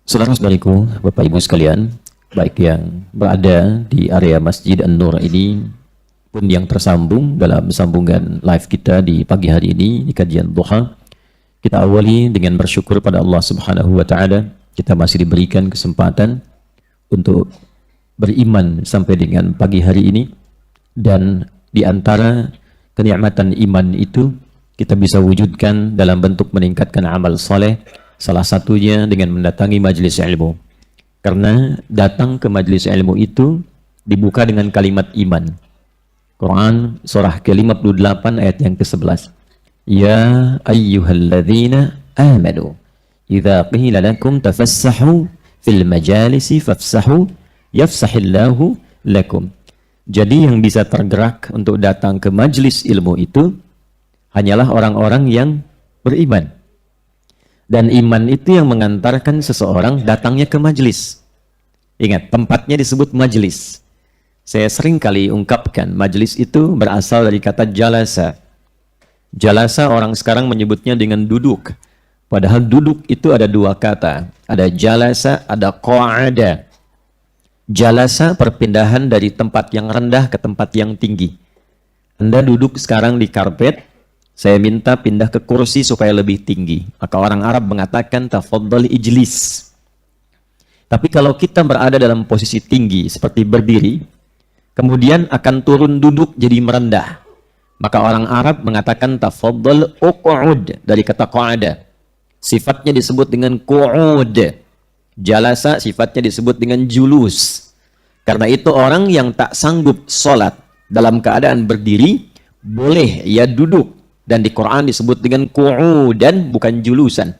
Saudara-saudariku, Bapak Ibu sekalian, baik yang berada di area Masjid An-Nur ini pun yang tersambung dalam sambungan live kita di pagi hari ini di kajian duha, kita awali dengan bersyukur pada Allah Subhanahu wa taala. Kita masih diberikan kesempatan untuk beriman sampai dengan pagi hari ini, dan di antara kenikmatan iman itu kita bisa wujudkan dalam bentuk meningkatkan amal soleh. Salah satunya dengan mendatangi majelis ilmu. Karena datang ke majelis ilmu itu dibuka dengan kalimat iman. Quran surah ke-58 ayat yang ke-11. Ya ayyuhalladzina amanu idza qila lakum tafassahu fil majalisi fafsahu yafsahillahu lakum. Jadi yang bisa tergerak untuk datang ke majelis ilmu itu hanyalah orang-orang yang beriman. Dan iman itu yang mengantarkan seseorang datangnya ke majelis. Ingat, tempatnya disebut majelis. Saya sering kali ungkapkan, majelis itu berasal dari kata jalasa. Jalasa orang sekarang menyebutnya dengan duduk. Padahal duduk itu ada dua kata. Ada jalasa, ada qa'ada. Jalasa perpindahan dari tempat yang rendah ke tempat yang tinggi. Anda duduk sekarang di karpet, saya minta pindah ke kursi supaya lebih tinggi. Maka orang Arab mengatakan tafaddal ijlis. Tapi kalau kita berada dalam posisi tinggi seperti berdiri, kemudian akan turun duduk jadi merendah, maka orang Arab mengatakan tafaddal uq'ud dari kata qa'ada. Sifatnya disebut dengan qu'ud. Jalasa sifatnya disebut dengan julus. Karena itu orang yang tak sanggup sholat dalam keadaan berdiri, boleh ia duduk. Dan di Quran disebut dengan qu'udan, bukan julusan.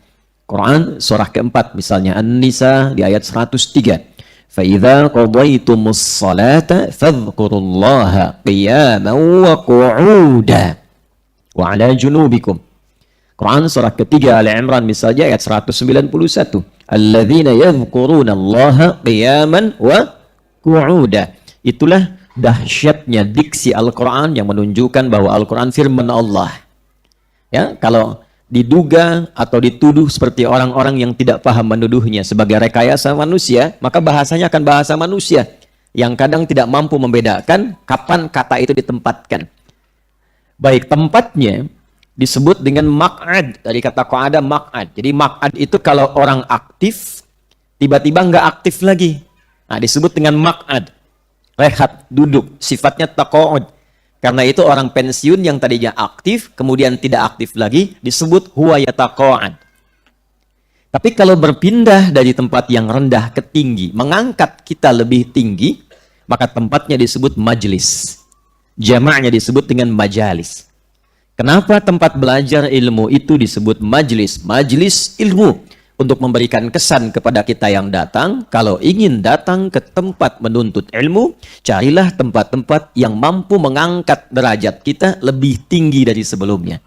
Quran surah keempat misalnya An-Nisa di ayat 103. فَإِذَا قَضَيْتُمُ الصَّلَاةَ فَاذْكُرُوا اللَّهَ قِيَامًا وَقُعُودًا وَعَلَى جُنُوبِكُمْ. Quran surah ketiga Al-Imran misalnya ayat 191. الَّذِينَ يَذْكُرُونَ اللَّهَ قِيَامًا وَقُعُودًا. Itulah dahsyatnya diksi Al-Quran yang menunjukkan bahwa Al-Quran firman Allah. Ya, kalau diduga atau dituduh seperti orang-orang yang tidak paham menuduhnya sebagai rekayasa manusia, maka bahasanya akan bahasa manusia yang kadang tidak mampu membedakan kapan kata itu ditempatkan. Baik, tempatnya disebut dengan maq'ad, dari kata qa'ada maq'ad. Jadi maq'ad itu kalau orang aktif tiba-tiba nggak aktif lagi, nah disebut dengan maq'ad. Rehat, duduk, sifatnya taqa'ud. Karena itu orang pensiun yang tadinya aktif, kemudian tidak aktif lagi, disebut huwa yataqa'ad. Tapi kalau berpindah dari tempat yang rendah ke tinggi, mengangkat kita lebih tinggi, maka tempatnya disebut majlis. Jamaknya disebut dengan majalis. Kenapa tempat belajar ilmu itu disebut majlis? Majlis ilmu. Untuk memberikan kesan kepada kita yang datang, kalau ingin datang ke tempat menuntut ilmu, carilah tempat-tempat yang mampu mengangkat derajat kita lebih tinggi dari sebelumnya.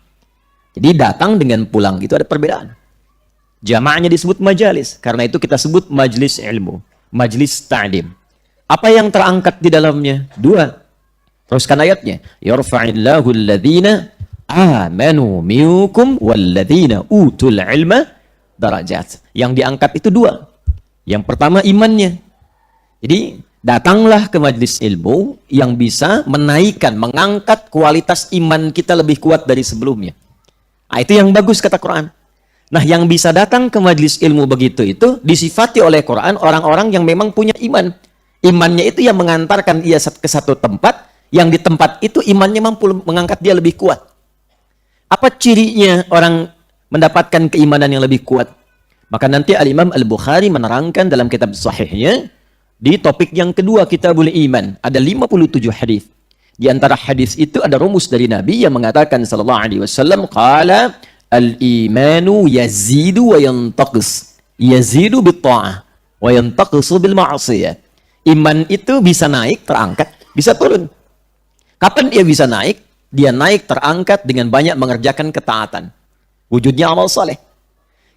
Jadi datang dengan pulang itu ada perbedaan. Jamaknya disebut majalis, karena itu kita sebut majlis ilmu, majlis ta'lim. Apa yang terangkat di dalamnya? Dua. Teruskan ayatnya. Yarfa'illahu alladhina amanu minkum walladhina utul ilma darajat. Yang diangkat itu dua. Yang pertama imannya. Jadi datanglah ke majelis ilmu yang bisa menaikkan, mengangkat kualitas iman kita lebih kuat dari sebelumnya. Nah, itu yang bagus kata Quran. Nah, yang bisa datang ke majelis ilmu begitu itu disifati oleh Quran orang-orang yang memang punya iman. Imannya itu yang mengantarkan ia ke satu tempat, yang di tempat itu imannya mampu mengangkat dia lebih kuat. Apa cirinya orang mendapatkan keimanan yang lebih kuat? Maka nanti Al-Imam Al-Bukhari menerangkan dalam kitab sahihnya di topik yang kedua Kitabul Iman ada 57 hadis. Di antara hadis itu ada rumus dari Nabi yang mengatakan sallallahu alaihi wasallam qala al-imanu yazidu wa yantaqis. Yazidu bit ta'ah wa yantaqisu bil ma'siyah. Iman itu bisa naik, terangkat, bisa turun. Kapan dia bisa naik? Dia naik terangkat dengan banyak mengerjakan ketaatan. Wujudnya amal saleh.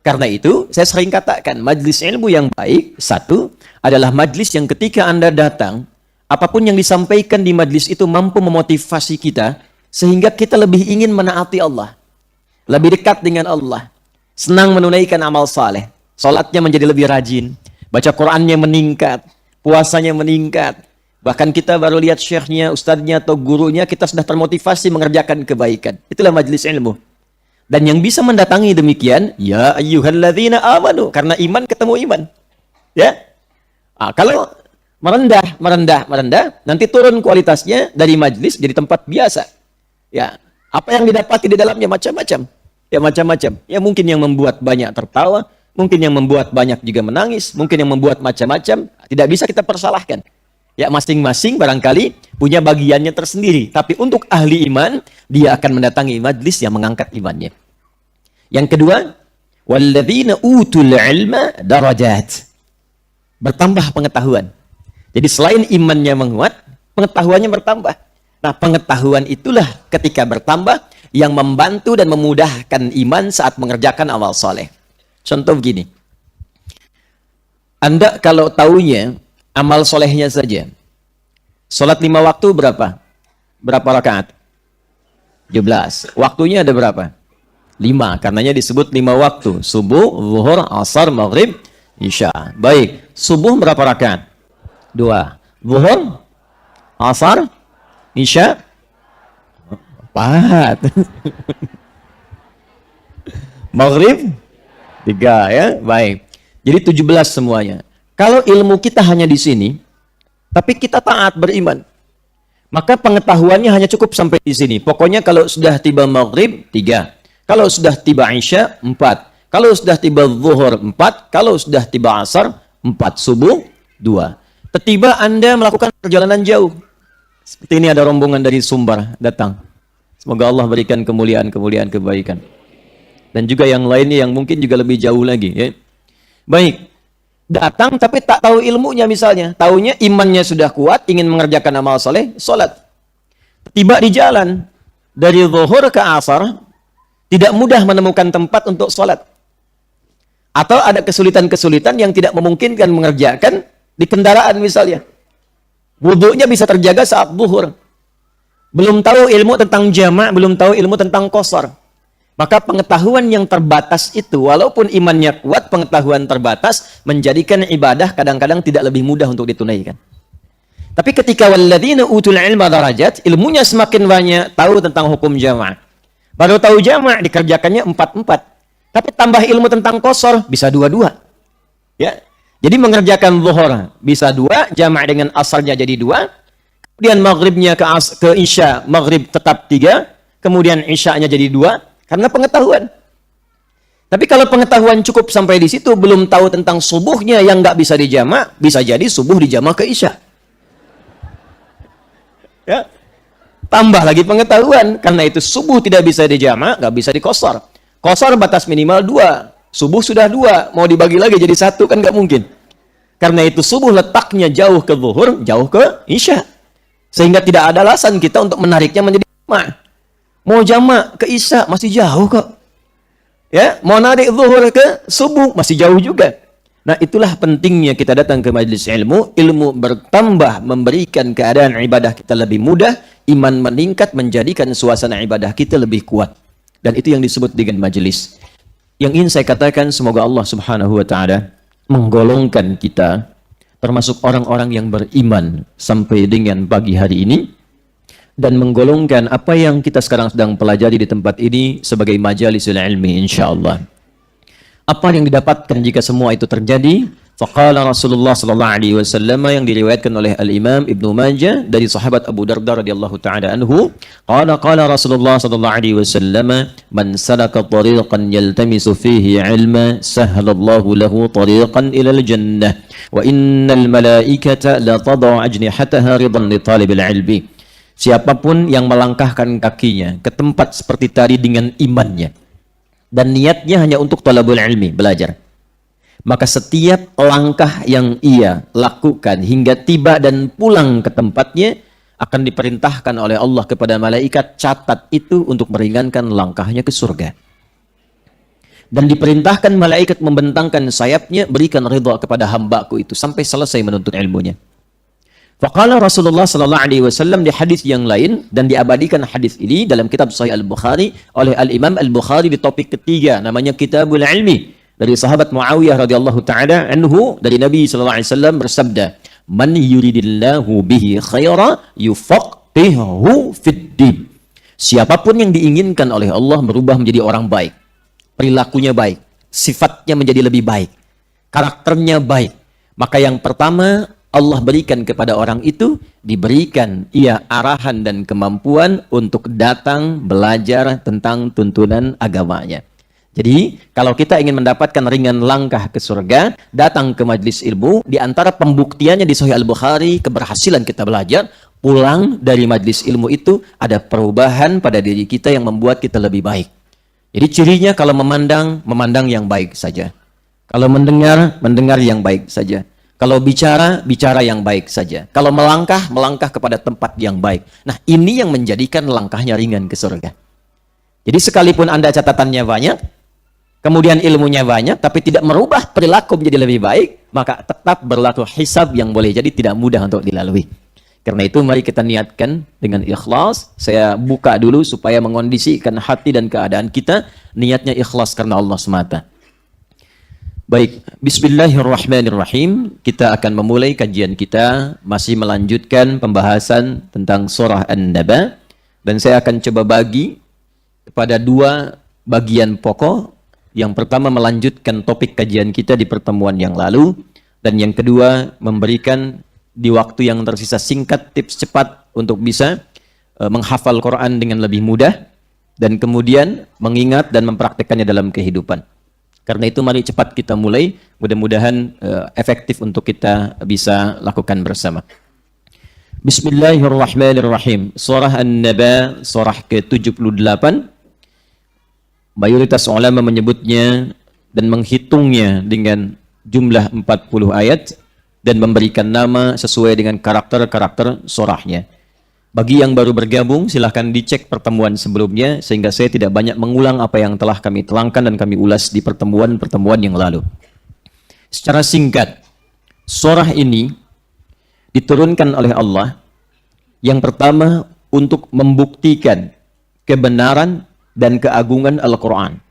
Karena itu, saya sering katakan, majlis ilmu yang baik, satu, adalah majlis yang ketika Anda datang, apapun yang disampaikan di majlis itu mampu memotivasi kita, sehingga kita lebih ingin menaati Allah. Lebih dekat dengan Allah. Senang menunaikan amal saleh. Salatnya menjadi lebih rajin, baca Qur'annya meningkat, puasanya meningkat. Bahkan kita baru lihat syekhnya, ustadznya atau gurunya, kita sudah termotivasi mengerjakan kebaikan. Itulah majelis ilmu. Dan yang bisa mendatangi demikian, ya ayyuhalladzina amanu, karena iman ketemu iman. Ya. Kalau merendah, nanti turun kualitasnya dari majelis jadi tempat biasa. Ya, apa yang didapati di dalamnya macam-macam. Ya macam-macam. Ya mungkin yang membuat banyak tertawa, mungkin yang membuat banyak juga menangis, mungkin yang membuat macam-macam. Tidak bisa kita persalahkan. Ya masing-masing barangkali punya bagiannya tersendiri. Tapi untuk ahli iman, dia akan mendatangi majlis yang mengangkat imannya. Yang kedua, walladzina utul ilma darajat. Bertambah pengetahuan. Jadi selain imannya menguat, pengetahuannya bertambah. Nah, pengetahuan itulah ketika bertambah yang membantu dan memudahkan iman saat mengerjakan amal soleh. Contoh begini. Anda kalau taunya amal solehnya saja. Sholat 5 waktu berapa? Berapa rakaat? 17. Waktunya ada berapa? 5. Karenanya disebut 5 waktu. Subuh, zuhur, asar, maghrib, isya. Baik. Subuh berapa rakaat? 2. Zuhur, asar, isya, 4. Maghrib, 3 ya. Baik. Jadi 17 semuanya. Kalau ilmu kita hanya di sini, tapi kita taat beriman, maka pengetahuannya hanya cukup sampai di sini. Pokoknya kalau sudah tiba maghrib, 3. Kalau sudah tiba isya, 4. Kalau sudah tiba zuhur, 4. Kalau sudah tiba asar, 4. Subuh, 2. Tiba Anda melakukan perjalanan jauh. Seperti ini ada rombongan dari Sumbar datang. Semoga Allah berikan kemuliaan-kemuliaan kebaikan. Dan juga yang lainnya yang mungkin juga lebih jauh lagi. Ya. Baik. Datang tapi tak tahu ilmunya misalnya. Taunya imannya sudah kuat, ingin mengerjakan amal soleh, sholat. Tiba di jalan, dari zuhur ke asar, tidak mudah menemukan tempat untuk sholat. Atau ada kesulitan-kesulitan yang tidak memungkinkan mengerjakan di kendaraan misalnya. Wudunya bisa terjaga saat zuhur. Belum tahu ilmu tentang jamak, belum tahu ilmu tentang qasar. Maka pengetahuan yang terbatas itu, walaupun imannya kuat, pengetahuan terbatas menjadikan ibadah kadang-kadang tidak lebih mudah untuk ditunaikan. Tapi ketika walladzina utul ilma darajat, ilmunya semakin banyak, tahu tentang hukum jamaah. Baru tahu jamaah dikerjakannya 4-4. Tapi tambah ilmu tentang qasar bisa 2-2. Ya. Jadi mengerjakan zuhur bisa 2, jamaah dengan asarnya jadi 2. Kemudian maghribnya ke isya, maghrib tetap 3. Kemudian isyanya jadi 2. Karena pengetahuan. Tapi kalau pengetahuan cukup sampai di situ, belum tahu tentang subuhnya yang nggak bisa dijamak, bisa jadi subuh dijamak ke isya. Ya. Tambah lagi pengetahuan. Karena itu subuh tidak bisa dijamak, nggak bisa dikosor. Kosor batas minimal 2. Subuh sudah 2. Mau dibagi lagi jadi 1 kan nggak mungkin. Karena itu subuh letaknya jauh ke zuhur, jauh ke isya. Sehingga tidak ada alasan kita untuk menariknya menjadi jamak. Mau jamak ke isya masih jauh kok. Ya, mau narik zuhur ke subuh masih jauh juga. Nah, itulah pentingnya kita datang ke majelis ilmu. Ilmu bertambah memberikan keadaan ibadah kita lebih mudah, iman meningkat menjadikan suasana ibadah kita lebih kuat. Dan itu yang disebut dengan majelis. Yang ingin saya katakan, semoga Allah Subhanahu wa taala menggolongkan kita termasuk orang-orang yang beriman sampai dengan pagi hari ini, dan menggolongkan apa yang kita sekarang sedang pelajari di tempat ini sebagai majalisul ilmi insyaallah. Apa yang didapatkan jika semua itu terjadi? Faqala Rasulullah sallallahu alaihi wasallam yang diriwayatkan oleh Al-Imam Ibnu Majah dari sahabat Abu Darda radhiyallahu taala anhu, qala Rasulullah sallallahu alaihi wasallam, man salaka tariqan yaltamisu fihi ilma sahhalallahu lahu tariqan ila al-jannah wa innal malaikata la tad'u ajnihataha ridan li talibil ilmi. Siapapun yang melangkahkan kakinya ke tempat seperti tadi dengan imannya dan niatnya hanya untuk talabul ilmi, belajar, maka setiap langkah yang ia lakukan hingga tiba dan pulang ke tempatnya akan diperintahkan oleh Allah kepada malaikat, catat itu untuk meringankan langkahnya ke surga. Dan diperintahkan malaikat membentangkan sayapnya, berikan ridha kepada hambaku itu sampai selesai menuntut ilmunya. Faqala Rasulullah sallallahu alaihi wasallam di hadis yang lain, dan diabadikan hadis ini dalam kitab Sahih Al-Bukhari oleh Al-Imam Al-Bukhari di topik ketiga, namanya Kitabul Ilmi. dari sahabat Muawiyah radhiyallahu taala anhu dari Nabi sallallahu alaihi wasallam bersabda, "Man yuridillahu bihi khaira yufaqihuhu fid din." Siapapun yang diinginkan oleh Allah berubah menjadi orang baik, perilakunya baik, sifatnya menjadi lebih baik, karakternya baik, maka yang pertama Allah berikan kepada orang itu, diberikan ia arahan dan kemampuan untuk datang belajar tentang tuntunan agamanya. Jadi, kalau kita ingin mendapatkan ringan langkah ke surga, datang ke majlis ilmu, di antara pembuktiannya di Sahih Al-Bukhari, keberhasilan kita belajar, pulang dari majlis ilmu itu, ada perubahan pada diri kita yang membuat kita lebih baik. Jadi cirinya kalau memandang, memandang yang baik saja. Kalau mendengar, mendengar yang baik saja. Kalau bicara, bicara yang baik saja. Kalau melangkah, melangkah kepada tempat yang baik. Nah, ini yang menjadikan langkahnya ringan ke surga. Jadi sekalipun Anda catatannya banyak, kemudian ilmunya banyak, tapi tidak merubah perilaku menjadi lebih baik, maka tetap berlaku hisab yang boleh jadi tidak mudah untuk dilalui. Karena itu mari kita niatkan dengan ikhlas. Saya buka dulu supaya mengondisikan hati dan keadaan kita. Niatnya ikhlas karena Allah semata. Baik, bismillahirrahmanirrahim. Kita akan memulai kajian kita, masih melanjutkan pembahasan tentang surah An-Naba. Dan saya akan coba bagi kepada dua bagian pokok. Yang pertama melanjutkan topik kajian kita di pertemuan yang lalu. Dan yang kedua memberikan di waktu yang tersisa singkat tips cepat untuk bisa menghafal Quran dengan lebih mudah. Dan kemudian mengingat dan mempraktekannya dalam kehidupan. Karena itu mari cepat kita mulai, mudah-mudahan efektif untuk kita bisa lakukan bersama. Bismillahirrahmanirrahim. Surah An-Naba, surah ke-78. Mayoritas ulama menyebutnya dan menghitungnya dengan jumlah 40 ayat dan memberikan nama sesuai dengan karakter-karakter surahnya. Bagi yang baru bergabung, silahkan dicek pertemuan sebelumnya, sehingga saya tidak banyak mengulang apa yang telah kami terangkan dan kami ulas di pertemuan-pertemuan yang lalu. Secara singkat, surah ini diturunkan oleh Allah, yang pertama untuk membuktikan kebenaran dan keagungan Al-Quran.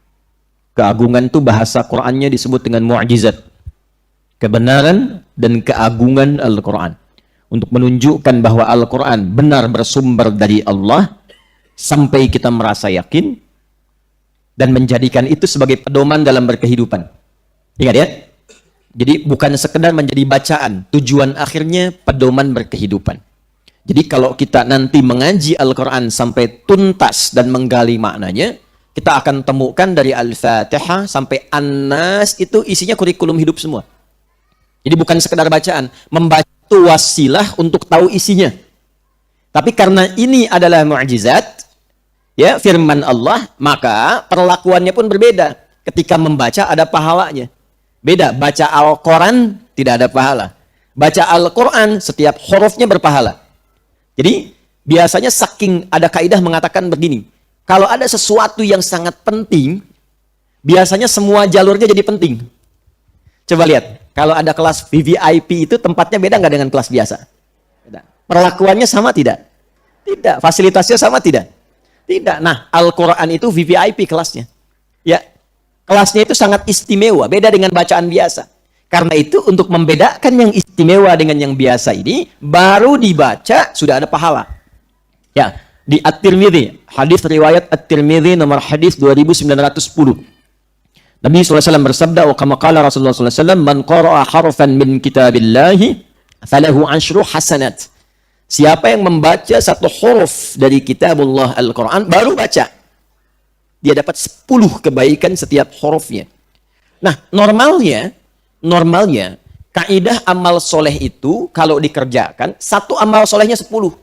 Keagungan itu bahasa Qurannya disebut dengan mu'jizat. Kebenaran dan keagungan Al-Quran. Untuk menunjukkan bahwa Al-Quran benar bersumber dari Allah, sampai kita merasa yakin, dan menjadikan itu sebagai pedoman dalam berkehidupan. Ingat ya? Jadi bukan sekedar menjadi bacaan, tujuan akhirnya pedoman berkehidupan. Jadi kalau kita nanti mengaji Al-Quran sampai tuntas dan menggali maknanya, kita akan temukan dari Al-Fatihah sampai An-Nas itu isinya kurikulum hidup semua. Jadi bukan sekedar bacaan, membaca itu wasilah untuk tahu isinya. Tapi karena ini adalah mukjizat, ya, firman Allah, maka perlakuannya pun berbeda. Ketika membaca ada pahalanya. Beda, baca Al-Quran tidak ada pahala. Baca Al-Quran setiap hurufnya berpahala. Jadi biasanya saking ada kaidah mengatakan begini, kalau ada sesuatu yang sangat penting, biasanya semua jalurnya jadi penting. Coba lihat, kalau ada kelas VVIP itu tempatnya beda nggak dengan kelas biasa? Beda. Perlakuannya sama tidak? Tidak. Fasilitasnya sama tidak? Tidak. Nah, Al-Quran itu VVIP kelasnya. Ya, kelasnya itu sangat istimewa, beda dengan bacaan biasa. Karena itu untuk membedakan yang istimewa dengan yang biasa ini, baru dibaca sudah ada pahala. Ya, di At-Tirmidzi, hadis riwayat At-Tirmidzi nomor hadis 2910. Nabi SAW bersabda, wa kama qala Rasulullah SAW, man qara'a harfan min kitabillahi falahu 10 hasanat. Siapa yang membaca satu huruf dari kitabullah Al-Quran, baru baca, dia dapat 10 kebaikan setiap hurufnya. Nah, normalnya, kaidah amal soleh itu, kalau dikerjakan, satu amal solehnya 10.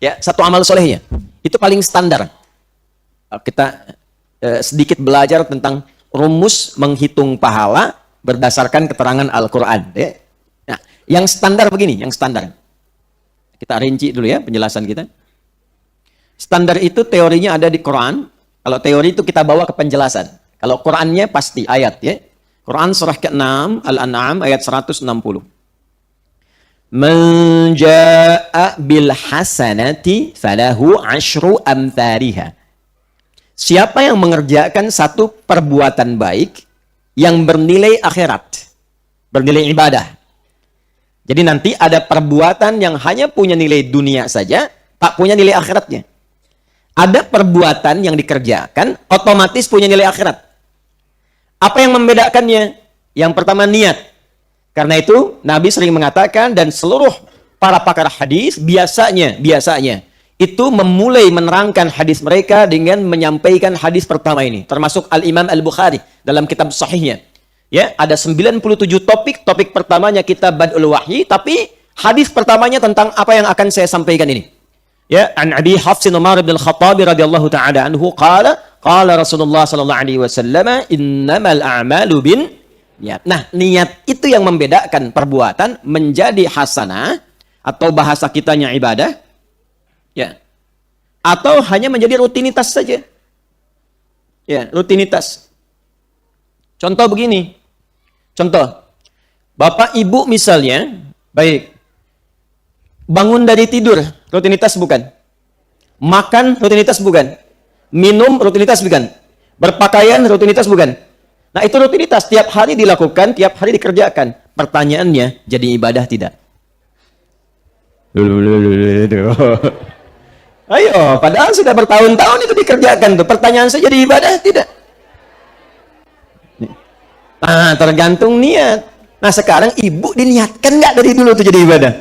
Ya, satu amal solehnya. Itu paling standar. Kita sedikit belajar tentang rumus menghitung pahala berdasarkan keterangan Al-Quran. Ya. Nah, yang standar begini, yang standar. Kita rinci dulu ya penjelasan kita. Standar itu teorinya ada di Quran. Kalau teori itu kita bawa ke penjelasan. Kalau Qurannya pasti ayat ya. Quran surah ke-6 Al-An'am ayat 160. Man jaa'a bil hasanati falahu 10 amthariha. Siapa yang mengerjakan satu perbuatan baik, yang bernilai akhirat, bernilai ibadah. Jadi nanti ada perbuatan yang hanya punya nilai dunia saja, tak punya nilai akhiratnya. Ada perbuatan yang dikerjakan, otomatis punya nilai akhirat. Apa yang membedakannya? Yang pertama, niat. Karena itu, Nabi sering mengatakan, dan seluruh para pakar hadis, biasanya, itu memulai menerangkan hadis mereka dengan menyampaikan hadis pertama ini. Termasuk Al-Imam Al-Bukhari dalam kitab sahihnya. Ya, ada 97 topik pertamanya kitab Bad'ul Wahyi, tapi hadis pertamanya tentang apa yang akan saya sampaikan ini. Ya, an Abi Hafsin Umar bin Al-Khattab radhiyallahu ta'ala anhu qala Rasulullah sallallahu alaihi wasallam innamal a'malu bin niat. Nah, niat itu yang membedakan perbuatan menjadi hasanah atau bahasa kitanya ibadah, ya, atau hanya menjadi rutinitas saja. Ya, rutinitas. Contoh begini. Contoh. Bapak Ibu misalnya, baik. Bangun dari tidur, rutinitas bukan? Makan, rutinitas bukan? Minum, rutinitas bukan? Berpakaian, rutinitas bukan? Nah, itu rutinitas. Tiap hari dilakukan, tiap hari dikerjakan. Pertanyaannya, jadi ibadah tidak? Ayo, padahal sudah bertahun-tahun itu dikerjakan tuh. Pertanyaan saya, jadi ibadah tidak? Nah, tergantung niat. Nah, sekarang ibu diniatkan nggak dari dulu tuh jadi ibadah?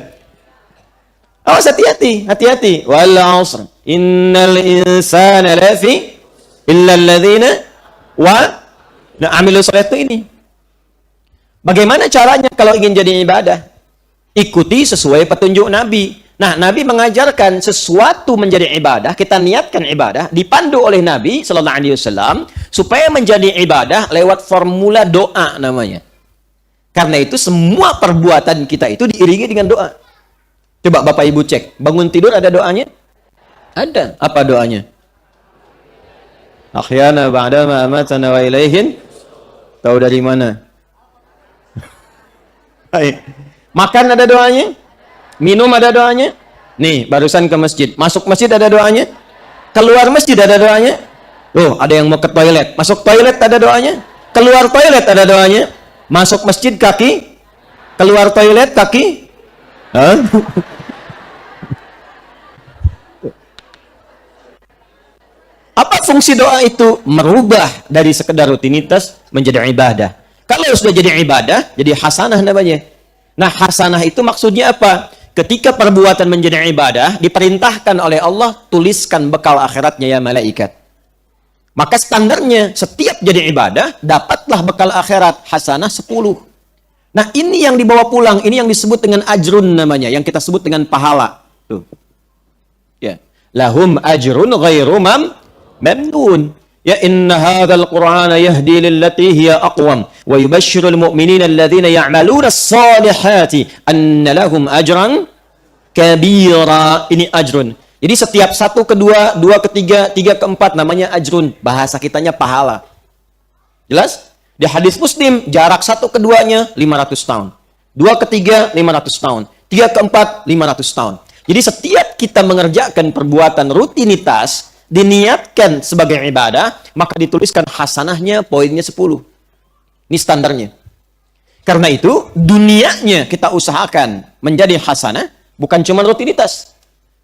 Awas, hati-hati, hati-hati. Wal 'asr, innal insana lafi illa alladzina wa amilu sholih itu ini. Bagaimana caranya kalau ingin jadi ibadah? Ikuti sesuai petunjuk Nabi. Nah, Nabi mengajarkan sesuatu menjadi ibadah, kita niatkan ibadah, dipandu oleh Nabi sallallahu alaihi wasallam supaya menjadi ibadah lewat formula doa namanya. Karena itu semua perbuatan kita itu diiringi dengan doa. Coba Bapak Ibu cek, bangun tidur ada doanya? Ada. Apa doanya? Ahyana ba'da ma amatana wa ilaihin. Tahu dari mana? Hai. Makan ada doanya? Minum ada doanya? Nih, barusan ke masjid. Masuk masjid ada doanya? Keluar masjid ada doanya? Oh, ada yang mau ke toilet. Masuk toilet ada doanya? Keluar toilet ada doanya? Masuk masjid kaki? Keluar toilet kaki? Hah? Apa fungsi doa itu? Merubah dari sekedar rutinitas menjadi ibadah. Kalau sudah jadi ibadah, jadi hasanah namanya. Nah, hasanah itu maksudnya apa? Ketika perbuatan menjadi ibadah, diperintahkan oleh Allah, tuliskan bekal akhiratnya ya malaikat. Maka standarnya, setiap jadi ibadah, dapatlah bekal akhirat, hasanah 10. Nah, ini yang dibawa pulang, ini yang disebut dengan ajrun namanya, yang kita sebut dengan pahala. Tuh. Ya. Lahum ajrun ghairu mamnun. Ya inna hadzal qur'ana yahdi lillati hiya aqwam wa yubashshirul mu'minina alladhina ya'maluna as-solihati anna lahum ajran kabira. Ini ajrun. Jadi setiap 1 ke 2, 2 ke 3, 3 ke 4 namanya ajrun. Bahasa kitanya pahala. Jelas? Di hadis Muslim jarak 1 ke 2-nya 500 tahun. 2 ke 3 500 tahun. 3 ke 4 500 tahun. Jadi setiap kita mengerjakan perbuatan rutinitas diniatkan sebagai ibadah, maka dituliskan hasanahnya poinnya 10. Ini standarnya. Karena itu, dunianya kita usahakan menjadi hasanah, bukan cuma rutinitas.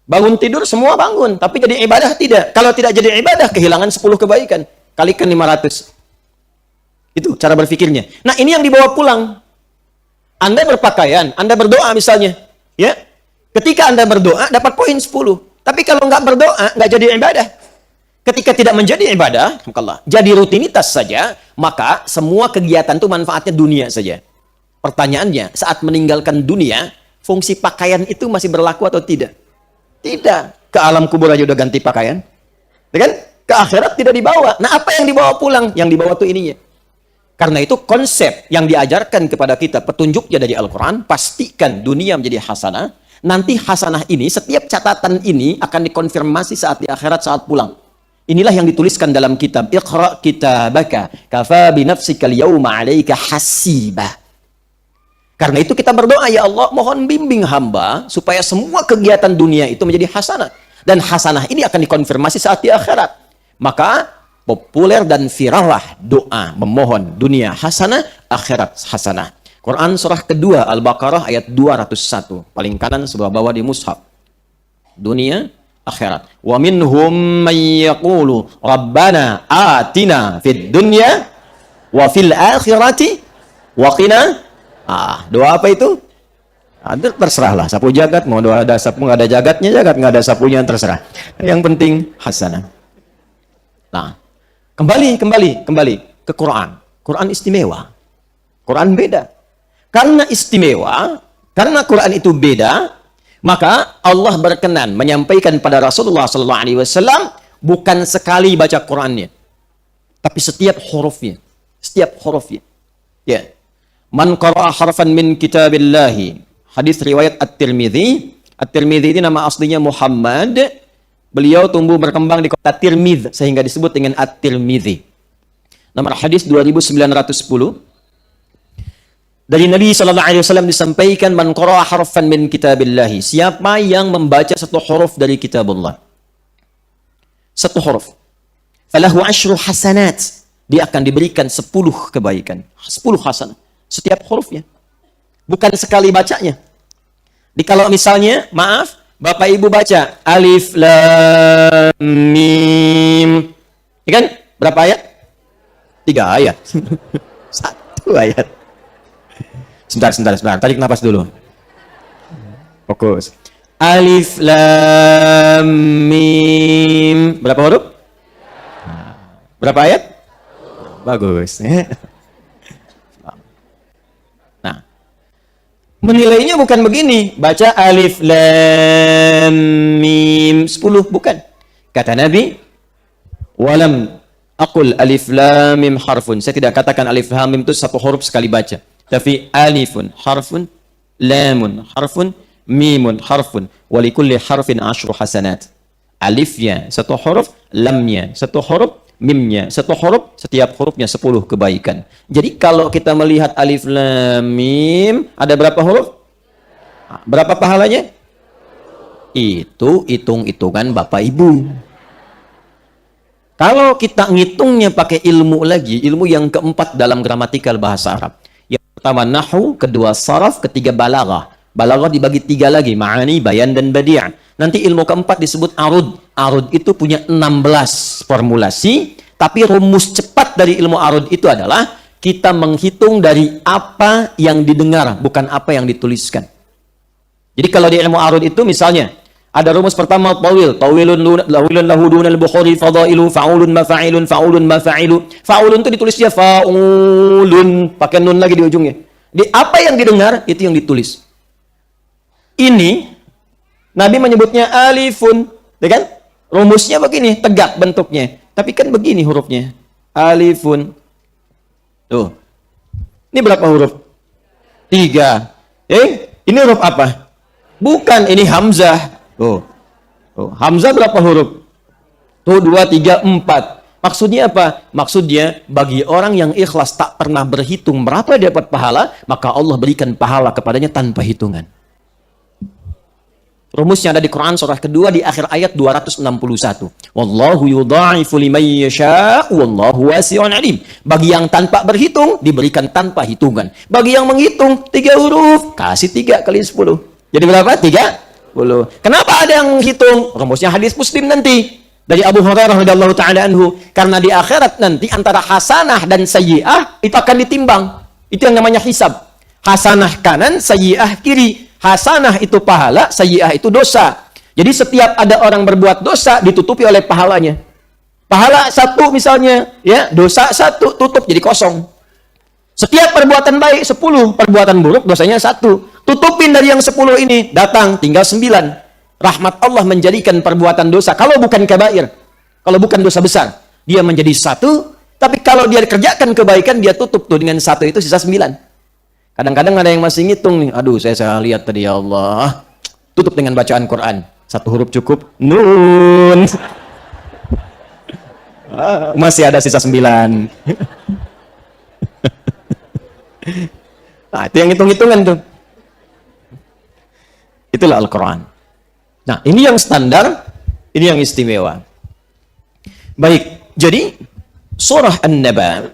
Bangun tidur, semua bangun. Tapi jadi ibadah tidak. Kalau tidak jadi ibadah, kehilangan 10 kebaikan. Kalikan 500. Itu cara berpikirnya. Nah, ini yang dibawa pulang. Anda berpakaian, Anda berdoa misalnya. Ya, ketika Anda berdoa, dapat poin 10. Tapi kalau nggak berdoa, nggak jadi ibadah. Ketika tidak menjadi ibadah, jadi rutinitas saja, maka semua kegiatan itu manfaatnya dunia saja. Pertanyaannya, saat meninggalkan dunia, fungsi pakaian itu masih berlaku atau tidak? Tidak. Ke alam kubur aja udah ganti pakaian. Kan? Ke akhirat tidak dibawa. Nah, apa yang dibawa pulang? Yang dibawa tuh ininya. Karena itu konsep yang diajarkan kepada kita, petunjuknya dari Al-Quran, pastikan dunia menjadi hasanah. Nanti hasanah ini, setiap catatan ini akan dikonfirmasi saat di akhirat, saat pulang. Inilah yang dituliskan dalam kitab Iqra kitabaka kafa bi nafsika al-yawma 'alaika hasiba. Karena itu kita berdoa, ya Allah, mohon bimbing hamba supaya semua kegiatan dunia itu menjadi hasanah, dan hasanah ini akan dikonfirmasi saat di akhirat. Maka populer dan viral lah doa memohon dunia hasanah, akhirat hasanah. Quran surah kedua Al-Baqarah ayat 201. Paling kanan sebelah bawah di mushaf. Dunia, akhirat. Wa minhum man yaqulu rabbana atina fid dunya wa fil akhirati wa qina. Doa apa itu? Terserahlah. Sapu jagat, mau doa ada sapu, nggak ada jagatnya jagat, nggak ada sapunya, terserah. Yang penting hasanah. Nah, kembali ke Quran. Quran istimewa. Quran beda. Karena istimewa, karena Quran itu beda, maka Allah berkenan menyampaikan pada Rasulullah SAW bukan sekali baca Qurannya, tapi setiap hurufnya, Ya, man qara'a harfan min kitabillahi. Hadis riwayat At-Tirmidzi. At-Tirmidzi ini nama aslinya Muhammad. Beliau tumbuh berkembang di kota Tirmidz sehingga disebut dengan At-Tirmidzi. Nomor hadis 2910. Dari Nabi SAW disampaikan, man qara'a harfan min kitabillahi. Siapa yang membaca satu huruf dari kitabullah. Satu huruf. Falahu asyru hasanat. Dia akan diberikan 10 kebaikan. 10 hasanat. Setiap hurufnya. Bukan sekali bacanya. Kalau misalnya, maaf, Bapak Ibu baca alif lam mim. Ya kan? Berapa ayat? 3 ayat. 1 ayat. Sebentar. Tarik nafas dulu. Fokus. Alif lam mim. Berapa huruf? Berapa ayat? Bagus. Nah, menilainya bukan begini. Baca alif lam mim 10, bukan. Kata Nabi, walam aqul alif lam mim harfun. Saya tidak katakan alif lam mim itu satu huruf sekali baca. Tapi alifun harfun, lamun harfun, mimun harfun, walikulli harfin asyru hasanat. Alifnya satu huruf, lamnya satu huruf, mimnya satu huruf, setiap hurufnya 10 kebaikan. Jadi kalau kita melihat alif lam mim, ada berapa huruf? Berapa pahalanya? Itu hitung-hitungan Bapak Ibu. Kalau kita ngitungnya pakai ilmu lagi, ilmu yang keempat dalam gramatikal bahasa Arab. Yang pertama nahwu, kedua saraf, ketiga balaghah. Balaghah dibagi 3 lagi, ma'ani, bayan, dan badi'. Nanti ilmu keempat disebut arud. Arud itu punya 16 formulasi, tapi rumus cepat dari ilmu arud itu adalah kita menghitung dari apa yang didengar, bukan apa yang dituliskan. Jadi kalau di ilmu arud itu misalnya, ada rumus pertama tawil, tawilun lahu dunal bukhari fadailu fa'ulun mafa'ilun fa'ulun mafa'ilu. Fa'ulun itu ditulisnya fa'ulun, pakai nun lagi di ujungnya. Di apa yang didengar itu yang ditulis. Ini Nabi menyebutnya alifun, ya kan? Rumusnya begini, tegak bentuknya. Tapi kan begini hurufnya. Alifun. Tuh. Ini berapa huruf? 3. Ini huruf apa? Bukan, ini hamzah. Tuh. Hamzah berapa huruf? Tuh 2, 3, 4. Maksudnya apa? Maksudnya bagi orang yang ikhlas tak pernah berhitung berapa dia dapat pahala, maka Allah berikan pahala kepadanya tanpa hitungan. Rumusnya ada di Quran surah kedua di akhir ayat 261. Wallahu yudha'ifu liman yasha' wallahu wasi'un alim. Bagi yang tanpa berhitung diberikan tanpa hitungan. Bagi yang menghitung 3 huruf kasih 3 kali 10. Jadi berapa? 30. Kenapa ada yang menghitung? Rumusnya hadis Muslim nanti dari Abu Hurairah radhiyallahu taala anhu, karena di akhirat nanti antara hasanah dan sayyi'ah itu akan ditimbang. Itu yang namanya hisab. Hasanah kanan, sayyi'ah kiri. Hasanah itu pahala, sayyi'ah itu dosa. Jadi setiap ada orang berbuat dosa ditutupi oleh pahalanya. Pahala 1 misalnya, ya, dosa 1 tutup jadi kosong. Setiap perbuatan baik 10, perbuatan buruk dosanya 1. Tutupin dari yang 10 ini, datang tinggal 9. Rahmat Allah menjadikan perbuatan dosa kalau bukan kabair, kalau bukan dosa besar, dia menjadi 1, tapi kalau dia kerjakan kebaikan dia tutup tuh dengan 1 itu sisa 9. Kadang-kadang ada yang masih ngitung nih. Aduh, saya lihat tadi, ya Allah. Tutup dengan bacaan Quran. 1 huruf cukup. Nun. Masih ada sisa 9. Nah, itu yang hitung-hitungan tuh. Itulah Al-Quran. Nah, ini yang standar. Ini yang istimewa. Baik, jadi surah An-Naba,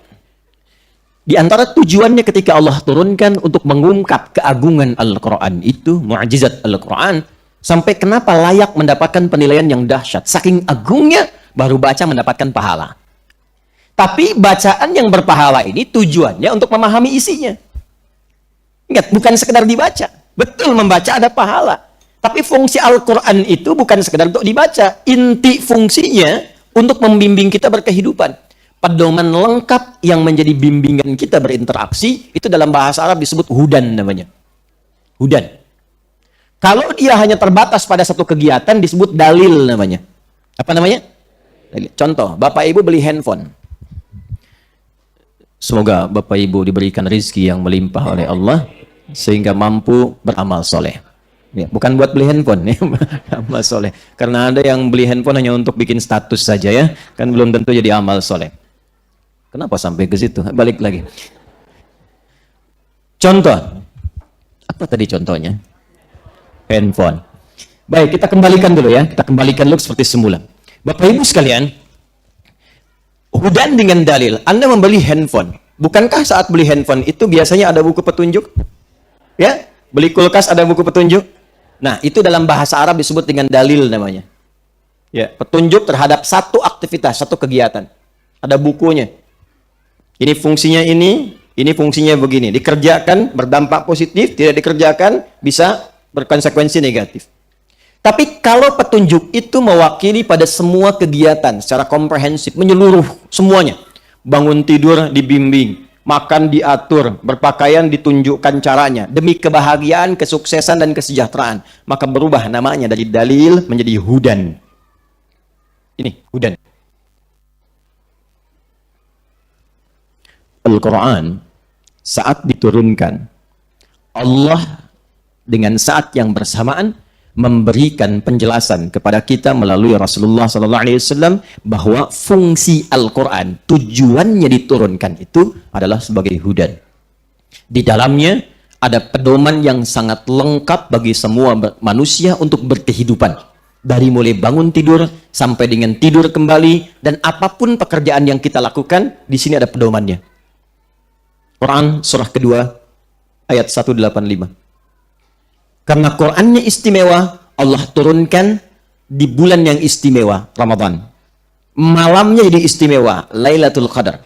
di antara tujuannya ketika Allah turunkan untuk mengungkap keagungan Al-Quran itu, mu'jizat Al-Quran, sampai kenapa layak mendapatkan penilaian yang dahsyat. Saking agungnya, baru baca mendapatkan pahala. Tapi bacaan yang berpahala ini tujuannya untuk memahami isinya. Ingat, bukan sekedar dibaca. Betul, membaca ada pahala. Tapi fungsi Al-Quran itu bukan sekedar untuk dibaca. Inti fungsinya untuk membimbing kita berkehidupan. Pedoman lengkap yang menjadi bimbingan kita berinteraksi, itu dalam bahasa Arab disebut hudan namanya. Hudan. Kalau dia hanya terbatas pada satu kegiatan, disebut dalil namanya. Apa namanya? Dalil. Contoh, Bapak Ibu beli handphone. Semoga Bapak Ibu diberikan rezeki yang melimpah oleh Allah, sehingga mampu beramal soleh. Ya, bukan buat beli handphone, ya, amal soleh. Karena ada yang beli handphone hanya untuk bikin status saja ya, kan belum tentu jadi amal soleh. Kenapa sampai ke situ? Balik lagi. Contoh. Apa tadi contohnya? Handphone. Baik, kita kembalikan dulu ya. Kita kembalikan dulu seperti semula. Bapak Ibu sekalian, hudan dengan dalil. Anda membeli handphone. Bukankah saat beli handphone itu biasanya ada buku petunjuk? Ya? Beli kulkas ada buku petunjuk? Nah, itu dalam bahasa Arab disebut dengan dalil namanya. Ya, petunjuk terhadap satu aktivitas, satu kegiatan. Ada bukunya. Ini fungsinya ini fungsinya begini. Dikerjakan berdampak positif, tidak dikerjakan bisa berkonsekuensi negatif. Tapi kalau petunjuk itu mewakili pada semua kegiatan secara komprehensif, menyeluruh semuanya. Bangun tidur dibimbing, makan diatur, berpakaian ditunjukkan caranya. Demi kebahagiaan, kesuksesan, dan kesejahteraan. Maka berubah namanya dari dalil menjadi hudan. Ini, hudan. Al-Quran saat diturunkan, Allah dengan saat yang bersamaan memberikan penjelasan kepada kita melalui Rasulullah SAW bahwa fungsi Al-Quran, tujuannya diturunkan itu adalah sebagai hudan. Di dalamnya ada pedoman yang sangat lengkap bagi semua manusia untuk berkehidupan. Dari mulai bangun tidur sampai dengan tidur kembali, dan apapun pekerjaan yang kita lakukan, di sini ada pedomannya. Quran surah kedua ayat 185. Karena Qurannya istimewa, Allah turunkan di bulan yang istimewa, Ramadan. Malamnya jadi istimewa, Lailatul Qadar.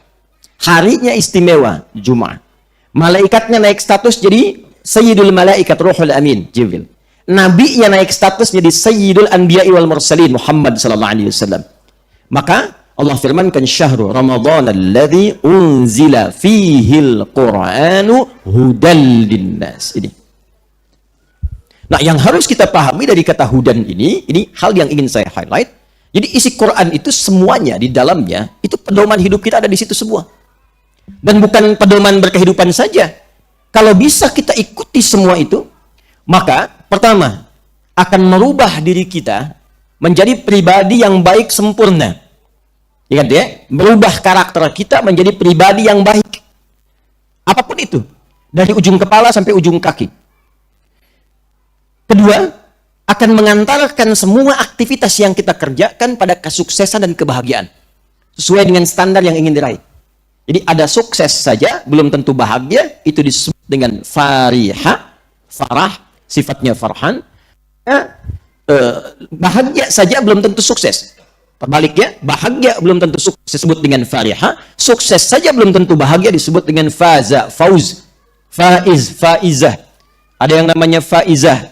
Harinya istimewa, Jumat. Malaikatnya naik status jadi Sayyidul Malaikat Ruhul Amin, Jibril. Nabinya naik status jadi Sayyidul Anbiya'i wal Mursalin, Muhammad sallallahu alaihi wasallam. Maka Allah firmankan, syahrul Ramadan alladzi unzila fihil Qur'anu hudal linnas. Ini. Nah, yang harus kita pahami dari kata hudan ini hal yang ingin saya highlight. Jadi isi Quran itu semuanya di dalamnya, itu pedoman hidup kita ada di situ semua. Dan bukan pedoman berkehidupan saja. Kalau bisa kita ikuti semua itu, maka pertama akan merubah diri kita menjadi pribadi yang baik sempurna. Ingat ya, berubah karakter kita menjadi pribadi yang baik. Apapun itu, dari ujung kepala sampai ujung kaki. Kedua, akan mengantarkan semua aktivitas yang kita kerjakan pada kesuksesan dan kebahagiaan. Sesuai dengan standar yang ingin diraih. Jadi ada sukses saja, belum tentu bahagia, itu disebut dengan farihah, farah, sifatnya farhan. Bahagia saja belum tentu sukses. Terbaliknya, bahagia belum tentu sukses disebut dengan farihah, sukses saja belum tentu bahagia disebut dengan faza, fauz, faiz, faizah. Ada yang namanya faizah,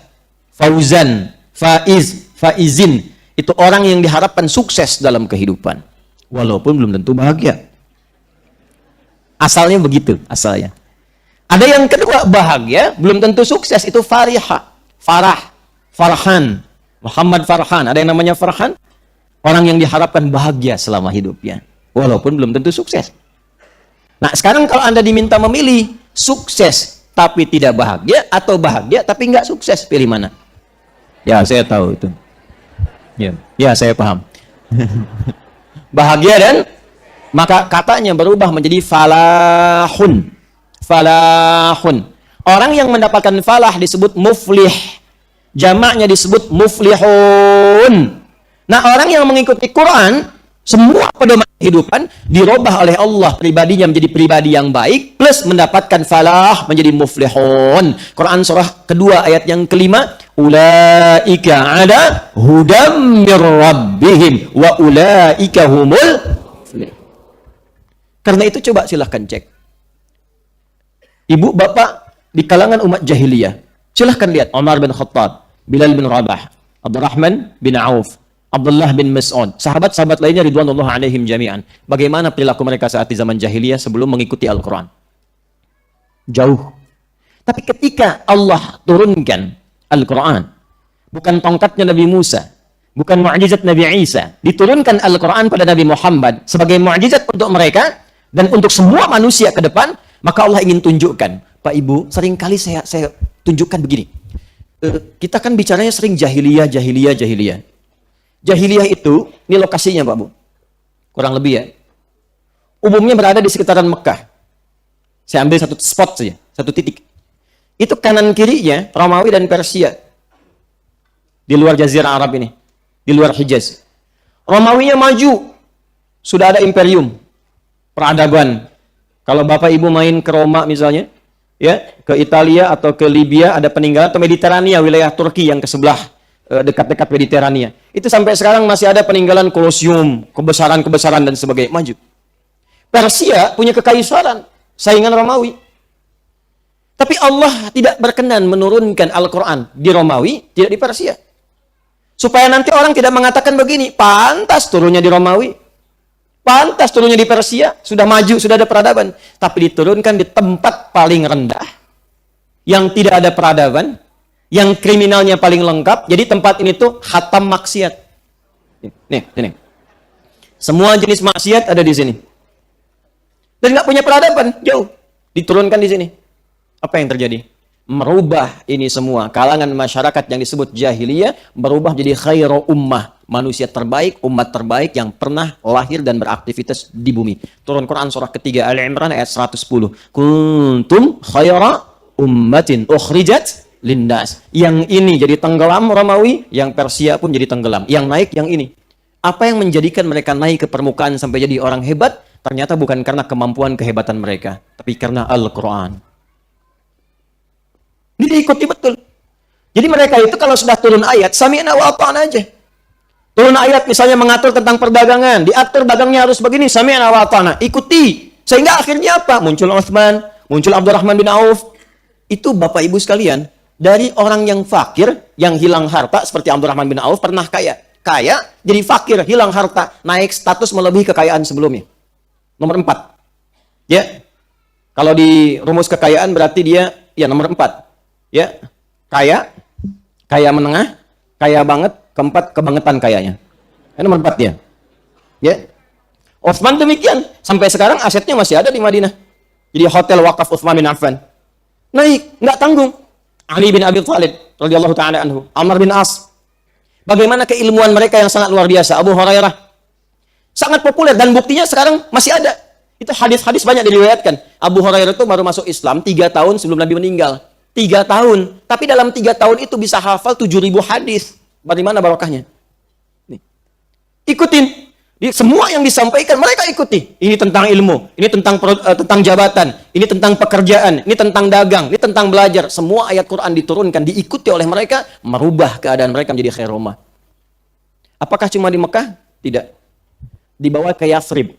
fauzan, faiz, faizin. Itu orang yang diharapkan sukses dalam kehidupan, walaupun belum tentu bahagia. Asalnya begitu, asalnya. Ada yang kedua, bahagia belum tentu sukses, itu farihah, farah, farhan, Muhammad Farhan. Ada yang namanya Farhan? Orang yang diharapkan bahagia selama hidupnya, walaupun belum tentu sukses. Nah, sekarang kalau Anda diminta memilih sukses tapi tidak bahagia, atau bahagia tapi nggak sukses, pilih mana? Ya, saya tahu itu. Ya, saya paham. Bahagia dan maka katanya berubah menjadi falahun. Falahun. Orang yang mendapatkan falah disebut muflih. Jamaknya disebut muflihun. Nah, orang yang mengikuti Quran Semua pedoman kehidupan dirubah oleh Allah, pribadinya menjadi pribadi yang baik, plus mendapatkan falah, menjadi muflihun. Quran surah kedua ayat yang kelima, ulaika ala hudam mir rabbihim wa ulaika humul muflihun. Karena itu coba silahkan cek. Ibu bapak di kalangan umat jahiliyah, silahkan lihat Umar bin Khattab, Bilal bin Rabah, Abdurrahman bin Auf, Abdullah bin Mas'ud, sahabat-sahabat lainnya ridwanullah alaihim jami'an. Bagaimana perilaku mereka saat di zaman jahiliyah sebelum mengikuti Al-Quran? Jauh. Tapi ketika Allah turunkan Al-Quran, bukan tongkatnya Nabi Musa, bukan mu'jizat Nabi Isa, diturunkan Al-Quran pada Nabi Muhammad sebagai mu'jizat untuk mereka dan untuk semua manusia ke depan, maka Allah ingin tunjukkan. Pak Ibu, seringkali saya tunjukkan begini. Kita kan bicaranya sering jahiliyah. Jahiliyah itu, ini lokasinya Pak Bu. Kurang lebih ya. Umumnya berada di sekitaran Mekah. Saya ambil satu spot saja, satu titik. Itu kanan kirinya Romawi dan Persia. Di luar Jazirah Arab ini. Di luar Hijaz. Romawinya maju. Sudah ada imperium. Peradaban. Kalau Bapak Ibu main ke Roma misalnya, ya, ke Italia atau ke Libya ada peninggalan, atau Mediterania, wilayah Turki yang ke sebelah dekat-dekat Mediterania. Itu sampai sekarang masih ada peninggalan Kolosium, kebesaran-kebesaran dan sebagainya. Maju. Persia punya kekaisaran, saingan Romawi. Tapi Allah tidak berkenan menurunkan Al-Quran di Romawi, tidak di Persia. Supaya nanti orang tidak mengatakan begini, pantas turunnya di Romawi, pantas turunnya di Persia, sudah maju, sudah ada peradaban. Tapi diturunkan di tempat paling rendah, yang tidak ada peradaban, yang kriminalnya paling lengkap. Jadi tempat ini tuh khatam maksiat. Nih, sini. Semua jenis maksiat ada di sini. Dan nggak punya peradaban, jauh. Diturunkan di sini. Apa yang terjadi? Merubah ini semua. Kalangan masyarakat yang disebut jahiliyah berubah jadi khairu ummah. Manusia terbaik, umat terbaik yang pernah lahir dan beraktivitas di bumi. Turun Quran surah ketiga Ali Imran ayat 110. Kuntum khaira ummatin ukhrijat linnas. Yang ini jadi tenggelam Romawi, yang Persia pun jadi tenggelam. Yang naik yang ini. Apa yang menjadikan mereka naik ke permukaan sampai jadi orang hebat? Ternyata bukan karena kemampuan kehebatan mereka, tapi karena Al-Quran. Ini diikuti betul. Jadi mereka itu kalau sudah turun ayat, sami'na wa ata'na aja. Turun ayat misalnya mengatur tentang perdagangan, diatur dagangnya harus begini, sami'na wa ata'na. Ikuti. Sehingga akhirnya apa? Muncul Utsman, muncul Abdurrahman bin Auf. Itu Bapak Ibu sekalian, dari orang yang fakir, yang hilang harta, seperti Abdurrahman bin Auf, pernah kaya. Kaya, jadi fakir, hilang harta, naik status melebihi kekayaan sebelumnya. Nomor 4. Ya. Kalau di rumus kekayaan berarti dia, ya nomor 4. Ya. Kaya, kaya menengah, kaya banget, keempat, kebangetan kayanya. Nomor 4 dia. Ya. Utsman demikian. Sampai sekarang asetnya masih ada di Madinah. Jadi hotel wakaf Utsman bin Affan. Naik, nggak tanggung. Ali bin Abi Thalib radhiyallahu taala anhu, Amr bin As. Bagaimana keilmuan mereka yang sangat luar biasa. Abu Hurairah sangat populer dan buktinya sekarang masih ada. Itu hadis-hadis banyak diriwayatkan. Abu Hurairah itu baru masuk Islam 3 tahun sebelum Nabi meninggal. 3 tahun. Tapi dalam 3 tahun itu bisa hafal 7.000 hadis. Bagaimana barokahnya? Nih. Ikutin. Semua yang disampaikan mereka ikuti. Ini tentang ilmu, ini tentang jabatan, ini tentang pekerjaan, ini tentang dagang, ini tentang belajar. Semua ayat Quran diturunkan, diikuti oleh mereka, merubah keadaan mereka menjadi khair ummah. Apakah cuma di Mekah? Tidak. Dibawa ke Yathrib.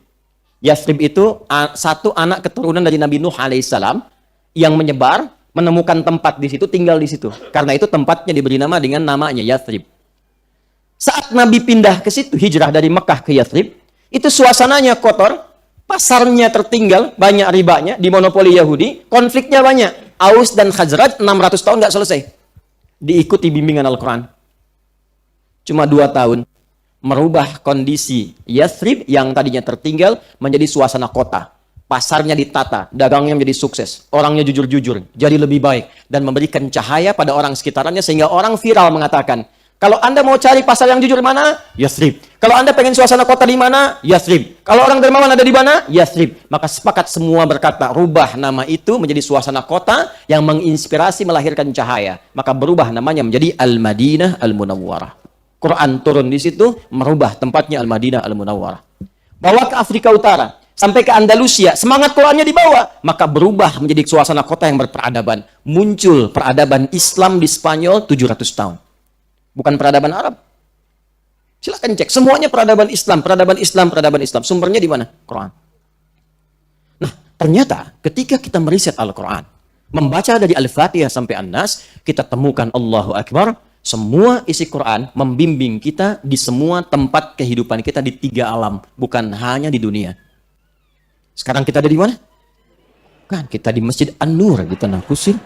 Yathrib itu satu anak keturunan dari Nabi Nuh alaihissalam yang menyebar, menemukan tempat di situ, tinggal di situ. Karena itu tempatnya diberi nama dengan namanya Yathrib. Saat Nabi pindah ke situ, hijrah dari Mekah ke Yathrib, itu suasananya kotor, pasarnya tertinggal, banyak ribanya, dimonopoli Yahudi, konfliknya banyak. Aus dan Khazraj 600 tahun nggak selesai. Diikuti bimbingan Al-Quran. Cuma 2 tahun. Merubah kondisi Yathrib yang tadinya tertinggal menjadi suasana kota. Pasarnya ditata, dagangnya menjadi sukses. Orangnya jujur-jujur, jadi lebih baik. Dan memberikan cahaya pada orang sekitarnya sehingga orang viral mengatakan, kalau Anda mau cari pasar yang jujur mana? Yathrib. Kalau Anda pengen suasana kota di mana? Yathrib. Kalau orang dermawan ada di mana? Yathrib. Maka sepakat semua berkata, rubah nama itu menjadi suasana kota yang menginspirasi melahirkan cahaya. Maka berubah namanya menjadi Al-Madinah Al-Munawwarah. Quran turun di situ, merubah tempatnya Al-Madinah Al-Munawwarah. Bawa ke Afrika Utara, sampai ke Andalusia, semangat Qurannya dibawa, maka berubah menjadi suasana kota yang berperadaban. Muncul peradaban Islam di Spanyol 700 tahun. Bukan peradaban Arab. Silakan cek, semuanya peradaban Islam, peradaban Islam, peradaban Islam. Sumbernya di mana? Quran. Nah, ternyata ketika kita meriset Al-Quran, membaca dari Al-Fatihah sampai An-Nas, kita temukan Allahu Akbar, semua isi Quran membimbing kita di semua tempat kehidupan kita di 3 alam, bukan hanya di dunia. Sekarang kita ada di mana? Kan kita di Masjid An-Nur di Tanah Kusir,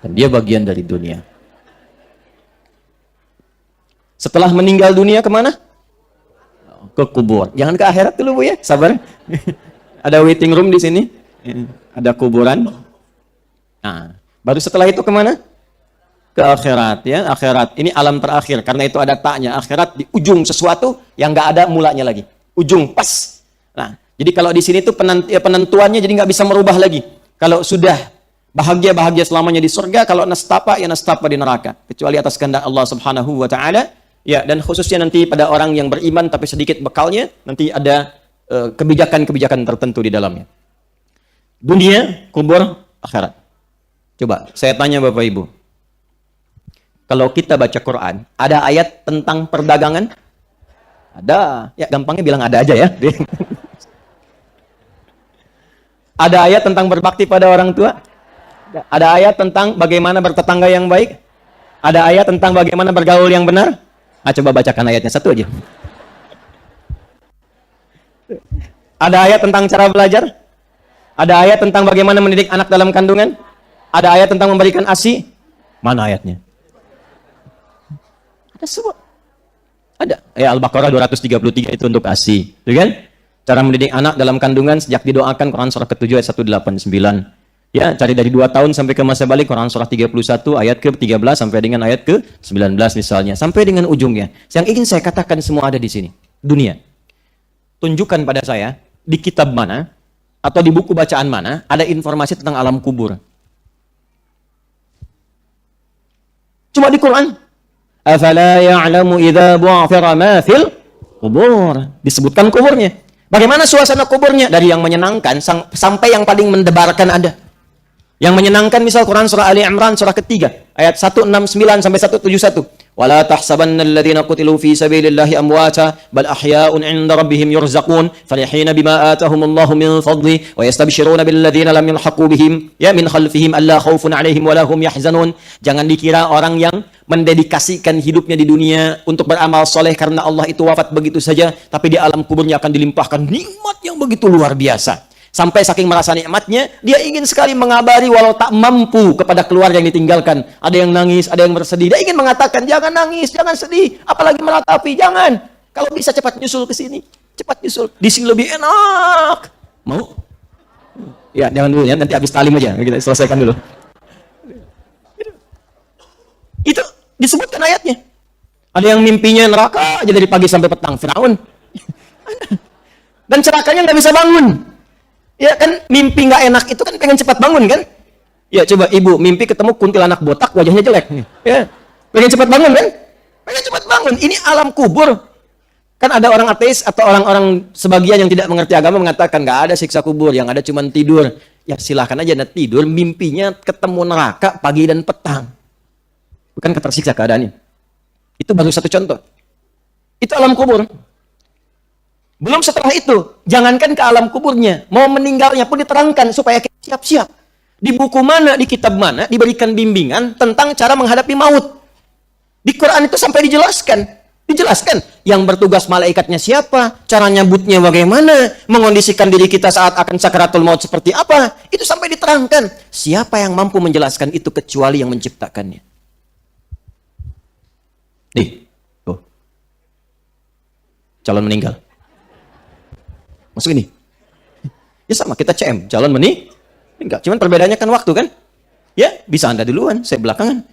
dan dia bagian dari dunia. Setelah meninggal dunia kemana? Ke kubur. Jangan ke akhirat dulu Bu ya, sabar. Ada waiting room di sini, ada kuburan. Nah, baru setelah itu kemana? Ke akhirat ya, akhirat. Ini alam terakhir, karena itu ada taknya. Akhirat di ujung sesuatu yang nggak ada mulanya lagi. Ujung pas. Nah, jadi kalau di sini tuh penentuannya jadi nggak bisa merubah lagi. Kalau sudah bahagia selamanya di surga, kalau nastapa ya nastapa di neraka. Kecuali atas kehendak Allah Subhanahu wa taala. Ya, dan khususnya nanti pada orang yang beriman tapi sedikit bekalnya, nanti ada kebijakan-kebijakan tertentu di dalamnya. Dunia, kubur, akhirat. Coba saya tanya Bapak Ibu. Kalau kita baca Quran, ada ayat tentang perdagangan? Ada. Ya, gampangnya bilang ada aja ya. Ada ayat tentang berbakti pada orang tua? Ada ayat tentang bagaimana bertetangga yang baik? Ada ayat tentang bagaimana bergaul yang benar? Ah, coba bacakan ayatnya satu aja. Ada ayat tentang cara belajar? Ada ayat tentang bagaimana mendidik anak dalam kandungan? Ada ayat tentang memberikan ASI? Mana ayatnya? Ada semua. Ada. Al-Baqarah 233 itu untuk ASI. Gitu kan? Cara mendidik anak dalam kandungan sejak didoakan, Quran surah ke-7 ayat 189. Ya, cari dari 2 tahun sampai ke masa balik, Quran surah 31 ayat ke-13 sampai dengan ayat ke-19 misalnya. Sampai dengan ujungnya. Yang ingin saya katakan semua ada di sini. Dunia. Tunjukkan pada saya, di kitab mana, atau di buku bacaan mana, ada informasi tentang alam kubur. Cuma di Quran. Afala ya'lamu idza bu'thira ma fil kubur. Disebutkan kuburnya. Bagaimana suasana kuburnya? Dari yang menyenangkan sampai yang paling mendebarkan ada. Yang menyenangkan misal Quran surah Ali Imran surah ketiga ayat 169 sampai 171. Wala tahsabanna alladhina qutilu fi sabilillahi amwata bal ahya'un 'inda rabbihim yurzaqun farihina bima atahumullahu min fadli wa yastabshiruna billadhina lam yalhaqu bihim ya min khalfihim alla khaufun 'alaihim wa lahum yahzanun. Jangan dikira orang yang mendedikasikan hidupnya di dunia untuk beramal soleh karena Allah itu wafat begitu saja, tapi di alam kuburnya akan dilimpahkan nikmat yang begitu luar biasa. Sampai saking merasa nikmatnya, dia ingin sekali mengabari walau tak mampu kepada keluarga yang ditinggalkan. Ada yang nangis, ada yang bersedih. Dia ingin mengatakan, jangan nangis, jangan sedih, apalagi meratapi, jangan. Kalau bisa cepat nyusul ke sini, cepat nyusul. Di sini lebih enak. Mau? Ya, jangan dulu ya, nanti habis talim aja. Kita selesaikan dulu. Itu disebutkan ayatnya. Ada yang mimpinya neraka aja dari pagi sampai petang. Firaun. Dan celakanya nggak bisa bangun. Ya kan, mimpi nggak enak itu kan pengen cepat bangun kan? Ya coba ibu mimpi ketemu kuntilanak botak wajahnya jelek. Ya, pengen cepat bangun kan? Pengen cepat bangun. Ini alam kubur. Kan ada orang ateis atau orang-orang sebagian yang tidak mengerti agama mengatakan nggak ada siksa kubur, yang ada cuma tidur. Ya silahkan aja tidur, mimpinya ketemu neraka pagi dan petang. Bukan ketersiksa keadaannya. Itu baru satu contoh. Itu alam kubur. Belum setelah itu, jangankan ke alam kuburnya, mau meninggalnya pun diterangkan supaya kita siap-siap. Di buku mana, di kitab mana, diberikan bimbingan tentang cara menghadapi maut. Di Quran itu sampai dijelaskan. Yang bertugas malaikatnya siapa, cara nyambutnya bagaimana, mengondisikan diri kita saat akan sakaratul maut seperti apa, itu sampai diterangkan. Siapa yang mampu menjelaskan itu kecuali yang menciptakannya? Nih, tuh. Calon meninggal. Masuk ini. Ya sama, kita CM, calon meninggal. Cuman perbedaannya kan waktu kan? Ya, bisa Anda duluan, saya belakangan.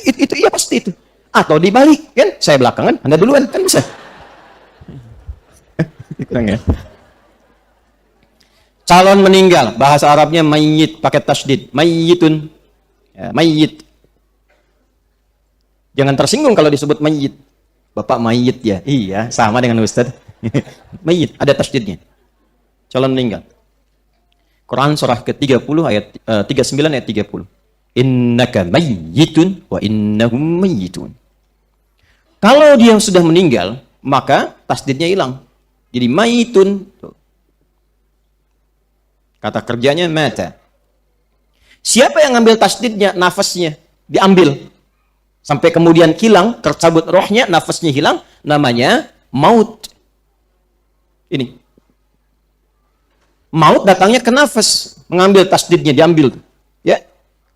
Itu iya pasti itu. Atau dibalik, kan? Saya belakangan, Anda duluan, kan bisa. Kurang ya. Calon meninggal, bahasa Arabnya mayyit, pakai tasydid. Mayyitun. Ya, mayyit. Jangan tersinggung kalau disebut mayyit. Bapak mayit ya? Iya, sama dengan Ustaz. Mayit, ada tasydidnya. Calon meninggal. Quran surah ke-30 ayat 39 ayat 30. Innaka mayyitun wa innahum mayyitun. Kalau dia sudah meninggal, maka tasdidnya hilang. Jadi mayitun. Kata kerjanya mata. Siapa yang ngambil tasdidnya? Nafasnya diambil. Sampai kemudian hilang, tercabut rohnya, nafasnya hilang, namanya maut. Ini. Maut datangnya ke nafas, mengambil tasdidnya, diambil. Ya.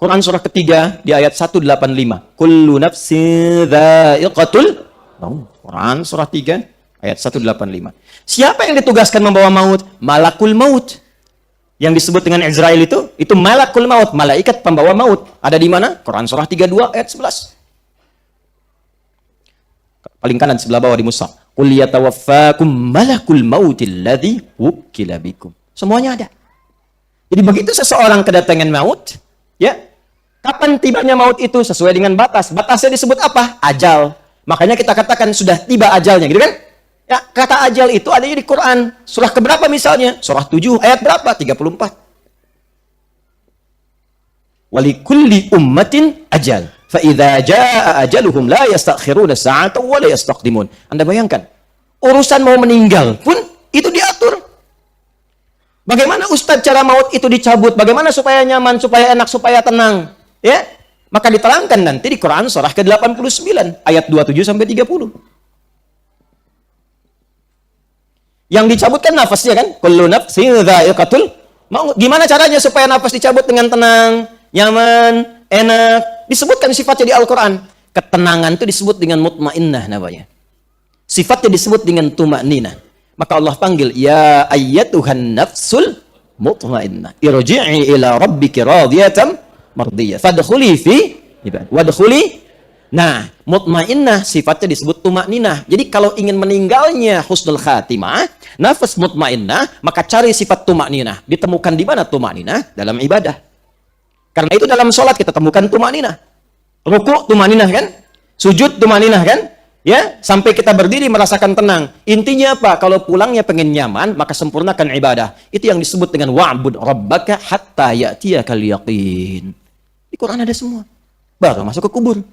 Quran surah ketiga di ayat 185. Kullu nafsin dha'iqatul maut. Quran surah 3 ayat 185. Siapa yang ditugaskan membawa maut? Malakul maut. Yang disebut dengan Israel itu malakul maut, malaikat pembawa maut. Ada di mana? Quran surah 32 ayat 11. Paling kanan sebelah bawah di mushaf. Qul yatawaffakum malakul mautil ladzi wukkila bikum. Semuanya ada. Jadi begitu seseorang kedatangan maut, ya. Kapan tibanya maut itu sesuai dengan batas. Batasnya disebut apa? Ajal. Makanya kita katakan sudah tiba ajalnya, gitu kan? Ya, kata ajal itu adanya di Quran. Surah keberapa misalnya? Surah 7 ayat berapa? 34. Walikulli ummatin ajal. Fa'idha ja'a ajaluhum la yastakhiruna sa'atan wa la yastaqdimun. Anda bayangkan, urusan mau meninggal pun itu diatur. Bagaimana Ustadz cara maut itu dicabut? Bagaimana supaya nyaman, supaya enak, supaya tenang? Ya, maka diterangkan nanti di Quran surah ke-89 ayat 27 sampai 30. Yang dicabutkan nafasnya kan? Kullu nafsin dha'iqatul maut. Gimana caranya supaya nafas dicabut dengan tenang, nyaman, enak? Disebutkan sifatnya di Al-Quran. Ketenangan itu disebut dengan mutmainnah namanya. Sifatnya disebut dengan tuma'ninah. Maka Allah panggil, ya ayyatuhan nafsul mutmainnah. Irji'i ila rabbiki radiyatan mardiyah. Fadkhuli fi ibadah. Wadkhuli. Nah, mutmainnah sifatnya disebut tuma'ninah. Jadi kalau ingin meninggalnya husnul khatimah, nafas mutmainnah, maka cari sifat tuma'ninah. Ditemukan di mana tuma'ninah? Dalam ibadah. Karena itu dalam sholat kita temukan tumaninah. Ruku tumaninah kan? Sujud tumaninah kan? Ya, sampai kita berdiri merasakan tenang. Intinya apa? Kalau pulangnya pengen nyaman, maka sempurnakan ibadah. Itu yang disebut dengan wa'bud rabbaka hatta ya'tiyakal yaqin. Di Quran ada semua. Baru masuk ke kubur.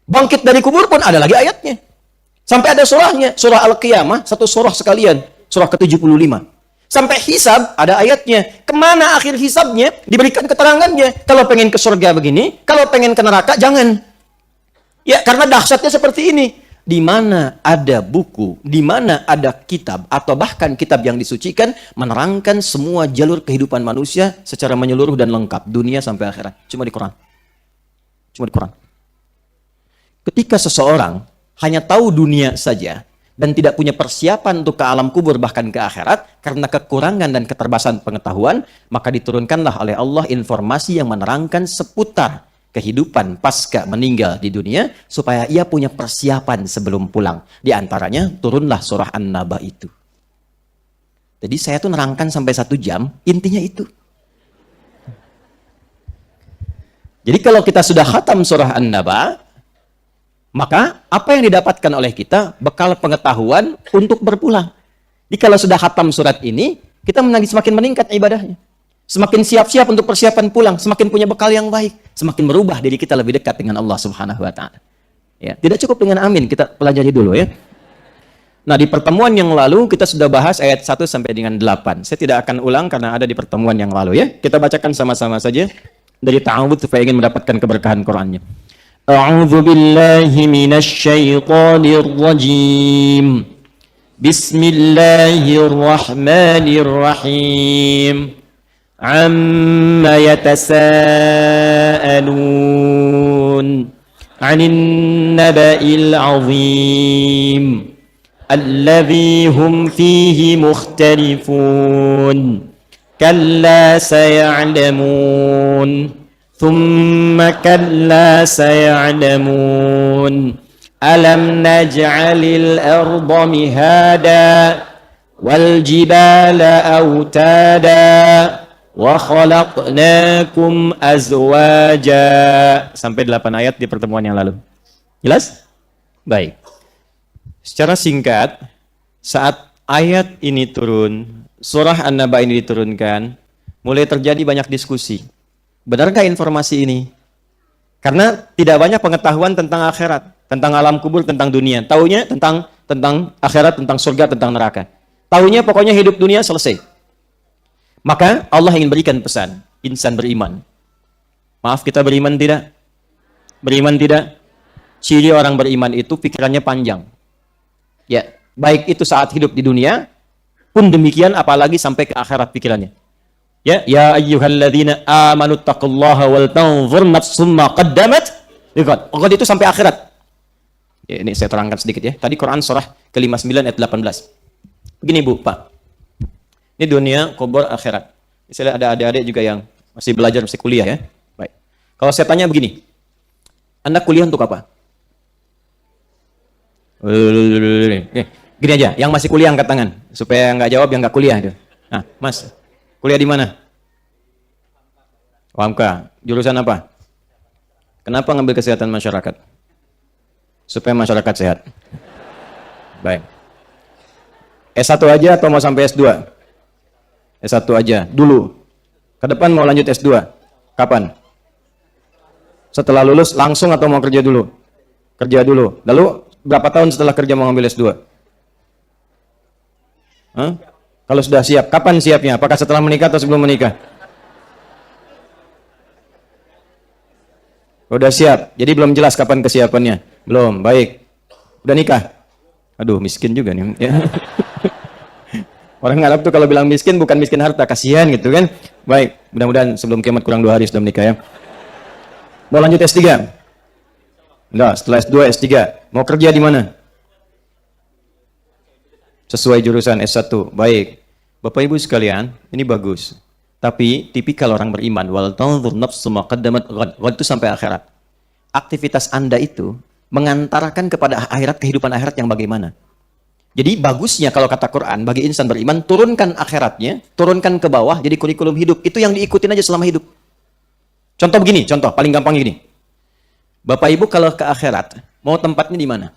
Bangkit dari kubur pun ada lagi ayatnya. Sampai ada surahnya, surah Al-Qiyamah, satu surah sekalian, surah ke-75. Sampai hisab, ada ayatnya. Kemana akhir hisabnya? Diberikan keterangannya. Kalau pengen ke surga begini, kalau pengen ke neraka, jangan. Ya, karena dahsyatnya seperti ini. Di mana ada buku, di mana ada kitab, atau bahkan kitab yang disucikan, menerangkan semua jalur kehidupan manusia secara menyeluruh dan lengkap. Dunia sampai akhirat. Cuma di Quran. Cuma di Quran. Ketika seseorang hanya tahu dunia saja, dan tidak punya persiapan untuk ke alam kubur bahkan ke akhirat karena kekurangan dan keterbatasan pengetahuan, maka diturunkanlah oleh Allah informasi yang menerangkan seputar kehidupan pasca meninggal di dunia supaya ia punya persiapan sebelum pulang. Di antaranya turunlah surah An-Naba itu. Jadi saya tuh nerangkan sampai 1 jam, intinya itu. Jadi kalau kita sudah khatam surah An-Naba, maka apa yang didapatkan oleh kita bekal pengetahuan untuk berpulang. Jadi kalau sudah khatam surat ini, kita semakin meningkat ibadahnya. Semakin siap-siap untuk persiapan pulang, semakin punya bekal yang baik, semakin merubah diri kita lebih dekat dengan Allah Subhanahu wa taala. Ya, tidak cukup dengan amin, kita pelajari dulu ya. Nah, di pertemuan yang lalu kita sudah bahas ayat 1 sampai dengan 8. Saya tidak akan ulang karena ada di pertemuan yang lalu ya. Kita bacakan sama-sama saja dari ta'awudz supaya ingin mendapatkan keberkahan Qur'annya. أعوذ بالله من الشيطان الرجيم بسم الله الرحمن الرحيم عما يتساءلون عن النبأ العظيم الذي هم فيه مختلفون كلا سيعلمون ثم كلا سيعلمون ألم نجعل الأرض مهادا والجبال أوتادا وخلقناكم أزواجا. Sampai 8 ayat di pertemuan yang lalu. Jelas? Baik. Secara singkat, saat ayat ini turun, surah An-Naba ini diturunkan, mulai terjadi banyak diskusi. Benarkah informasi ini? Karena tidak banyak pengetahuan tentang akhirat, tentang alam kubur, tentang dunia. Taunya tentang akhirat, tentang surga, tentang neraka. Taunya pokoknya hidup dunia selesai. Maka Allah ingin berikan pesan, insan beriman. Maaf, kita beriman tidak? Beriman tidak? Ciri orang beriman itu pikirannya panjang. Ya, baik itu saat hidup di dunia, pun demikian apalagi sampai ke akhirat pikirannya. Ya, ya ayyuhalladzina amanu taqullaha wal tanzur nafsum ma qaddamat liqad. Liqad itu sampai akhirat. Ya, ini saya terangkan sedikit ya. Tadi Quran surah ke-59 ayat 18. Begini Bu, Pak. Ini dunia, kubur, akhirat. Misalnya ada adik-adik juga yang masih belajar, masih kuliah ya. Baik. Kalau saya tanya begini, Anda kuliah untuk apa? Gini aja, yang masih kuliah angkat tangan. Supaya nggak jawab yang nggak kuliah. Nah, Mas, kuliah di mana? Hamka. Jurusan apa? Kenapa ngambil kesehatan masyarakat? Supaya masyarakat sehat. Baik. S1 aja atau mau sampai S2? S1 aja, dulu. Ke depan mau lanjut S2? Kapan? Setelah lulus langsung atau mau kerja dulu? Kerja dulu. Lalu berapa tahun setelah kerja mau ngambil S2? Hah? Kalau sudah siap, kapan siapnya? Apakah setelah menikah atau sebelum menikah? Udah siap, jadi belum jelas kapan kesiapannya. Belum, baik. Udah nikah? Aduh, miskin juga nih. Ya. Orang Arab tuh kalau bilang miskin, bukan miskin harta, kasihan gitu kan. Baik, mudah-mudahan sebelum kiamat kurang 2 hari sudah menikah ya. Mau lanjut S3? Enggak, setelah S2, S3. Mau kerja di mana? Sesuai jurusan S1, baik. Bapak Ibu sekalian, ini bagus. Tapi tipikal orang beriman, wal tanzur nafsu ma qaddamat ghad. Ghad itu sampai akhirat. Aktivitas Anda itu mengantarkan kepada akhirat, kehidupan akhirat yang bagaimana? Jadi bagusnya kalau kata Quran, bagi insan beriman, turunkan akhiratnya, turunkan ke bawah, jadi kurikulum hidup. Itu yang diikutin aja selama hidup. Contoh begini, contoh, paling gampang gini. Bapak Ibu kalau ke akhirat, mau tempatnya di mana?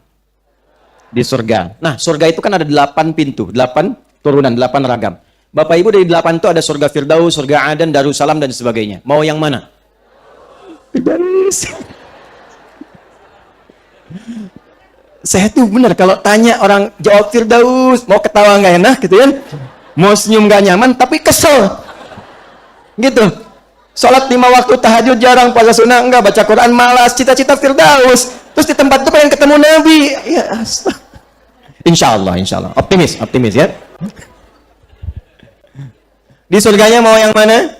Di surga. Nah, surga itu kan ada 8 pintu, 8 turunan, 8 ragam. Bapak Ibu dari 8 itu ada surga Firdaus, surga Aden, Darussalam, dan sebagainya. Mau yang mana? Firdaus. Saya tuh benar kalau tanya orang jawab Firdaus, mau ketawa nggak enak gitu kan, mau senyum nggak nyaman, tapi kesel, gitu. Sholat 5 waktu, tahajud jarang, puasa sunnah enggak, baca Quran malas, cita-cita Firdaus. Terus di tempat itu pengen ketemu Nabi. Ya, insya Allah, optimis ya. Di surganya mau yang mana?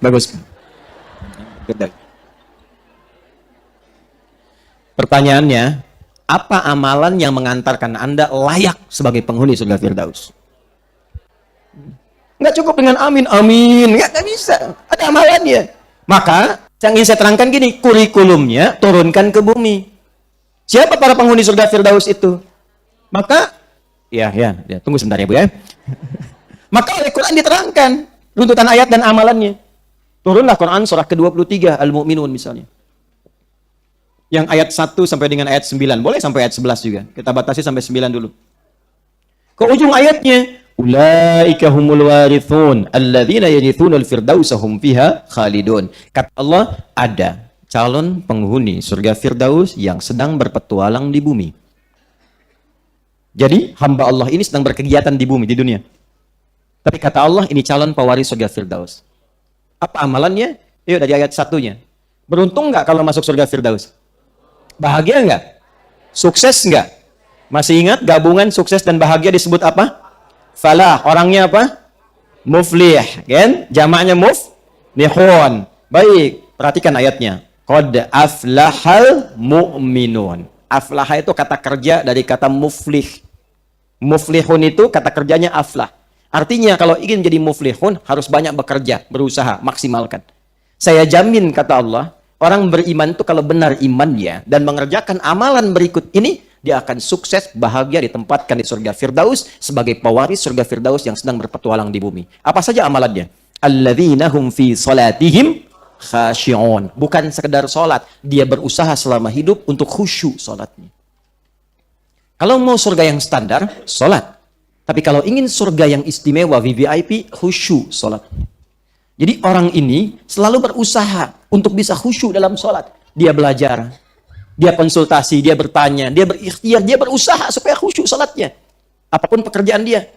Bagus. Pertanyaannya, apa amalan yang mengantarkan Anda layak sebagai penghuni surga Firdaus? Nggak cukup dengan amin, nggak bisa. Ada amalannya. Maka, yang ingin saya terangkan gini, kurikulumnya turunkan ke bumi. Siapa para penghuni surga Firdaus itu? Maka, ya, tunggu sebentar ya Bu ya. Maka oleh Quran diterangkan runtutan ayat dan amalannya. Turunlah Quran surah ke-23 Al-Mu'minun misalnya. Yang ayat 1 sampai dengan ayat 9. Boleh sampai ayat 11 juga. Kita batasi sampai 9 dulu. Ke ujung ayatnya, ulaika humul warithun alladzina yarithuna al-firdausa hum fiha khalidun. Kata Allah, ada calon penghuni surga Firdaus yang sedang berpetualang di bumi. Jadi hamba Allah ini sedang berkegiatan di bumi, di dunia. Tapi kata Allah, ini calon pewaris surga Firdaus. Apa amalannya? Yuk dari ayat 1-nya. Beruntung nggak kalau masuk surga Firdaus? Bahagia nggak? Sukses nggak? Masih ingat gabungan sukses dan bahagia disebut apa? Falah. Orangnya apa? Muflih. Kan? Jamaknya muflihun. Baik. Perhatikan ayatnya. Qad aflahal mu'minun. Aflah itu kata kerja dari kata muflih. Muflihun itu kata kerjanya aflah. Artinya kalau ingin jadi muflihun harus banyak bekerja, berusaha, maksimalkan. Saya jamin kata Allah, orang beriman itu kalau benar imannya dan mengerjakan amalan berikut ini, dia akan sukses, bahagia, ditempatkan di surga Firdaus sebagai pewaris surga Firdaus yang sedang berpetualang di bumi. Apa saja amalannya? Alladzina hum fi salatihim khashi'un. Bukan sekedar salat, dia berusaha selama hidup untuk khusyuk salatnya. Kalau mau surga yang standar, sholat. Tapi kalau ingin surga yang istimewa, VVIP, khusyuk sholat. Jadi orang ini selalu berusaha untuk bisa khusyuk dalam sholat. Dia belajar, dia konsultasi, dia bertanya, dia berikhtiar, dia berusaha supaya khusyuk sholatnya. Apapun pekerjaan dia.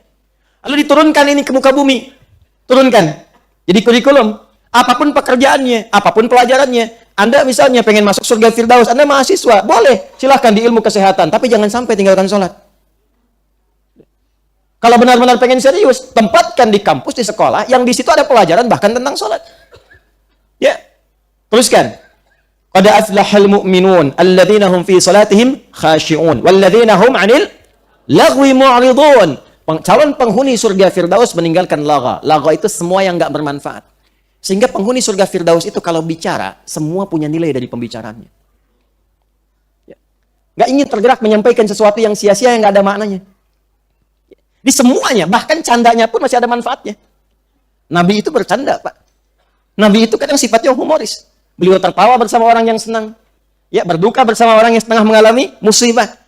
Lalu diturunkan ini ke muka bumi. Turunkan. Jadi kurikulum. Apapun pekerjaannya, apapun pelajarannya. Anda misalnya pengen masuk surga Firdaus, Anda mahasiswa, boleh. Silahkan di ilmu kesehatan. Tapi jangan sampai tinggalkan sholat. Kalau benar-benar pengen serius, tempatkan di kampus, di sekolah, yang di situ ada pelajaran bahkan tentang sholat. Ya. Teruskan. Qad aflahal mu'minun alladzina hum fi salatihim khashi'un walladzina hum 'anil lagwi mu'ridun. Calon penghuni surga Firdaus meninggalkan lagha. Lagha itu semua yang enggak bermanfaat. Sehingga penghuni surga Firdaus itu kalau bicara, semua punya nilai dari pembicaraannya. Ya. Nggak ingin tergerak menyampaikan sesuatu yang sia-sia yang nggak ada maknanya. Di semuanya, bahkan candanya pun masih ada manfaatnya. Nabi itu bercanda, Pak. Nabi itu kadang sifatnya humoris. Beliau tertawa bersama orang yang senang. Ya, berduka bersama orang yang setengah mengalami musibah.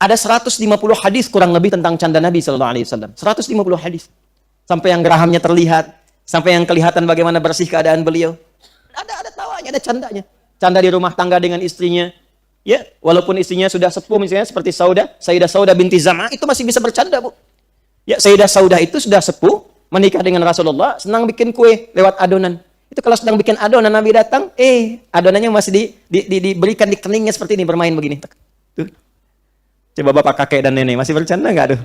Ada 150 hadis kurang lebih tentang canda Nabi SAW. 150 hadis. Sampai yang gerahamnya terlihat. Sampai yang kelihatan bagaimana bersih keadaan beliau. Ada tawanya, ada candanya. Canda di rumah tangga dengan istrinya. Ya, walaupun istrinya sudah sepuh misalnya seperti Sayyidah Saudah binti Zam'ah, itu masih bisa bercanda, Bu. Ya, Sayyidah Saudah itu sudah sepuh, menikah dengan Rasulullah, senang bikin kue lewat adonan. Itu kalau sedang bikin adonan, Nabi datang, adonannya masih diberikan di keningnya seperti ini, bermain begini. Tuh. Coba bapak, kakek, dan nenek, masih bercanda nggak, aduh?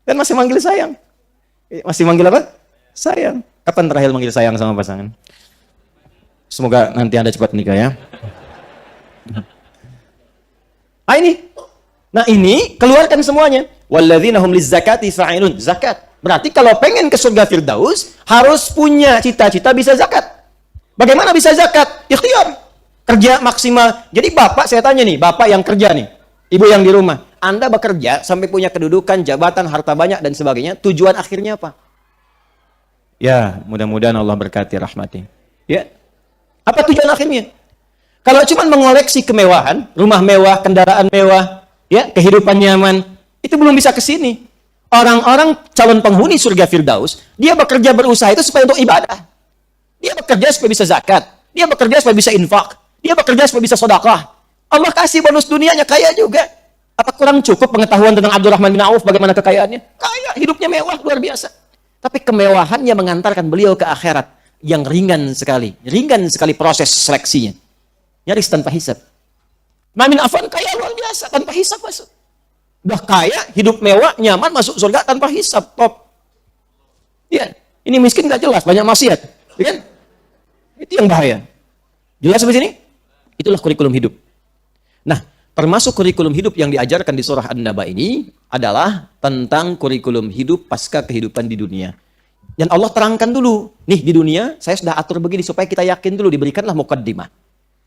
Dan masih manggil sayang. Masih manggil apa? Sayang. Kapan terakhir manggil sayang sama pasangan? Semoga nanti Anda cepat nikah ya. Nah ini keluarkan semuanya. Walladzina hum lizzakati fa'ilun. Zakat. Berarti kalau pengen ke surga Firdaus harus punya cita-cita bisa zakat. Bagaimana bisa zakat? Ikhtiar. Kerja maksimal. Jadi bapak, saya tanya nih, bapak yang kerja nih, ibu yang di rumah. Anda bekerja sampai punya kedudukan, jabatan, harta banyak, dan sebagainya. Tujuan akhirnya apa? Ya, mudah-mudahan Allah berkati rahmati. Ya. Apa tujuan akhirnya? Kalau cuma mengoleksi kemewahan, rumah mewah, kendaraan mewah, ya, kehidupan nyaman, itu belum bisa ke sini. Orang-orang calon penghuni surga Firdaus, dia bekerja berusaha itu supaya untuk ibadah. Dia bekerja supaya bisa zakat. Dia bekerja supaya bisa infak. Dia bekerja supaya bisa sedekah. Allah kasih bonus dunianya, kaya juga. Apa kurang cukup pengetahuan tentang Abdurrahman bin Auf bagaimana kekayaannya? Kaya, hidupnya mewah, luar biasa. Tapi kemewahannya mengantarkan beliau ke akhirat yang ringan sekali. Ringan sekali proses seleksinya. Nyaris tanpa hisab. Utsman bin Affan kaya luar biasa, tanpa hisab masuk. Udah kaya, hidup mewah, nyaman, masuk surga tanpa hisab, top. Ya, ini miskin nggak jelas, banyak maksiat. Ya, itu yang bahaya. Jelas sampai sini? Itulah kurikulum hidup. Nah, termasuk kurikulum hidup yang diajarkan di surah An-Naba ini adalah tentang kurikulum hidup pasca kehidupan di dunia. Dan Allah terangkan dulu, nih di dunia saya sudah atur begini supaya kita yakin dulu, diberikanlah muqaddimah.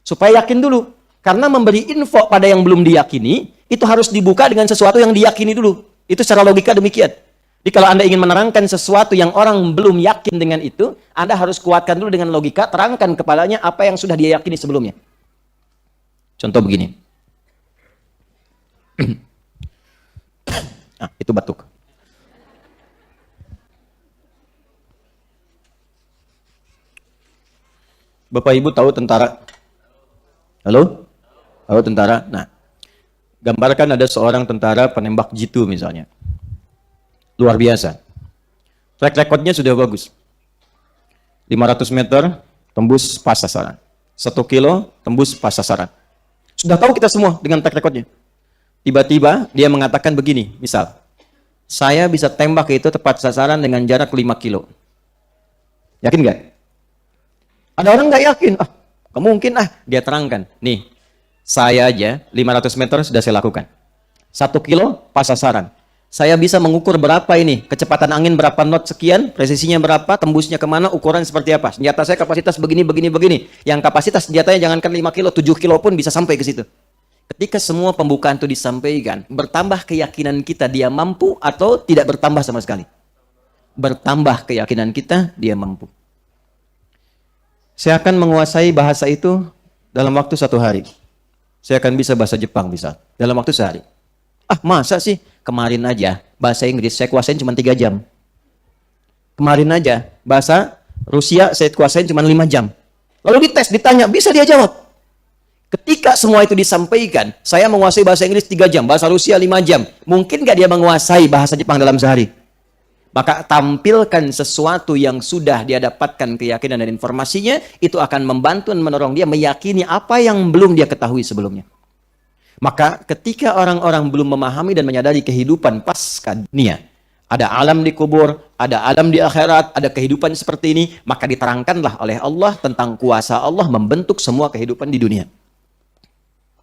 Supaya yakin dulu. Karena memberi info pada yang belum diyakini, itu harus dibuka dengan sesuatu yang diyakini dulu. Itu secara logika demikian. Jadi kalau Anda ingin menerangkan sesuatu yang orang belum yakin dengan itu, Anda harus kuatkan dulu dengan logika, terangkan kepadanya apa yang sudah dia yakini sebelumnya. Contoh begini. Nah, itu batuk. Bapak Ibu tahu tentara? Halo? Tahu tentara? Nah, gambarkan ada seorang tentara penembak jitu misalnya. Luar biasa. Track recordnya sudah bagus. 500 meter tembus pas sasaran. 1 kilo tembus pas sasaran. Sudah tahu kita semua dengan track recordnya. Tiba-tiba dia mengatakan begini, misal, saya bisa tembak itu tepat sasaran dengan jarak 5 kilo. Yakin nggak? Ada orang nggak yakin. Mungkin dia terangkan. Nih, saya aja 500 meter sudah saya lakukan. 1 kilo pas sasaran. Saya bisa mengukur berapa ini, kecepatan angin berapa knot sekian, presisinya berapa, tembusnya kemana, ukuran seperti apa. Senjata saya kapasitas begini, begini, begini. Yang kapasitas senjatanya jangankan 5 kilo, 7 kilo pun bisa sampai ke situ. Ketika semua pembukaan itu disampaikan, bertambah keyakinan kita dia mampu atau tidak bertambah sama sekali? Bertambah keyakinan kita dia mampu. Saya akan menguasai bahasa itu dalam waktu 1 hari. saya akan bisa bahasa Jepang bisa dalam waktu sehari. Ah, masa sih? Kemarin aja bahasa Inggris saya kuasain cuma 3 jam. Kemarin aja bahasa Rusia saya kuasain cuma 5 jam. Lalu dites, ditanya, bisa dia jawab. Ketika semua itu disampaikan, saya menguasai bahasa Inggris 3 jam, bahasa Rusia 5 jam. Mungkin nggak dia menguasai bahasa Jepang dalam sehari? Maka tampilkan sesuatu yang sudah dia dapatkan keyakinan dan informasinya, itu akan membantu dan menolong dia meyakini apa yang belum dia ketahui sebelumnya. Maka ketika orang-orang belum memahami dan menyadari kehidupan pasca dunia, ada alam di kubur, ada alam di akhirat, ada kehidupan seperti ini, maka diterangkanlah oleh Allah tentang kuasa Allah membentuk semua kehidupan di dunia.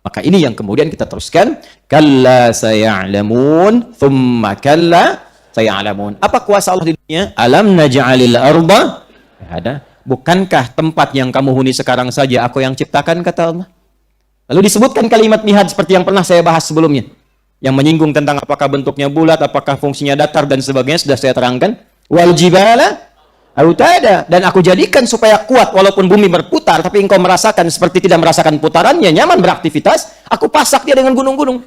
Maka ini yang kemudian kita teruskan, kalla saya'lamun, thumma kalla saya'lamun. Apa kuasa Allah di dunia? Alam naj'alil arda ada. Bukankah tempat yang kamu huni sekarang saja aku yang ciptakan, kata Allah. Lalu disebutkan kalimat mihad seperti yang pernah saya bahas sebelumnya. Yang menyinggung tentang apakah bentuknya bulat, apakah fungsinya datar dan sebagainya sudah saya terangkan. Wal jibala autada, dan aku jadikan supaya kuat walaupun bumi berputar, tapi engkau merasakan seperti tidak merasakan putarannya, nyaman beraktivitas. Aku pasak dia dengan gunung-gunung.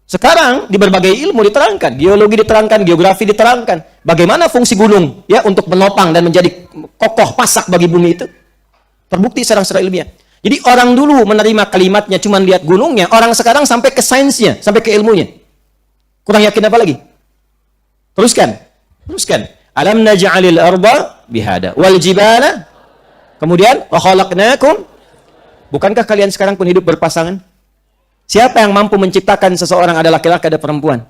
Sekarang di berbagai ilmu diterangkan, geologi diterangkan, geografi diterangkan, bagaimana fungsi gunung ya untuk menopang dan menjadi kokoh pasak bagi bumi itu. Terbukti secara ilmiah. Jadi orang dulu menerima kalimatnya cuma lihat gunungnya, orang sekarang sampai ke sainsnya, sampai ke ilmunya. Kurang yakin apa lagi? Teruskan. Alam naj'alil arda bihada wal jibala. Kemudian wa khalaqnakum. Bukankah kalian sekarang pun hidup berpasangan? Siapa yang mampu menciptakan seseorang, ada laki-laki ada perempuan?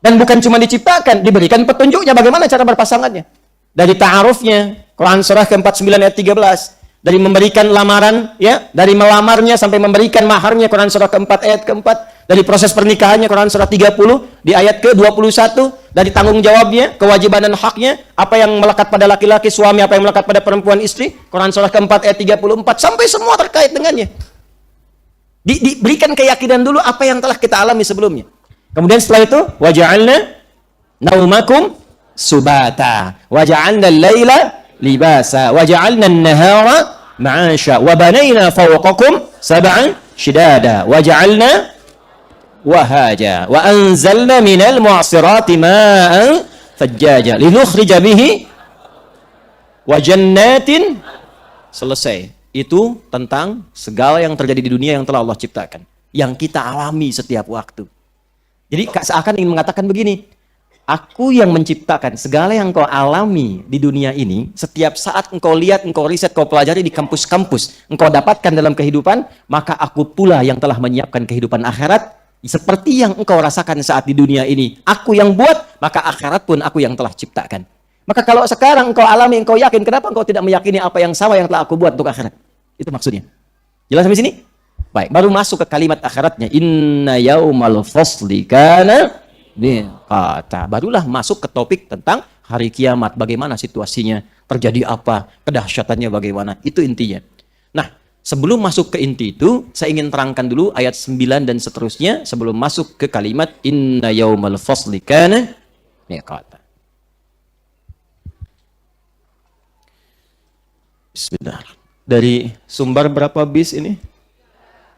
Dan bukan cuma diciptakan, diberikan petunjuknya bagaimana cara berpasangannya. Dari ta'arufnya, Quran surah ke-49 ayat 13. Dari memberikan lamaran, ya, dari melamarnya sampai memberikan maharnya, Quran surah ke-4 ayat ke-4. Dari proses pernikahannya, Quran surah 30 di ayat ke-21. Dari tanggung jawabnya, kewajiban dan haknya, apa yang melekat pada laki-laki suami, apa yang melekat pada perempuan istri, Quran surah ke-4 ayat 34, sampai semua terkait dengannya. Diberikan keyakinan dulu apa yang telah kita alami sebelumnya. Kemudian setelah itu, waja'alna naumakum subata, waja'alna al-laila libasa, waja'alna an-nahara ma'asha, wa banayna fawqakum sab'an shidada, waja'alna wahaja, wa anzalna minal mu'asirati ma'an fajjaja, linukhrija bihi wa jannatin. Selesai. Itu tentang segala yang terjadi di dunia yang telah Allah ciptakan, yang kita alami setiap waktu. Jadi seakan ingin mengatakan begini, aku yang menciptakan segala yang kau alami di dunia ini, setiap saat engkau lihat, engkau riset, engkau pelajari di kampus-kampus, engkau dapatkan dalam kehidupan, maka aku pula yang telah menyiapkan kehidupan akhirat, seperti yang engkau rasakan saat di dunia ini. Aku yang buat, maka akhirat pun aku yang telah ciptakan. Maka kalau sekarang engkau alami, engkau yakin, kenapa engkau tidak meyakini apa yang sama yang telah aku buat untuk akhirat? Itu maksudnya. Jelas sampai sini? Baik, baru masuk ke kalimat akhiratnya. Inna yaumal fasli kana miqata. Barulah masuk ke topik tentang hari kiamat. Bagaimana situasinya, terjadi apa, kedahsyatannya bagaimana. Itu intinya. Nah, sebelum masuk ke inti itu, saya ingin terangkan dulu ayat 9 dan seterusnya sebelum masuk ke kalimat inna yaumal fasli kana miqata. Bismillah. Dari Sumbar berapa bis ini?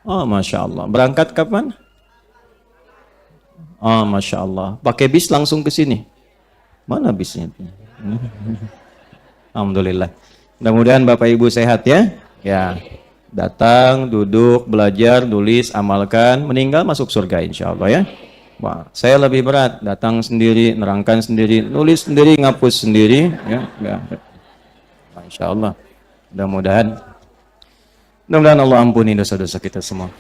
Oh, Masya Allah. Berangkat kapan? Oh, Masya Allah. Pakai bis langsung ke sini. Mana bisnya? Alhamdulillah. Mudah-mudahan Bapak Ibu sehat ya. Ya. Datang, duduk, belajar, tulis, amalkan, meninggal masuk surga insya Allah ya. Wah, saya lebih berat. Datang sendiri, nerangkan sendiri, nulis sendiri, ngapus sendiri. Ya. Masya Allah. Mudah-mudahan Allah ampuni dosa-dosa kita semua.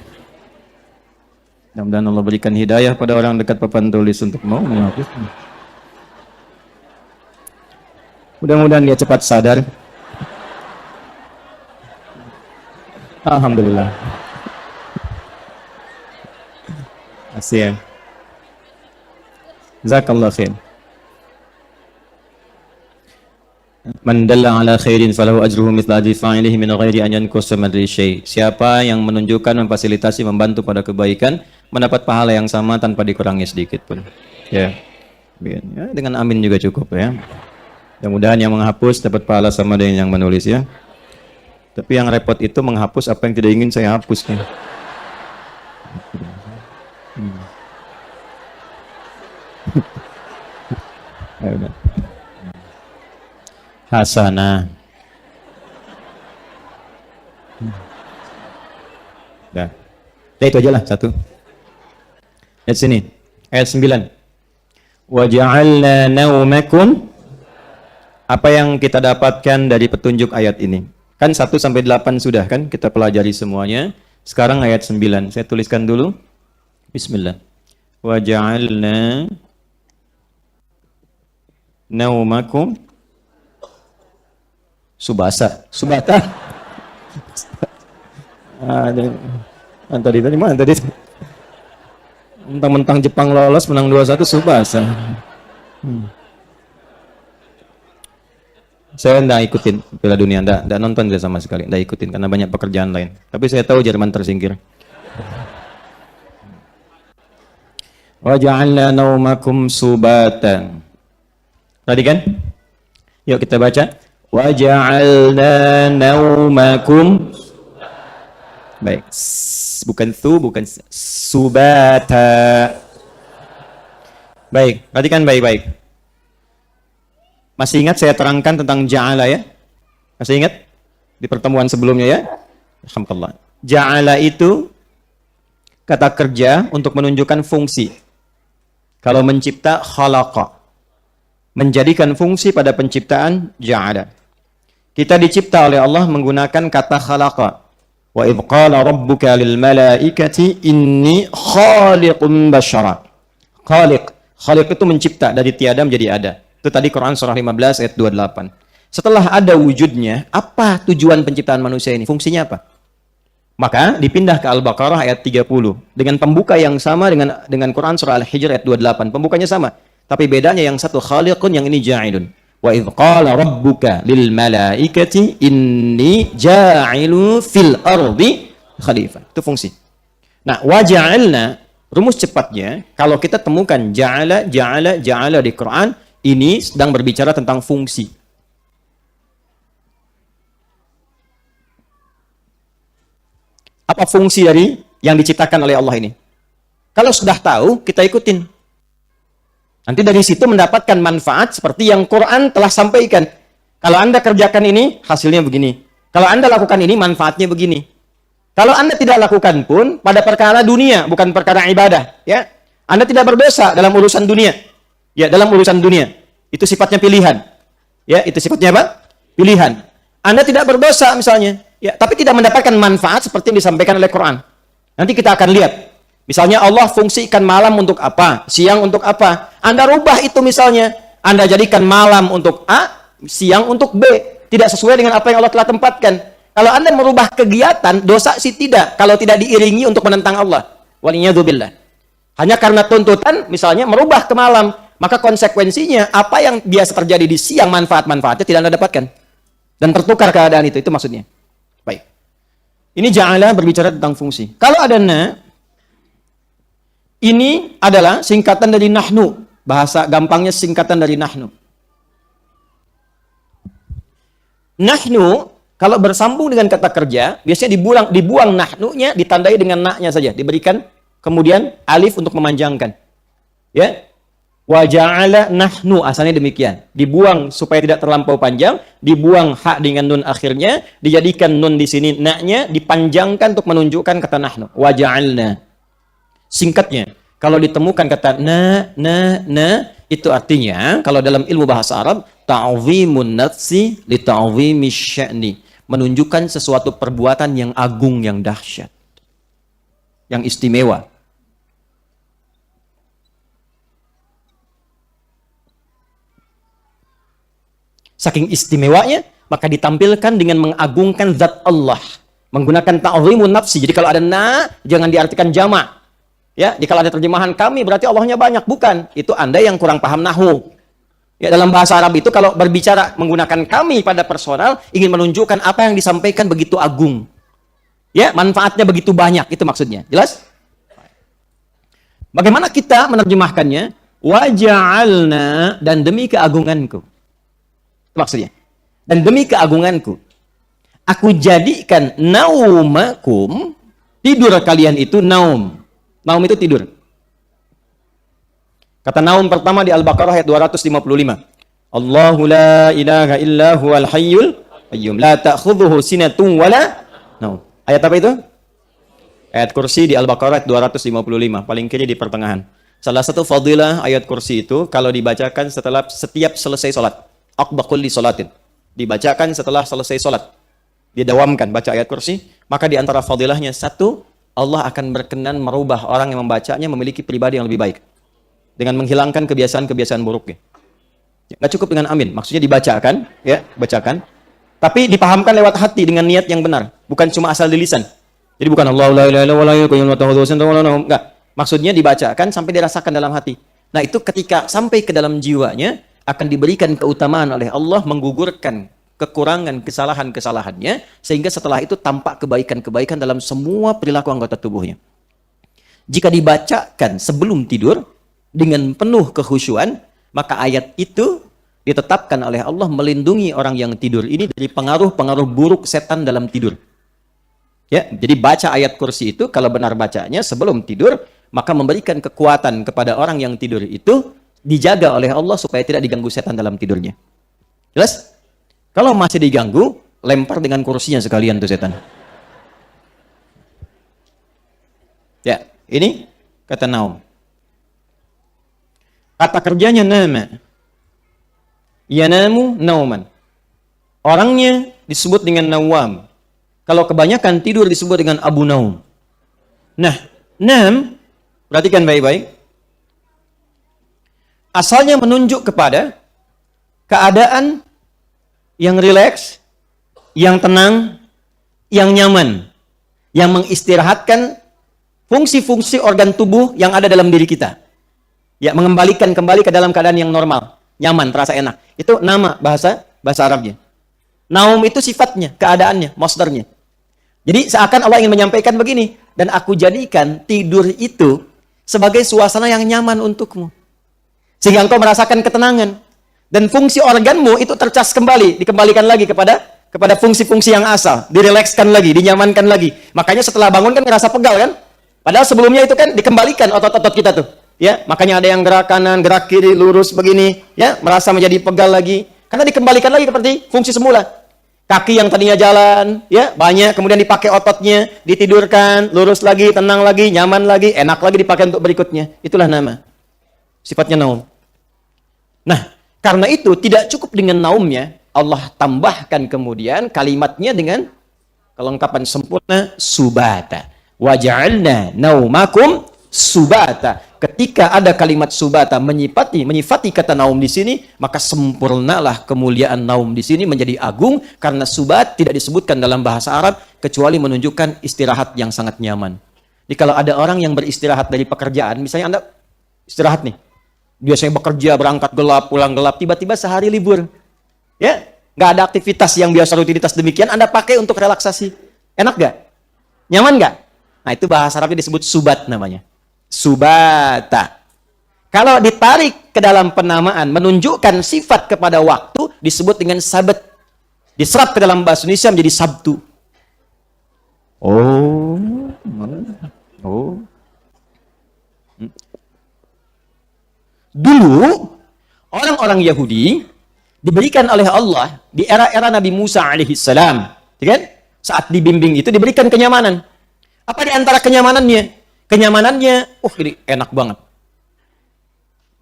Mudah-mudahan Allah berikan hidayah pada orang dekat papan tulis untuk mau menghapus. Mudah-mudahan dia cepat sadar. Alhamdulillah. Asyik. Jazakallah khair. Man dalla ala khairin falahu ajruhu mithla ajri fa'ilihi min ghairi an yanqusa min syai'. Siapa yang menunjukkan, memfasilitasi, membantu pada kebaikan, mendapat pahala yang sama tanpa dikurangi sedikit pun. Ya. Ya, dengan amin juga cukup ya. Mudah-mudahan yang menghapus dapat pahala sama dengan yang menulis ya. Tapi yang repot itu menghapus apa yang tidak ingin saya hapus ya. Ya udah. Hasanah. Dah. Ya, itu aja lah satu. Lihat sini. Ayat 9. Wa ja'alna naumakum. Apa yang kita dapatkan dari petunjuk ayat ini? Kan 1 sampai 8 sudah kan kita pelajari semuanya. Sekarang ayat 9. Saya tuliskan dulu. Bismillah. Wa ja'alna naumakum subasa. Subata. Tadi mana tadi? Mentang-mentang Jepang lolos menang 2-1 subasa. Saya enggak ikutin Piala Dunia, enggak nonton dia sama sekali, enggak ikutin karena banyak pekerjaan lain. Tapi saya tahu Jerman tersingkir. Wa ja'alna naumakum subatan. Tadi kan? Yuk kita baca. Wa ja'alna naumakum. Baik. Bukan bukan subata. Baik, perhatikan baik-baik. Masih ingat saya terangkan tentang ja'ala ya? Masih ingat? Di pertemuan sebelumnya ya? Alhamdulillah. Ja'ala itu kata kerja untuk menunjukkan fungsi. Kalau mencipta, khalaqa. Menjadikan fungsi pada penciptaan, ja'ala. Kita dicipta oleh Allah menggunakan kata khalaqa. Wa idh qala rabbuka lil malaikati inni khaliqun basyara. Khaliq itu mencipta dari tiada menjadi ada. Itu tadi Quran surah 15 ayat 28. Setelah ada wujudnya, apa tujuan penciptaan manusia ini? Fungsinya apa? Maka dipindah ke Al-Baqarah ayat 30 dengan pembuka yang sama dengan Quran surah Al-Hijr ayat 28. Pembukanya sama, tapi bedanya yang satu khaliqun, yang ini ja'ilun. Wa idh qala rabbuka lil malaikati inni ja'ilu fil ardi khalifah. Itu fungsi. Nah, wa ja'alna, rumus cepatnya kalau kita temukan ja'ala di Quran, ini sedang berbicara tentang fungsi. Apa fungsi dari yang diciptakan oleh Allah ini? Kalau sudah tahu, kita ikutin. Nanti dari situ mendapatkan manfaat seperti yang Quran telah sampaikan. Kalau Anda kerjakan ini, hasilnya begini. Kalau Anda lakukan ini, manfaatnya begini. Kalau Anda tidak lakukan pun, pada perkara dunia, bukan perkara ibadah. Ya, Anda tidak berdosa dalam urusan dunia. Ya, dalam urusan dunia. Itu sifatnya pilihan. Ya, itu sifatnya apa? Pilihan. Anda tidak berdosa misalnya. Ya, tapi tidak mendapatkan manfaat seperti yang disampaikan oleh Quran. Nanti kita akan lihat. Misalnya Allah fungsikan malam untuk apa? Siang untuk apa? Anda rubah itu misalnya. Anda jadikan malam untuk A, siang untuk B. Tidak sesuai dengan apa yang Allah telah tempatkan. Kalau Anda merubah kegiatan, dosa sih tidak. Kalau tidak diiringi untuk menentang Allah. Waliyadzubillah. Hanya karena tuntutan, misalnya merubah ke malam. Maka konsekuensinya, apa yang biasa terjadi di siang, manfaat-manfaatnya tidak Anda dapatkan. Dan tertukar keadaan itu maksudnya. Baik. Ini ja'ala berbicara tentang fungsi. Kalau ada na, ini adalah singkatan dari nahnu. Bahasa gampangnya singkatan dari nahnu. Nahnu, kalau bersambung dengan kata kerja, biasanya dibuang nahnunya, ditandai dengan na-nya saja. Diberikan kemudian alif untuk memanjangkan. Ya. Wa ja'ala nahnu, asalnya demikian. Dibuang supaya tidak terlampau panjang, dibuang hak dengan nun akhirnya, dijadikan nun di sini na-nya, dipanjangkan untuk menunjukkan kata nahnu. Wa ja'alna. Singkatnya, kalau ditemukan kata na, itu artinya, kalau dalam ilmu bahasa Arab, ta'zimun nafsi li ta'zimi sya'ni. Menunjukkan sesuatu perbuatan yang agung, yang dahsyat. Yang istimewa. Saking istimewanya, maka ditampilkan dengan mengagungkan zat Allah. Menggunakan ta'zimun nafsi. Jadi kalau ada na, jangan diartikan jamak. Ya, kalau ada terjemahan kami, berarti Allahnya banyak. Bukan. Itu Anda yang kurang paham nahwu. Ya, dalam bahasa Arab itu kalau berbicara menggunakan kami pada personal, ingin menunjukkan apa yang disampaikan begitu agung. Ya, manfaatnya begitu banyak. Itu maksudnya. Jelas? Bagaimana kita menerjemahkannya? Wa ja'alna, dan demi keagunganku. Maksudnya, dan demi keagunganku, aku jadikan naumakum, tidur kalian itu naum. Naum itu tidur. Kata naum pertama di Al-Baqarah ayat 255. Allahu la ilaha illa huwal hayyul qayyum la ta'khudhuhu sinatun wala naum. Ayat apa itu? Ayat kursi di Al-Baqarah ayat 255, paling kiri di pertengahan. Salah satu fadilah ayat kursi itu kalau dibacakan setelah setiap selesai salat. Aqba kulli salatin. Dibacakan setelah selesai salat. Didawamkan baca ayat kursi, maka di antara fadilahnya satu, Allah akan berkenan merubah orang yang membacanya memiliki pribadi yang lebih baik. Dengan menghilangkan kebiasaan-kebiasaan buruknya. Nggak cukup dengan amin, maksudnya dibacakan, ya, bacakan. Tapi dipahamkan lewat hati dengan niat yang benar, bukan cuma asal di lisan. Jadi bukan Allah la ilaha illallah, enggak. Maksudnya dibacakan sampai dirasakan dalam hati. Nah, itu ketika sampai ke dalam jiwanya akan diberikan keutamaan oleh Allah menggugurkan kekurangan kesalahan-kesalahannya sehingga setelah itu tampak kebaikan-kebaikan dalam semua perilaku anggota tubuhnya. Jika dibacakan sebelum tidur dengan penuh kekhusyuan, maka ayat itu ditetapkan oleh Allah melindungi orang yang tidur ini dari pengaruh-pengaruh buruk setan dalam tidur. Ya, jadi baca ayat kursi itu kalau benar bacanya sebelum tidur, maka memberikan kekuatan kepada orang yang tidur itu dijaga oleh Allah supaya tidak diganggu setan dalam tidurnya. Jelas? Kalau masih diganggu, lempar dengan kursinya sekalian tuh setan. Ya, ini kata naum. Kata kerjanya nama. Yanamu nauman. Orangnya disebut dengan nawam. Kalau kebanyakan tidur disebut dengan Abu Naum. Nah, nam, perhatikan baik-baik. Asalnya menunjuk kepada keadaan yang rileks, yang tenang, yang nyaman, yang mengistirahatkan fungsi-fungsi organ tubuh yang ada dalam diri kita. Ya, mengembalikan kembali ke dalam keadaan yang normal, nyaman, terasa enak. Itu nama bahasa Arabnya. Naum itu sifatnya, keadaannya, masdarnya. Jadi seakan Allah ingin menyampaikan begini, dan aku jadikan tidur itu sebagai suasana yang nyaman untukmu. Sehingga engkau merasakan ketenangan. Dan fungsi organmu itu tercas kembali, dikembalikan lagi kepada fungsi-fungsi yang asal, direlekskan lagi, dinyamankan lagi. Makanya setelah bangun kan merasa pegal kan? Padahal sebelumnya itu kan dikembalikan otot-otot kita tuh. Ya, makanya ada yang gerak kanan, gerak kiri, lurus begini, ya, merasa menjadi pegal lagi. Karena dikembalikan lagi seperti fungsi semula. Kaki yang tadinya jalan, ya, banyak, kemudian dipakai ototnya, ditidurkan, lurus lagi, tenang lagi, nyaman lagi, enak lagi dipakai untuk berikutnya. Itulah nama. Sifatnya naum. Nah, karena itu tidak cukup dengan naumnya, Allah tambahkan kemudian kalimatnya dengan kelengkapan sempurna subata. Waja'alna naumakum subata. Ketika ada kalimat subata menyifati kata naum di sini, maka sempurnalah kemuliaan naum di sini menjadi agung karena subat tidak disebutkan dalam bahasa Arab kecuali menunjukkan istirahat yang sangat nyaman. Jadi kalau ada orang yang beristirahat dari pekerjaan, misalnya Anda istirahat nih, biasanya bekerja berangkat gelap, pulang gelap, tiba-tiba sehari libur, ya, nggak ada aktivitas yang biasa rutinitas demikian, Anda pakai untuk relaksasi, enak nggak? Nyaman nggak? Nah itu bahasa Arabnya disebut subat namanya. Subata. Kalau ditarik ke dalam penamaan menunjukkan sifat kepada waktu disebut dengan sabat. Diserap ke dalam bahasa Indonesia menjadi Sabtu. Oh. Dulu orang-orang Yahudi diberikan oleh Allah di era-era Nabi Musa alaihissalam, kan? Saat dibimbing itu diberikan kenyamanan. Apa di antara kenyamanannya? Kenyamanannya, ini enak banget.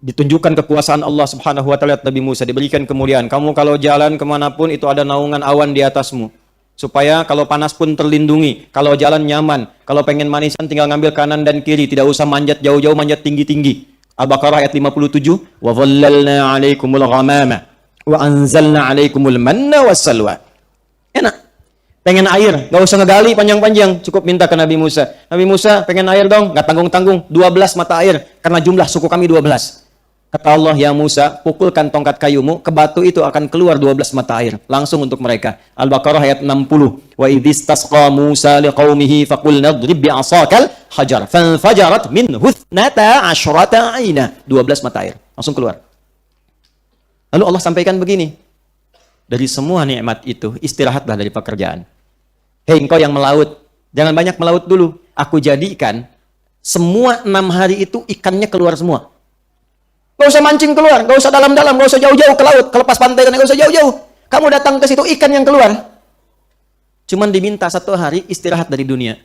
Ditunjukkan kekuasaan Allah subhanahu wa ta'ala Nabi Musa, diberikan kemuliaan. Kamu kalau jalan kemanapun itu ada naungan awan di atasmu. Supaya kalau panas pun terlindungi. Kalau jalan nyaman. Kalau pengen manisan tinggal ngambil kanan dan kiri. Tidak usah manjat jauh-jauh, manjat tinggi-tinggi. Al-Baqarah ayat 57. Wa dhallalna alaikumul ghamama. Wa anzalna alaikumul manna wassalwa. Enak. Pengen air, gak usah ngegali panjang-panjang, cukup minta ke Nabi Musa. Nabi Musa, pengen air dong, gak tanggung-tanggung, 12 mata air, karena jumlah suku kami 12. Kata Allah, ya Musa, pukulkan tongkat kayumu, ke batu itu akan keluar 12 mata air, langsung untuk mereka. Al-Baqarah ayat 60. Wa idhistasqa Musa liqaumihi faqul nadrib bi'asakal hajar, fanfajarat minhu ithnata asyrata aina. 12 mata air, langsung keluar. Lalu Allah sampaikan begini, dari semua nikmat itu, istirahatlah dari pekerjaan. Hei, engkau yang melaut, jangan banyak melaut dulu. Aku jadikan semua 6 hari itu ikannya keluar semua. Nggak usah mancing keluar, nggak usah dalam-dalam, nggak usah jauh-jauh ke laut, ke lepas pantai, nggak usah jauh-jauh. Kamu datang ke situ, ikan yang keluar. Cuman diminta 1 hari istirahat dari dunia.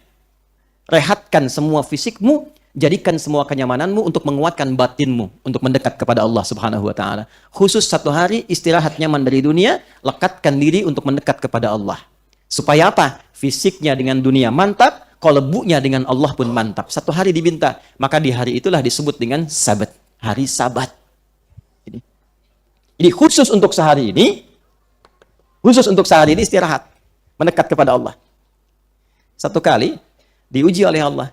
Rehatkan semua fisikmu, jadikan semua kenyamananmu untuk menguatkan batinmu, untuk mendekat kepada Allah Subhanahu wa Ta'ala. Khusus 1 hari istirahat nyaman dari dunia, lekatkan diri untuk mendekat kepada Allah. Supaya apa? Fisiknya dengan dunia mantap, qalbunya dengan Allah pun mantap. 1 hari diminta, maka di hari itulah disebut dengan Sabat, hari Sabat. Jadi khusus untuk sehari ini istirahat, mendekat kepada Allah. 1 kali diuji oleh Allah.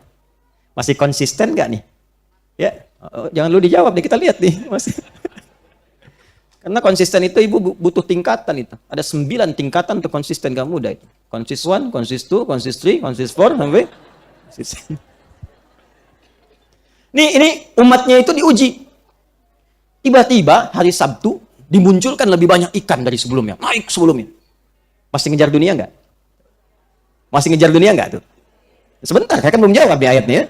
Masih konsisten nggak nih? Ya, jangan lu dijawab nih, kita lihat nih. Masih. Karena konsisten itu ibu butuh tingkatan itu. Ada 9 tingkatan untuk konsisten kamu muda itu. Konsis 1, konsis 2, konsis 3, konsis 4, sampai konsis. Ini umatnya itu diuji. Tiba-tiba hari Sabtu dimunculkan lebih banyak ikan dari sebelumnya. Naik sebelumnya. Masih ngejar dunia nggak? Masih ngejar dunia nggak tuh? Sebentar, saya kan belum jawab di ayatnya ya.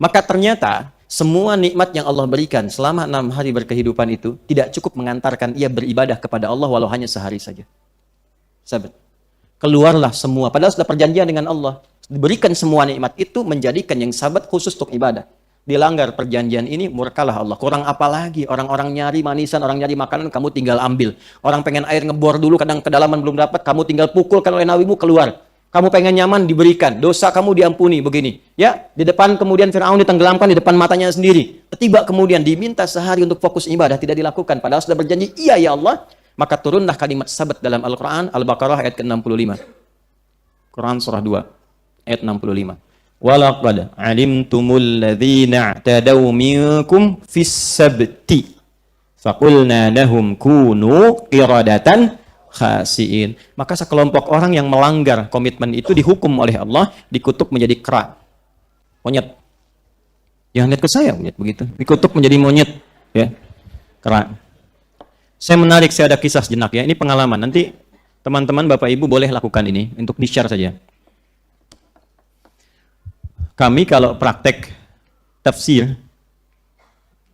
Maka ternyata semua nikmat yang Allah berikan selama 6 hari berkehidupan itu tidak cukup mengantarkan ia beribadah kepada Allah walau hanya sehari saja. Sahabat, keluarlah semua. Padahal sudah perjanjian dengan Allah. Diberikan semua nikmat itu menjadikan yang sahabat khusus untuk ibadah. Dilanggar perjanjian ini, murkalah Allah. Kurang apa lagi? Orang-orang nyari manisan, orang nyari makanan, kamu tinggal ambil. Orang pengen air ngebor dulu, kadang kedalaman belum dapat, kamu tinggal pukulkan oleh nawimu keluar. Kamu pengen nyaman, diberikan. Dosa kamu diampuni, begini. Ya, di depan kemudian Fir'aun ditenggelamkan di depan matanya sendiri. Tiba kemudian diminta sehari untuk fokus ibadah, tidak dilakukan. Padahal sudah berjanji, iya ya Allah. Maka turunlah kalimat sabat dalam Al-Quran, Al-Baqarah ayat ke-65. Quran surah 2, ayat 65. Walaqad alimtumul ladzina i'tadaw minkum fis sabti. Faqulna lahum kunu qiradatan khasiin. Maka sekelompok orang yang melanggar komitmen itu dihukum oleh Allah, dikutuk menjadi kera. Monyet. Jangan lihat ke saya, monyet begitu. Dikutuk menjadi monyet, ya. Kera. Saya menarik, saya ada kisah sejenak ya. Ini pengalaman. Nanti teman-teman Bapak Ibu boleh lakukan ini untuk di-share saja. Kami kalau praktek tafsir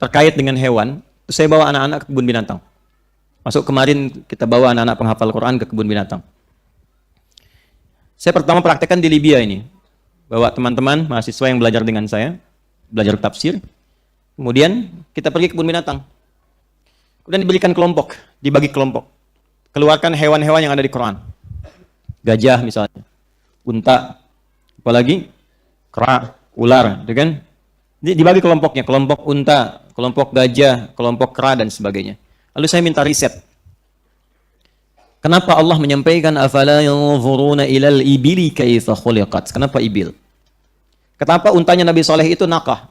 terkait dengan hewan, saya bawa anak-anak ke kebun binatang. Masuk kemarin kita bawa anak-anak penghafal Quran ke kebun binatang. Saya pertama praktekkan di Libya ini. Bawa teman-teman, mahasiswa yang belajar dengan saya, belajar tafsir. Kemudian kita pergi ke kebun binatang. Kemudian diberikan kelompok, dibagi kelompok. Keluarkan hewan-hewan yang ada di Quran. Gajah misalnya, unta, apalagi kera, ular, gitu kan? Dibagi kelompoknya, kelompok unta, kelompok gajah, kelompok kera dan sebagainya. Lalu saya minta riset. Kenapa Allah menyampaikan afala yanzuruna ilal ibili kaifa khuliqat? Kenapa ibil? Kenapa untanya Nabi Saleh itu naqah?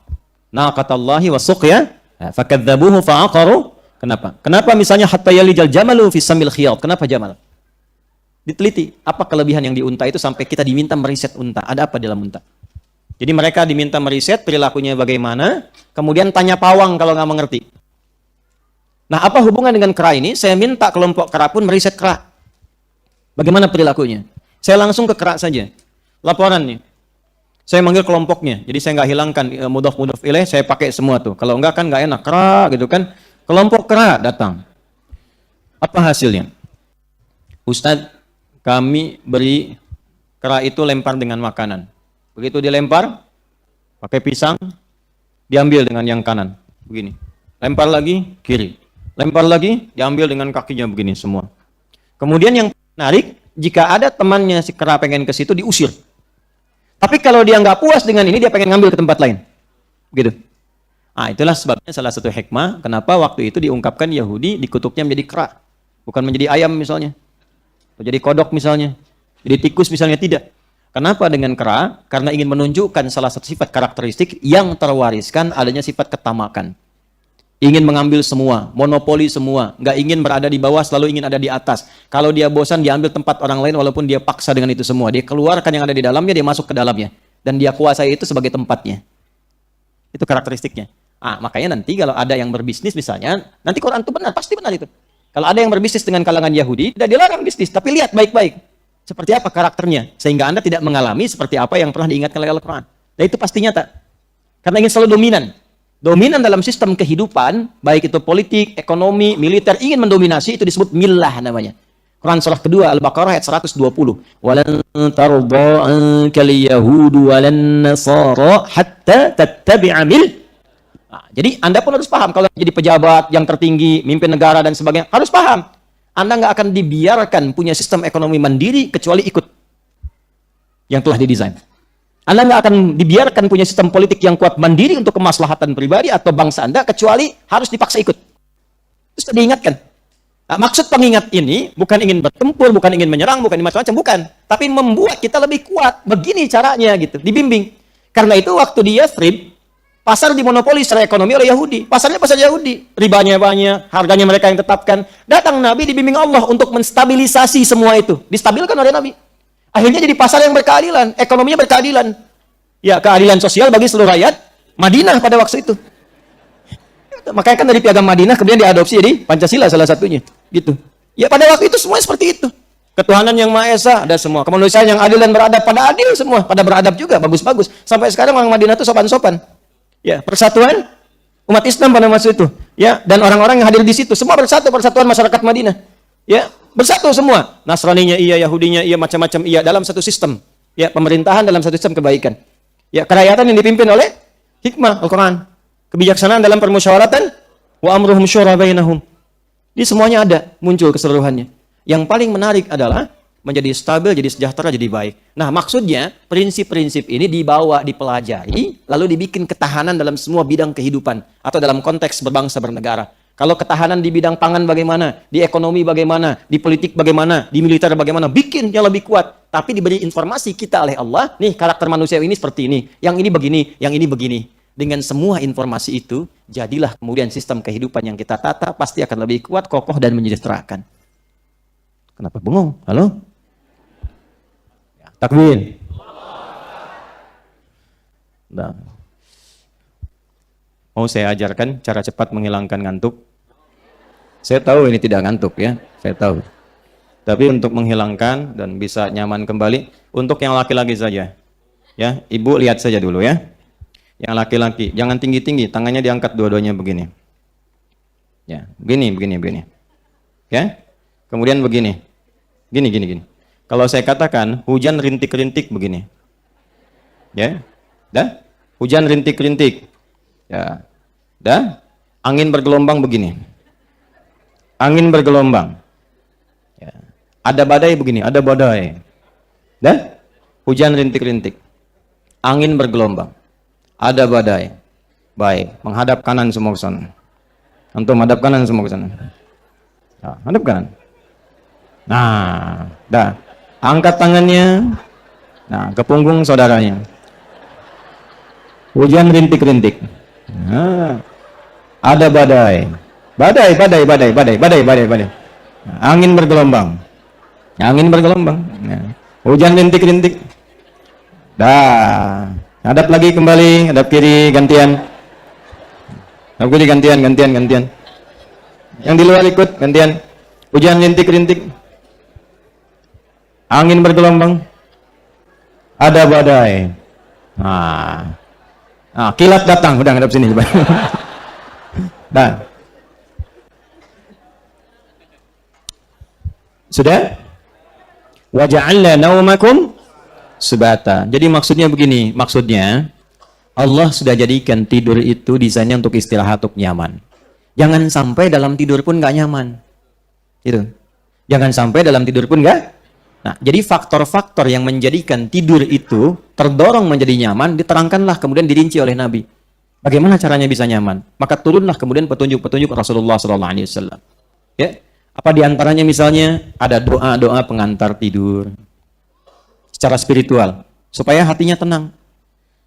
Naqatallahi wa suqya, fakadzabuhu fa'aqaru. Kenapa? Kenapa misalnya hatta yalijal jamalu fi samil khiyat? Kenapa jamal? Diteliti, apa kelebihan yang di unta itu sampai kita diminta meriset unta? Ada apa dalam unta? Jadi mereka diminta meriset perilakunya bagaimana, kemudian tanya pawang kalau nggak mengerti. Nah, apa hubungan dengan kera ini? Saya minta kelompok kera pun meriset kera. Bagaimana perilakunya? Saya langsung ke kera saja. Laporan nih. Saya manggil kelompoknya. Jadi saya nggak hilangkan mudhaf ilaih, saya pakai semua tuh. Kalau enggak kan nggak enak. Kera gitu kan. Kelompok kera datang. Apa hasilnya? Ustadz, kami beri kera itu lempar dengan makanan. Begitu dilempar, pakai pisang, diambil dengan yang kanan. Begini. Lempar lagi, kiri. Lempar lagi, diambil dengan kakinya begini semua. Kemudian yang menarik, jika ada temannya si kera pengen ke situ, diusir. Tapi kalau dia nggak puas dengan ini, dia pengen ngambil ke tempat lain. Begitu. Nah, itulah sebabnya salah satu hikmah, kenapa waktu itu diungkapkan Yahudi dikutuknya menjadi kera. Bukan menjadi ayam misalnya. Atau jadi kodok misalnya. Jadi tikus misalnya, tidak. Kenapa dengan kera? Karena ingin menunjukkan salah satu sifat karakteristik yang terwariskan adanya sifat ketamakan. Ingin mengambil semua, monopoli semua, nggak ingin berada di bawah, selalu ingin ada di atas. Kalau dia bosan, dia ambil tempat orang lain walaupun dia paksa dengan itu semua. Dia keluarkan yang ada di dalamnya, dia masuk ke dalamnya. Dan dia kuasai itu sebagai tempatnya. Itu karakteristiknya. Makanya nanti kalau ada yang berbisnis misalnya, nanti Quran itu benar, pasti benar itu. Kalau ada yang berbisnis dengan kalangan Yahudi, tidak dilarang bisnis, tapi lihat baik-baik. Seperti apa karakternya, sehingga Anda tidak mengalami seperti apa yang pernah diingatkan oleh Al-Quran. Dan itu pasti nyata. Karena ingin selalu dominan. Dominan dalam sistem kehidupan, baik itu politik, ekonomi, militer, ingin mendominasi, itu disebut millah namanya. Quran surah kedua Al-Baqarah ayat 120. Walan tarda ankal yahudu walan nasara hatta tattabi'a jadi Anda pun harus paham, kalau jadi pejabat yang tertinggi, mimpin negara dan sebagainya, harus paham. Anda nggak akan dibiarkan punya sistem ekonomi mandiri kecuali ikut yang telah didesain. Anda nggak akan dibiarkan punya sistem politik yang kuat mandiri untuk kemaslahatan pribadi atau bangsa Anda kecuali harus dipaksa ikut. Terus diingatkan. Nah, maksud pengingat ini bukan ingin bertempur, bukan ingin menyerang, bukan macam-macam, bukan. Tapi membuat kita lebih kuat. Begini caranya gitu, dibimbing. Karena itu waktu di Yathrib, pasar dimonopoli secara ekonomi oleh Yahudi. Pasarnya pasar Yahudi. Ribanya banyak, harganya mereka yang tetapkan. Datang Nabi dibimbing Allah untuk menstabilisasi semua itu. Distabilkan oleh Nabi. Akhirnya jadi pasar yang berkeadilan, ekonominya berkeadilan. Ya, keadilan sosial bagi seluruh rakyat Madinah pada waktu itu. Makanya kan dari Piagam Madinah kemudian diadopsi jadi Pancasila salah satunya. Gitu. Ya pada waktu itu semua seperti itu. Ketuhanan yang Maha Esa ada semua. Kemanusiaan yang adil dan beradab, pada adil semua. Pada beradab juga, bagus-bagus. Sampai sekarang orang Madinah itu sopan-sopan. Ya, persatuan umat Islam pada masa itu. Ya, dan orang-orang yang hadir di situ semua bersatu, persatuan masyarakat Madinah. Ya, bersatu semua. Nasraninya iya, Yahudinya iya, macam-macam iya dalam satu sistem. Ya, pemerintahan dalam satu sistem kebaikan. Ya, kerakyatan yang dipimpin oleh hikmah Al-Quran. Kebijaksanaan dalam permusyawaratan wa amruhum syura bainahum. Ini semuanya ada, muncul keseluruhannya. Yang paling menarik adalah menjadi stabil, jadi sejahtera, jadi baik. Nah, maksudnya prinsip-prinsip ini dibawa, dipelajari, lalu dibikin ketahanan dalam semua bidang kehidupan atau dalam konteks berbangsa bernegara. Kalau ketahanan di bidang pangan bagaimana, di ekonomi bagaimana, di politik bagaimana, di militer bagaimana, bikin yang lebih kuat. Tapi diberi informasi kita oleh Allah, nih karakter manusia ini seperti ini, yang ini begini, yang ini begini. Dengan semua informasi itu, jadilah kemudian sistem kehidupan yang kita tata pasti akan lebih kuat, kokoh, dan menyejahterakan. Kenapa bengong? Halo? Takbir. Nah. Mau saya ajarkan cara cepat menghilangkan ngantuk? Saya tahu ini tidak ngantuk ya, saya tahu. Tapi untuk menghilangkan dan bisa nyaman kembali, untuk yang laki-laki saja. Ya, ibu lihat saja dulu ya. Yang laki-laki, jangan tinggi-tinggi, tangannya diangkat dua-duanya begini. Ya, begini. Ya. Kemudian begini. Gini. Kalau saya katakan hujan rintik-rintik begini. Ya. Dah? Hujan rintik-rintik. Ya. Dah? Angin bergelombang begini. Angin bergelombang. Ya. Ada badai begini, ada badai. Dah? Hujan rintik-rintik. Angin bergelombang. Ada badai. Baik, menghadap kanan semua ke sana. Antum menghadap kanan semua ke sana. Nah, hadap kanan. Nah, dah. Angkat tangannya. Nah, ke punggung saudaranya. Hujan rintik-rintik. Nah, ada badai. Badai. Nah, angin bergelombang. Nah, hujan rintik-rintik. Dah. Hadap lagi kembali, hadap kiri gantian. Hadap kiri gantian. Yang di luar ikut gantian. Hujan rintik-rintik. Angin bergelombang. Ada badai. Nah, kilat datang, udah ngadap sini. Nah. Sudah? Wa ja'alna naumakum subata. Jadi maksudnya begini, Allah sudah jadikan tidur itu desainnya untuk istirahat, untuk nyaman. Jangan sampai dalam tidur pun nggak nyaman. Itu. Jangan sampai dalam tidur pun nggak. Nah, jadi faktor-faktor yang menjadikan tidur itu terdorong menjadi nyaman diterangkanlah kemudian dirinci oleh Nabi. Bagaimana caranya bisa nyaman? Maka turunlah kemudian petunjuk-petunjuk Rasulullah SAW. Ya, apa diantaranya misalnya ada doa-doa pengantar tidur. Secara spiritual, supaya hatinya tenang.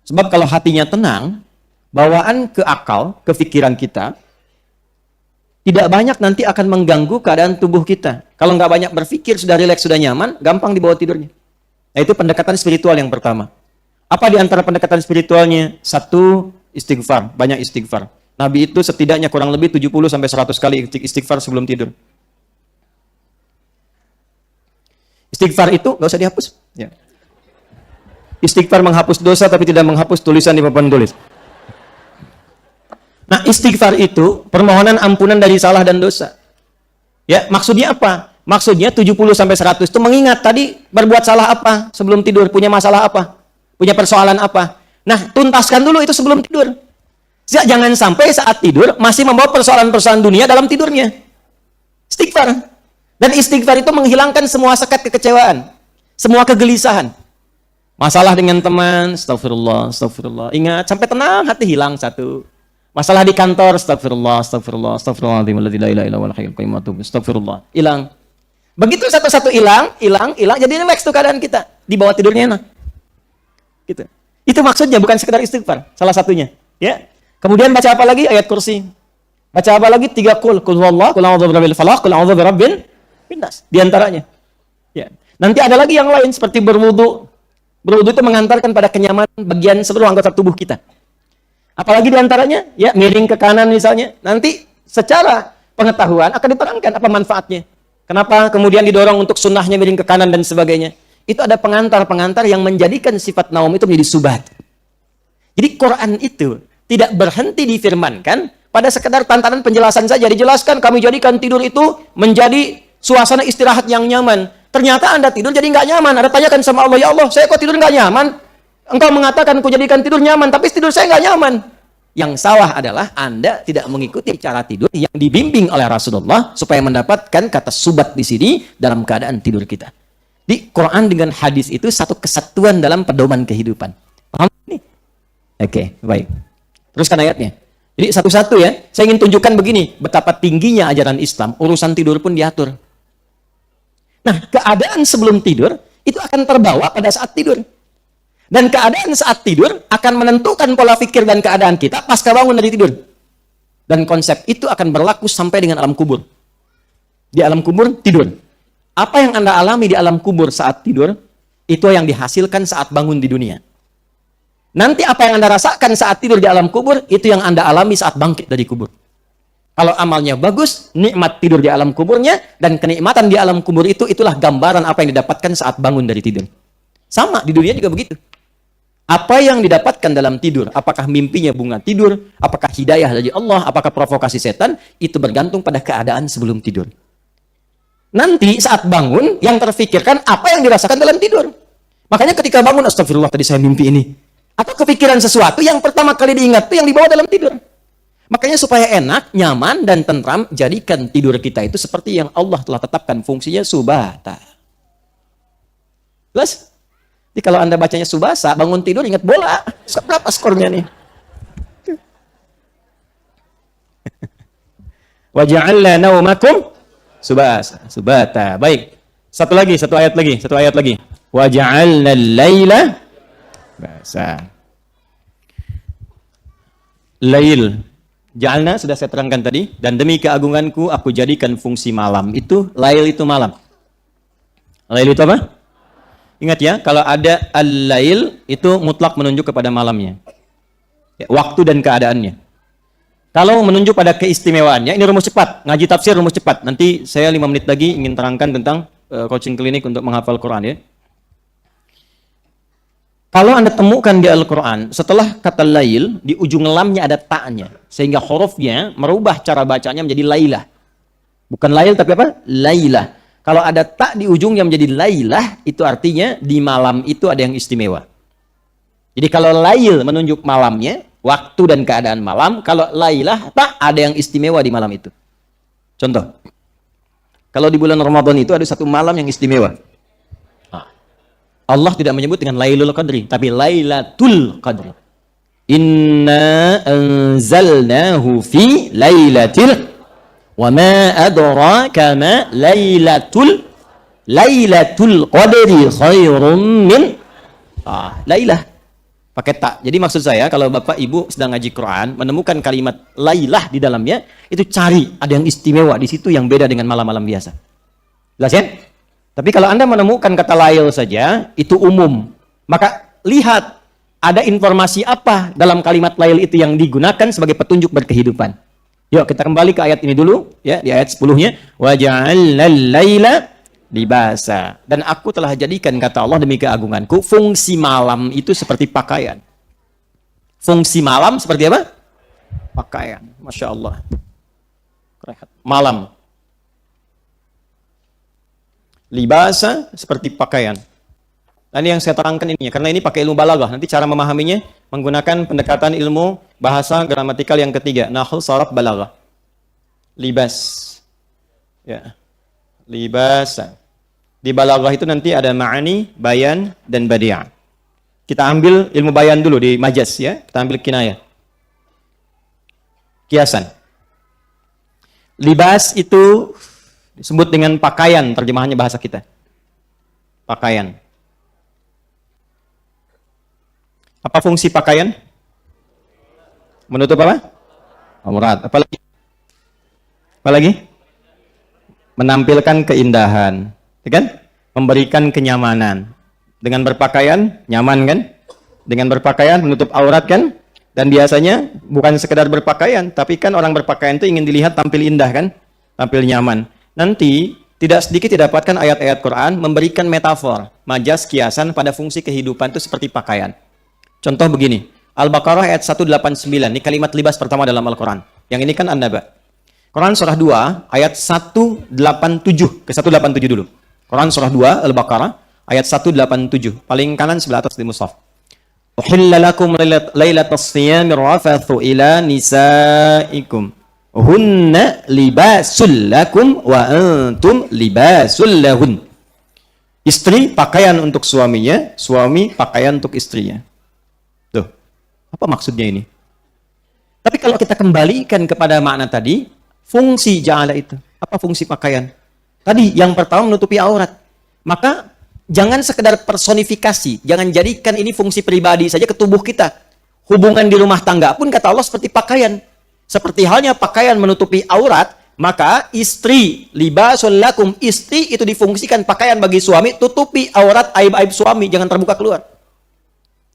Sebab kalau hatinya tenang, bawaan ke akal, ke pikiran kita, tidak banyak nanti akan mengganggu keadaan tubuh kita. Kalau nggak banyak berpikir, sudah rileks, sudah nyaman, gampang dibawa tidurnya. Nah, itu pendekatan spiritual yang pertama. Apa di antara pendekatan spiritualnya? Satu, istighfar, banyak istighfar. Nabi itu setidaknya kurang lebih 70-100 kali istighfar sebelum tidur. Istighfar itu nggak usah dihapus. Ya. Istighfar menghapus dosa tapi tidak menghapus tulisan di papan tulis. Nah, istighfar itu permohonan ampunan dari salah dan dosa. Ya, maksudnya apa? Maksudnya 70 sampai 100 itu mengingat tadi berbuat salah apa sebelum tidur, punya masalah apa, punya persoalan apa. Nah, tuntaskan dulu itu sebelum tidur. Jangan sampai saat tidur masih membawa persoalan-persoalan dunia dalam tidurnya. Istighfar. Dan istighfar itu menghilangkan semua sekat kekecewaan, semua kegelisahan. Masalah dengan teman, astagfirullah, astagfirullah. Ingat, sampai tenang, hati hilang satu. Masalah di kantor, astagfirullah, astagfirullah, astagfirullahaladzim, la ilaha illa huwal hayyul qayyum, astagfirullah. Hilang. Begitu satu-satu hilang, jadi relax tuh keadaan kita. Di bawah tidurnya enak. Gitu. Itu maksudnya, bukan sekedar istighfar. Salah satunya. Ya. Kemudian baca apa lagi? Ayat kursi. Baca apa lagi? 3 kul huwallah, kul a'udzu birabbil falaq, kul a'udzu birabbin nas. Di antaranya. Ya. Nanti ada lagi yang lain seperti berwudu. Berwudu itu mengantarkan pada kenyamanan bagian seluruh anggota tubuh kita. Apalagi di antaranya, ya, miring ke kanan misalnya. Nanti secara pengetahuan akan diterangkan apa manfaatnya. Kenapa kemudian didorong untuk sunnahnya miring ke kanan dan sebagainya. Itu ada pengantar-pengantar yang menjadikan sifat naum itu menjadi subat. Jadi Quran itu tidak berhenti difirmankan pada sekedar tantangan penjelasan saja. Dijelaskan kami jadikan tidur itu menjadi suasana istirahat yang nyaman. Ternyata Anda tidur jadi nggak nyaman. Anda tanyakan sama Allah, ya Allah, saya kok tidur nggak nyaman? Engkau mengatakan ku jadikan tidur nyaman, tapi tidur saya nggak nyaman. Yang salah adalah Anda tidak mengikuti cara tidur yang dibimbing oleh Rasulullah supaya mendapatkan kata subat di sini dalam keadaan tidur kita. Di Quran dengan hadis itu satu kesatuan dalam pedoman kehidupan. Paham ini? Oke, baik. Teruskan ayatnya. Jadi satu-satu ya, saya ingin tunjukkan begini, betapa tingginya ajaran Islam, urusan tidur pun diatur. Nah, keadaan sebelum tidur itu akan terbawa pada saat tidur. Dan keadaan saat tidur akan menentukan pola pikir dan keadaan kita pasca bangun dari tidur. Dan konsep itu akan berlaku sampai dengan alam kubur. Di alam kubur, tidur. Apa yang Anda alami di alam kubur saat tidur, itu yang dihasilkan saat bangun di dunia. Nanti apa yang Anda rasakan saat tidur di alam kubur, itu yang Anda alami saat bangkit dari kubur. Kalau amalnya bagus, nikmat tidur di alam kuburnya, dan kenikmatan di alam kubur itu, itulah gambaran apa yang didapatkan saat bangun dari tidur. Sama, di dunia juga begitu. Apa yang didapatkan dalam tidur, apakah mimpinya bunga tidur, apakah hidayah dari Allah, apakah provokasi setan, itu bergantung pada keadaan sebelum tidur. Nanti saat bangun, yang terfikirkan apa yang dirasakan dalam tidur. Makanya ketika bangun, astagfirullah tadi saya mimpi ini. Atau kepikiran sesuatu yang pertama kali diingat itu yang dibawa dalam tidur. Makanya supaya enak, nyaman, dan tentram, jadikan tidur kita itu seperti yang Allah telah tetapkan fungsinya subata. Jelas? Jadi kalau Anda bacanya subasa, bangun tidur ingat bola. Berapa skornya nih? Wa ja'alna naumakum subasa. Subata. Baik. Satu ayat lagi. Wa ja'alna al-laila subasa. Lail. Ja'alna sudah saya terangkan tadi, dan demi keagunganku aku jadikan fungsi malam. Itu lail itu malam. Lail itu apa? Ingat ya, kalau ada al-lail itu mutlak menunjuk kepada malamnya. Ya, waktu dan keadaannya. Kalau menunjuk pada keistimewaannya, ini rumus cepat, ngaji tafsir rumus cepat. Nanti saya 5 menit lagi ingin terangkan tentang coaching klinik untuk menghafal Quran ya. Kalau Anda temukan di Al-Quran, setelah kata lail, di ujung lamnya ada ta'nya. Sehingga hurufnya merubah cara bacanya menjadi lailah. Bukan lail tapi apa? Lailah. Kalau ada tak di ujung yang menjadi lailah, itu artinya di malam itu ada yang istimewa. Jadi kalau lail menunjuk malamnya, waktu dan keadaan malam. Kalau lailah, tak ada yang istimewa di malam itu. Contoh. Kalau di bulan Ramadan itu ada satu malam yang istimewa. Allah tidak menyebut dengan Lailul Qadri, tapi Lailatul Qadri. Inna anzalnahu fi lailatil wa ma adraka ma lailatul qadri khairum min lailah. Pakai tak. Jadi maksud saya kalau Bapak Ibu sedang ngaji Quran menemukan kalimat lailah di dalamnya, itu cari ada yang istimewa di situ yang beda dengan malam-malam biasa. Jelas ya? Tapi kalau Anda menemukan kata lail saja, itu umum. Maka lihat ada informasi apa dalam kalimat lail itu yang digunakan sebagai petunjuk berkehidupan. Yuk kita kembali ke ayat ini dulu ya, di ayat 10-nya wa ja'alnal laila libasa. Dan aku telah jadikan, kata Allah demi keagunganku, fungsi malam itu seperti pakaian. Fungsi malam seperti apa? pakaian. Masya Allah. Malam. Libasa seperti pakaian. Nah, ini yang saya terangkan ini, karena ini pakai ilmu balaghah. Nanti cara memahaminya menggunakan pendekatan ilmu bahasa gramatikal yang ketiga, nahwu, sharaf, balaghah. Libas. Ya. Libasa. Di balaghah itu nanti ada ma'ani, bayan, dan badi'ah. Kita ambil ilmu bayan dulu di majaz ya. Kita ambil kinayah. Kiasan. Libas itu disebut dengan pakaian, terjemahannya bahasa kita. Pakaian. Apa fungsi pakaian? Menutup apa? Aurat. Apalagi? Apalagi? Menampilkan keindahan, ya kan? Memberikan kenyamanan. Dengan berpakaian, nyaman kan? Dengan berpakaian, menutup aurat kan? Dan biasanya bukan sekedar berpakaian, tapi kan orang berpakaian itu ingin dilihat tampil indah kan? Tampil nyaman. Nanti, tidak sedikit didapatkan ayat-ayat Quran memberikan metafor, majas, kiasan pada fungsi kehidupan itu seperti pakaian. Contoh begini, Al-Baqarah ayat 189, ini kalimat libas pertama dalam Al-Quran. Yang ini kan An-Naba. Quran surah 2, ayat 187, ke 187 dulu. Quran surah 2, Al-Baqarah, ayat 187, paling kanan sebelah atas di mushaf. Uhilla lakum lailatas siyami rafathu ila nisaikum. Hunna libasul lakum wa antum libasul lahun. Istri pakaian untuk suaminya, suami pakaian untuk istrinya. Tuh, apa maksudnya ini? Tapi kalau kita kembalikan kepada makna tadi, fungsi ja'ala itu, apa fungsi pakaian? Tadi yang pertama menutupi aurat. Maka jangan sekedar personifikasi, jangan jadikan ini fungsi pribadi saja ke tubuh kita. Hubungan di rumah tangga pun kata Allah seperti pakaian. Seperti halnya pakaian menutupi aurat, maka istri, libasul lakum, istri itu difungsikan pakaian bagi suami, tutupi aurat aib-aib suami, jangan terbuka keluar.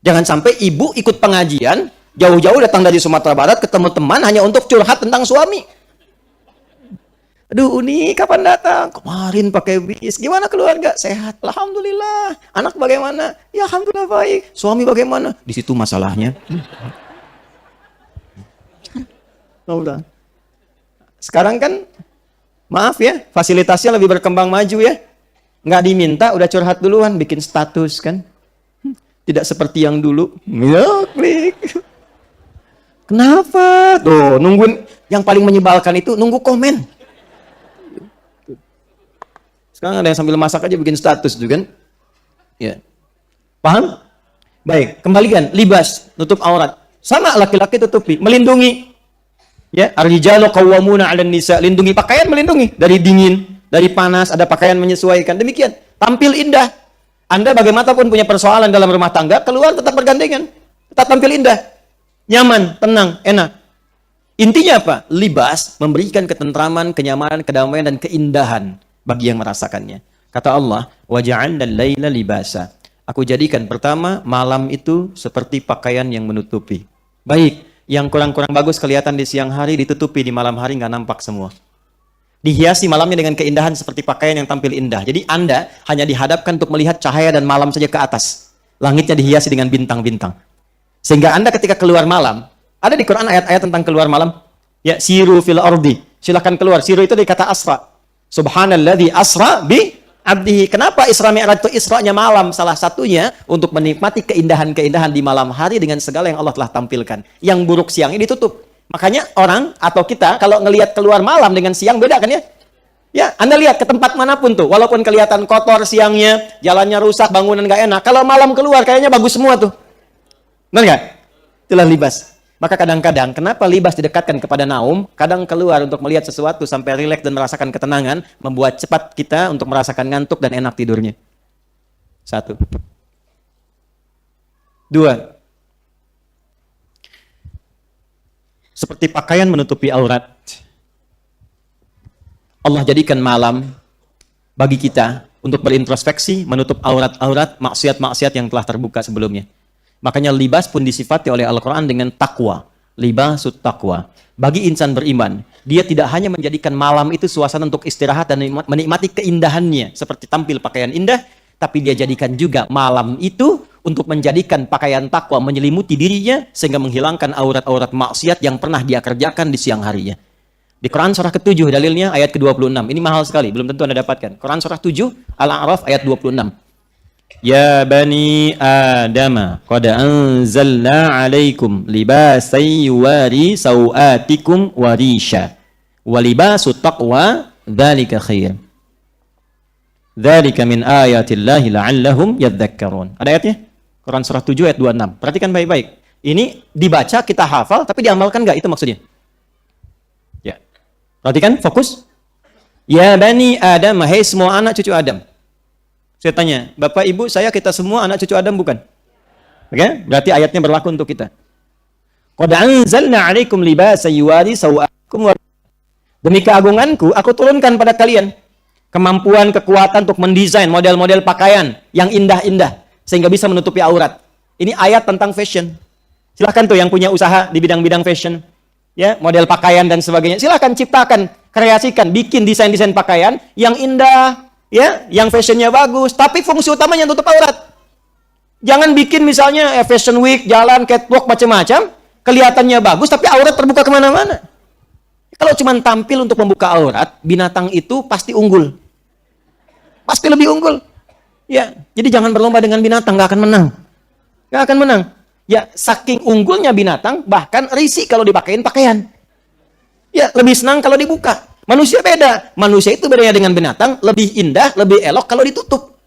Jangan sampai ibu ikut pengajian, jauh-jauh datang dari Sumatera Barat, ketemu teman hanya untuk curhat tentang suami. Aduh, Uni, kapan datang? Kemarin pakai bis. Gimana keluarga? Sehat. Alhamdulillah. Anak bagaimana? Ya, alhamdulillah baik. Suami bagaimana? Di situ masalahnya. Udah. Sekarang kan, maaf ya, fasilitasnya lebih berkembang maju ya. Nggak diminta, udah curhat duluan, bikin status kan. Tidak seperti yang dulu. Ya, klik. Kenapa? Tuh, nungguin. Yang paling menyebalkan itu nunggu komen. Sekarang ada yang sambil masak aja bikin status tuh kan. Ya. Paham? Baik, kembalikan. Libas, tutup aurat. Sama laki-laki tutupi, melindungi. Ya, ar-rijalu qawwamuna 'alan nisa, lindungi pakaian, melindungi dari dingin, dari panas, ada pakaian menyesuaikan. Demikian, tampil indah. Anda bagaimanapun punya persoalan dalam rumah tangga, keluar tetap bergandengan, tetap tampil indah, nyaman, tenang, enak. Intinya apa? Libas memberikan ketentraman, kenyamanan, kedamaian dan keindahan bagi yang merasakannya. Kata Allah, wa ja'alna al-laila libasa. Aku jadikan pertama malam itu seperti pakaian yang menutupi. Baik. Yang kurang-kurang bagus kelihatan di siang hari, ditutupi di malam hari, nggak nampak semua. Dihiasi malamnya dengan keindahan seperti pakaian yang tampil indah. Jadi Anda hanya dihadapkan untuk melihat cahaya dan malam saja ke atas. Langitnya dihiasi dengan bintang-bintang. Sehingga Anda ketika keluar malam, ada di Quran ayat-ayat tentang keluar malam. Ya, siru fil ardi. Silakan keluar. Siru itu dari kata asra. Subhanalladzi asra bi abdihi. Kenapa Isra Mi'raj itu Isra'nya malam? Salah satunya untuk menikmati keindahan-keindahan di malam hari dengan segala yang Allah telah tampilkan. Yang buruk siangnya ditutup. Makanya orang atau kita kalau ngelihat keluar malam dengan siang beda kan ya? Ya, Anda lihat ke tempat manapun tuh, walaupun kelihatan kotor siangnya, jalannya rusak, bangunan nggak enak. Kalau malam keluar kayaknya bagus semua tuh. Benar nggak? Itulah libas. Maka kadang-kadang, kenapa libas didekatkan kepada naum? Kadang keluar untuk melihat sesuatu sampai rileks dan merasakan ketenangan, membuat cepat kita untuk merasakan ngantuk dan enak tidurnya. 1. 2. Seperti pakaian menutupi aurat. Allah jadikan malam bagi kita untuk berintrospeksi, menutup aurat-aurat, maksiat-maksiat yang telah terbuka sebelumnya. Makanya libas pun disifati oleh Al-Quran dengan takwa. Libasut takwa. Bagi insan beriman, dia tidak hanya menjadikan malam itu suasana untuk istirahat dan menikmati keindahannya, seperti tampil pakaian indah, tapi dia jadikan juga malam itu untuk menjadikan pakaian takwa menyelimuti dirinya sehingga menghilangkan aurat-aurat maksiat yang pernah dia kerjakan di siang harinya. Di Quran surah ke-7 dalilnya ayat ke-26. Ini mahal sekali, belum tentu Anda dapatkan. Quran surah 7 Al-A'raf ayat 26. Ya bani Adam, qad anzalna 'alaikum libasan yuwari sawatikum wa risha. Wa libasut taqwa dzalika khair. Dzalika min ayatillahi la'allahum yadhakkarun. Ada ayatnya? Quran surah 7 ayat 26. Perhatikan baik-baik. Ini dibaca, kita hafal, tapi diamalkan nggak? Itu maksudnya. Ya. Perhatikan, fokus. Ya bani Adam, hai semua anak cucu Adam. Saya tanya, Bapak, Ibu, saya, kita semua anak cucu Adam bukan? Oke? Berarti ayatnya berlaku untuk kita. Qad anzalna 'alaikum libasan yuwari sawatikum wa demi keagunganku, aku turunkan pada kalian kemampuan, kekuatan untuk mendesain model-model pakaian yang indah-indah sehingga bisa menutupi aurat. Ini ayat tentang fashion. Silahkan tuh yang punya usaha di bidang-bidang fashion, ya, model pakaian dan sebagainya. Silahkan ciptakan, kreasikan, bikin desain-desain pakaian yang indah, ya, yang fashionnya bagus, tapi fungsi utamanya tutup aurat. Jangan bikin misalnya fashion week, jalan, catwalk, macam-macam, kelihatannya bagus, tapi aurat terbuka kemana-mana. Kalau cuma tampil untuk membuka aurat, binatang itu pasti unggul. Pasti lebih unggul. Ya, jadi jangan berlomba dengan binatang, nggak akan menang. Nggak akan menang. Ya, saking unggulnya binatang, bahkan risih kalau dipakein pakaian. Ya, lebih senang kalau dibuka. Manusia beda. Manusia itu bedanya dengan binatang, lebih indah, lebih elok kalau ditutup.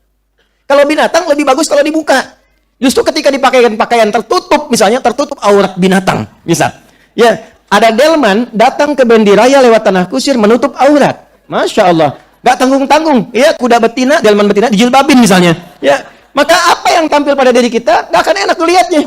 Kalau binatang lebih bagus kalau dibuka. Justru ketika dipakaikan pakaian tertutup, misalnya tertutup aurat binatang, bisa. Ya, ada delman datang ke Bendiraya lewat tanah kusir menutup aurat. Masya Allah. Gak tanggung-tanggung, ya, kuda betina, delman betina dijilbabin misalnya, ya, maka apa yang tampil pada diri kita gak akan enak dilihatnya.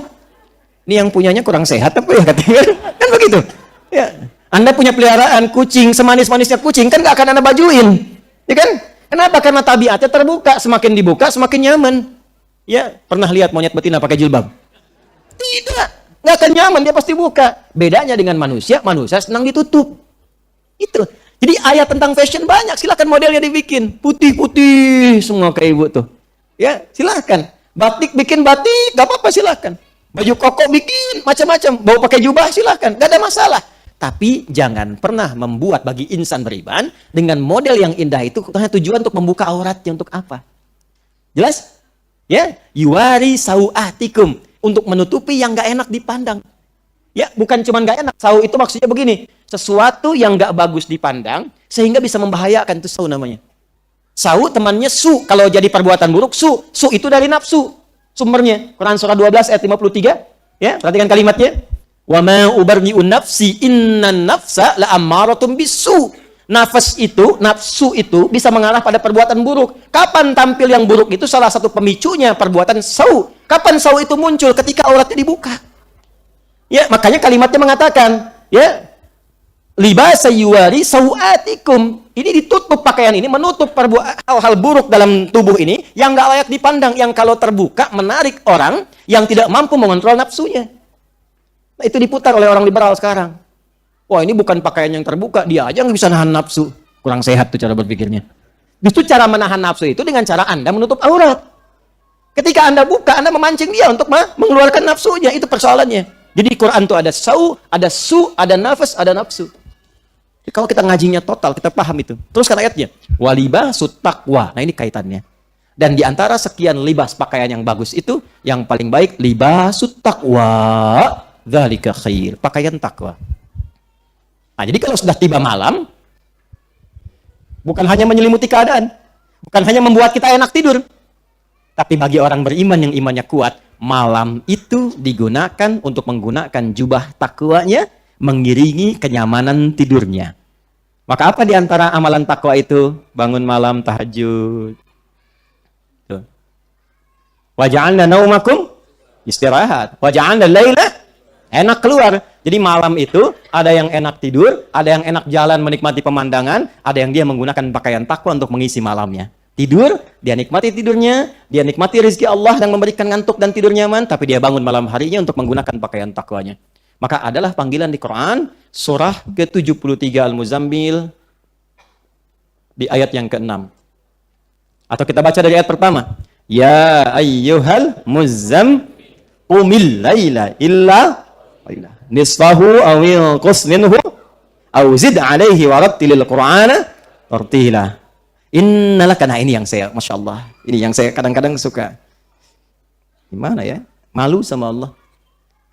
Ini yang punyanya kurang sehat apa ya katanya, kan begitu, ya. Anda punya peliharaan kucing, semanis-manisnya kucing kan gak akan Anda bajuin, ya kan? Kenapa? Karena tabiatnya terbuka, semakin dibuka semakin nyaman. Ya, pernah lihat monyet betina pakai jilbab? Tidak, gak akan nyaman, dia pasti buka. Bedanya dengan manusia, manusia senang ditutup. Itu. Jadi ayat tentang fashion banyak, silakan modelnya dibikin. Putih-putih semua kayak ibu tuh. Ya, silakan. Batik bikin batik, gak apa-apa silakan. Baju koko bikin, macam-macam. Bawa pakai jubah silakan, gak ada masalah. Tapi jangan pernah membuat bagi insan beriman dengan model yang indah itu hanya tujuan untuk membuka auratnya, untuk apa? Jelas? Ya, yuwari sawatikum, untuk menutupi yang gak enak dipandang. Ya, bukan cuma gak enak. Sau itu maksudnya begini, sesuatu yang gak bagus dipandang sehingga bisa membahayakan, itu sau namanya. Sau temannya su, kalau jadi perbuatan buruk su itu dari nafsu. Sumbernya Quran surah 12 ayat 53. Ya, perhatikan kalimatnya. Wa ma ubarri'un nafsi innan nafsa la'ammaratun bisu. Nafsu itu bisa mengarah pada perbuatan buruk. Kapan tampil yang buruk itu? Salah satu pemicunya perbuatan sau. Kapan sau itu muncul? Ketika auratnya dibuka. Ya, makanya kalimatnya mengatakan, ya, libasa yuwari sawatikum. Ini ditutup pakaian ini, menutup hal-hal buruk dalam tubuh ini yang nggak layak dipandang, yang kalau terbuka menarik orang yang tidak mampu mengontrol nafsunya. Nah, itu diputar oleh orang liberal sekarang. Wah, ini bukan pakaian yang terbuka, dia aja nggak bisa nahan nafsu. Kurang sehat tuh cara berpikirnya. Justru cara menahan nafsu itu dengan cara Anda menutup aurat. Ketika Anda buka, Anda memancing dia untuk mengeluarkan nafsunya. Itu persoalannya. Jadi Quran itu ada sau, ada su, ada nafas, ada nafsu. Jadi kalau kita ngajinya total, kita paham itu. Teruskan ayatnya. Walibasut taqwa. Nah, ini kaitannya. Dan di antara sekian libas pakaian yang bagus itu, yang paling baik libasut taqwa. Dzalika khair. Pakaian takwa. Nah, jadi kalau sudah tiba malam, bukan hanya menyelimuti keadaan, bukan hanya membuat kita enak tidur, tapi bagi orang beriman yang imannya kuat, malam itu digunakan untuk menggunakan jubah takwanya, mengiringi kenyamanan tidurnya. Maka apa di antara amalan takwa itu? Bangun malam tahajud. Wa ja'alna naumakum istirahat. Wa ja'alna laila enak keluar. Jadi malam itu ada yang enak tidur, ada yang enak jalan menikmati pemandangan, ada yang dia menggunakan pakaian takwa untuk mengisi malamnya. Tidur, dia nikmati tidurnya, dia nikmati rezeki Allah yang memberikan ngantuk dan tidur nyaman, tapi dia bangun malam harinya untuk menggunakan pakaian takwanya. Maka adalah panggilan di Quran, surah ke-73 Al-Muzammil, di ayat yang ke-6. Atau kita baca dari ayat pertama. Ya ayyuhal muzzam qumil laila illa nisfahu aw inqus minhu aw zid alaihi warattilil qur'ana tartila. Innalaka, nah ini yang saya, Masya Allah, ini yang saya kadang-kadang suka. Gimana ya? Malu sama Allah.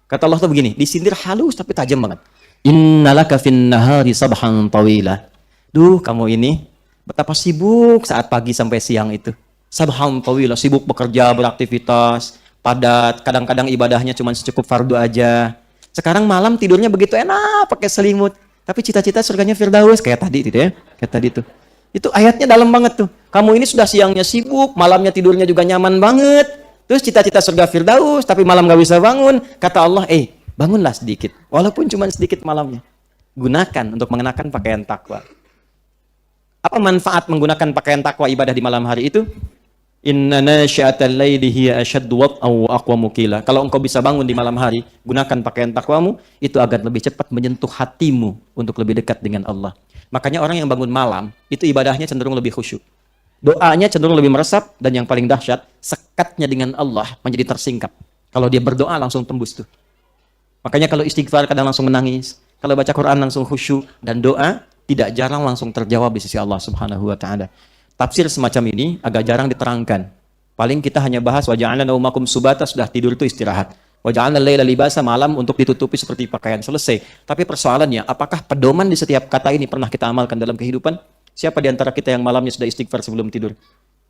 Kata Allah tuh begini, disindir halus tapi tajam banget. Innalaka fin nahari sabhan tawila. Duh, kamu ini betapa sibuk saat pagi sampai siang itu. Sabhan tawila, sibuk bekerja, beraktivitas, padat, kadang-kadang ibadahnya cuma secukup fardu aja. Sekarang malam tidurnya begitu enak, pakai selimut. Tapi cita-cita surganya Firdaus, kayak tadi itu ya. Kayak tadi tuh. Itu ayatnya dalam banget tuh. Kamu ini sudah siangnya sibuk, malamnya tidurnya juga nyaman banget. Terus cita-cita surga Firdaus, tapi malam gak bisa bangun. Kata Allah, bangunlah sedikit. Walaupun cuma sedikit malamnya. Gunakan untuk mengenakan pakaian takwa. Apa manfaat menggunakan pakaian takwa ibadah di malam hari itu? Inna nasyi'atal laili hiya ashaddu wat'an wa aqwamu qila. Kalau engkau bisa bangun di malam hari, gunakan pakaian takwamu, itu agar lebih cepat menyentuh hatimu untuk lebih dekat dengan Allah. Makanya orang yang bangun malam, itu ibadahnya cenderung lebih khusyuk. Doanya cenderung lebih meresap, dan yang paling dahsyat, sekatnya dengan Allah menjadi tersingkap. Kalau dia berdoa langsung tembus tuh. Makanya kalau istighfar kadang langsung menangis, kalau baca Quran langsung khusyuk, dan doa tidak jarang langsung terjawab di sisi Allah Subhanahu wa taala. Tafsir semacam ini agak jarang diterangkan. Paling kita hanya bahas wa ja'alna naumakum subata, sudah tidur itu istirahat. Wa ja'alna laila libasa, malam untuk ditutupi seperti pakaian, selesai. Tapi persoalannya, apakah pedoman di setiap kata ini pernah kita amalkan dalam kehidupan? Siapa di antara kita yang malamnya sudah istighfar sebelum tidur?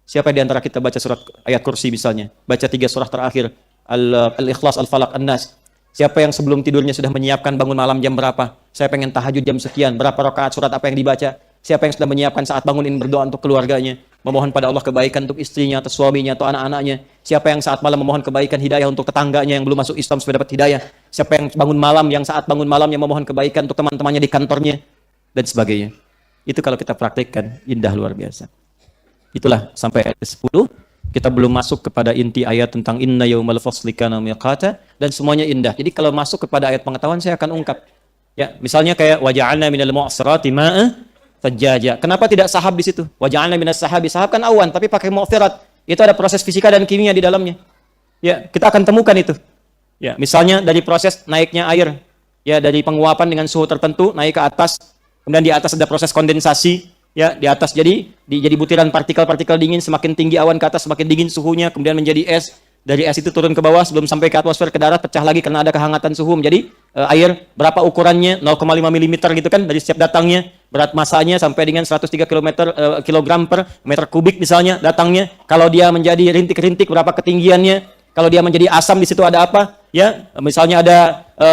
Siapa di antara kita baca surat ayat kursi misalnya? Baca 3 surah terakhir, Al-Ikhlas, Al-Falaq, An-Nas. Siapa yang sebelum tidurnya sudah menyiapkan bangun malam jam berapa? Saya pengen tahajud jam sekian, berapa rakaat surat apa yang dibaca? Siapa yang sudah menyiapkan saat bangunin berdoa untuk keluarganya, memohon pada Allah kebaikan untuk istrinya atau suaminya atau anak-anaknya? Siapa yang saat malam memohon kebaikan hidayah untuk tetangganya yang belum masuk Islam supaya dapat hidayah? Siapa yang bangun malam, yang saat bangun malamnya memohon kebaikan untuk teman-temannya di kantornya dan sebagainya? Itu kalau kita praktekkan indah luar biasa. Itulah sampai ayat 10 kita belum masuk kepada inti ayat tentang inna yaumal fasli kana miqata, dan semuanya indah. Jadi kalau masuk kepada ayat pengetahuan saya akan ungkap. Ya, misalnya kayak waja'alna minal mu'sirati ma'a Fajjaja. Kenapa tidak sahab di situ? Waja'alna minas sahabi. Sahab kan awan, tapi pakai mu'firat. Itu ada proses fisika dan kimia di dalamnya. Ya, kita akan temukan itu. Ya, misalnya dari proses naiknya air, ya dari penguapan dengan suhu tertentu naik ke atas, kemudian di atas ada proses kondensasi, ya di atas jadi butiran partikel-partikel dingin, semakin tinggi awan ke atas semakin dingin suhunya, kemudian menjadi es. Dari es itu turun ke bawah sebelum sampai ke atmosfer, ke darat, pecah lagi karena ada kehangatan suhu menjadi air. Berapa ukurannya? 0,5 mm gitu kan dari setiap datangnya. Berat masanya sampai dengan 103 kilogram per meter kubik misalnya datangnya. Kalau dia menjadi rintik-rintik berapa ketinggiannya? Kalau dia menjadi asam di situ ada apa? Ya, misalnya ada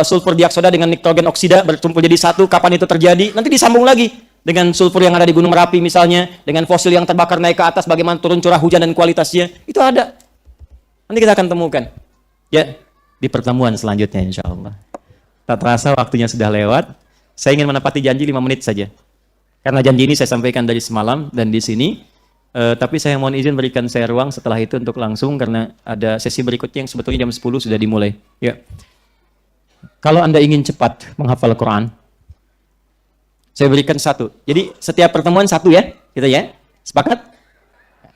sulfur dioksida dengan nitrogen oksida berkumpul jadi satu, kapan itu terjadi? Nanti disambung lagi dengan sulfur yang ada di Gunung Merapi misalnya, dengan fosil yang terbakar naik ke atas, bagaimana turun curah hujan dan kualitasnya. Itu ada. Nanti kita akan temukan. Ya, di pertemuan selanjutnya insya Allah. Tak terasa waktunya sudah lewat. Saya ingin menepati janji 5 menit saja. Karena janji ini saya sampaikan dari semalam dan di sini. Tapi saya mohon izin berikan saya ruang setelah itu untuk langsung karena ada sesi berikutnya yang sebetulnya jam 10 sudah dimulai. Ya. Kalau Anda ingin cepat menghafal Quran, saya berikan 1. Jadi setiap pertemuan 1 ya, gitu ya. Sepakat?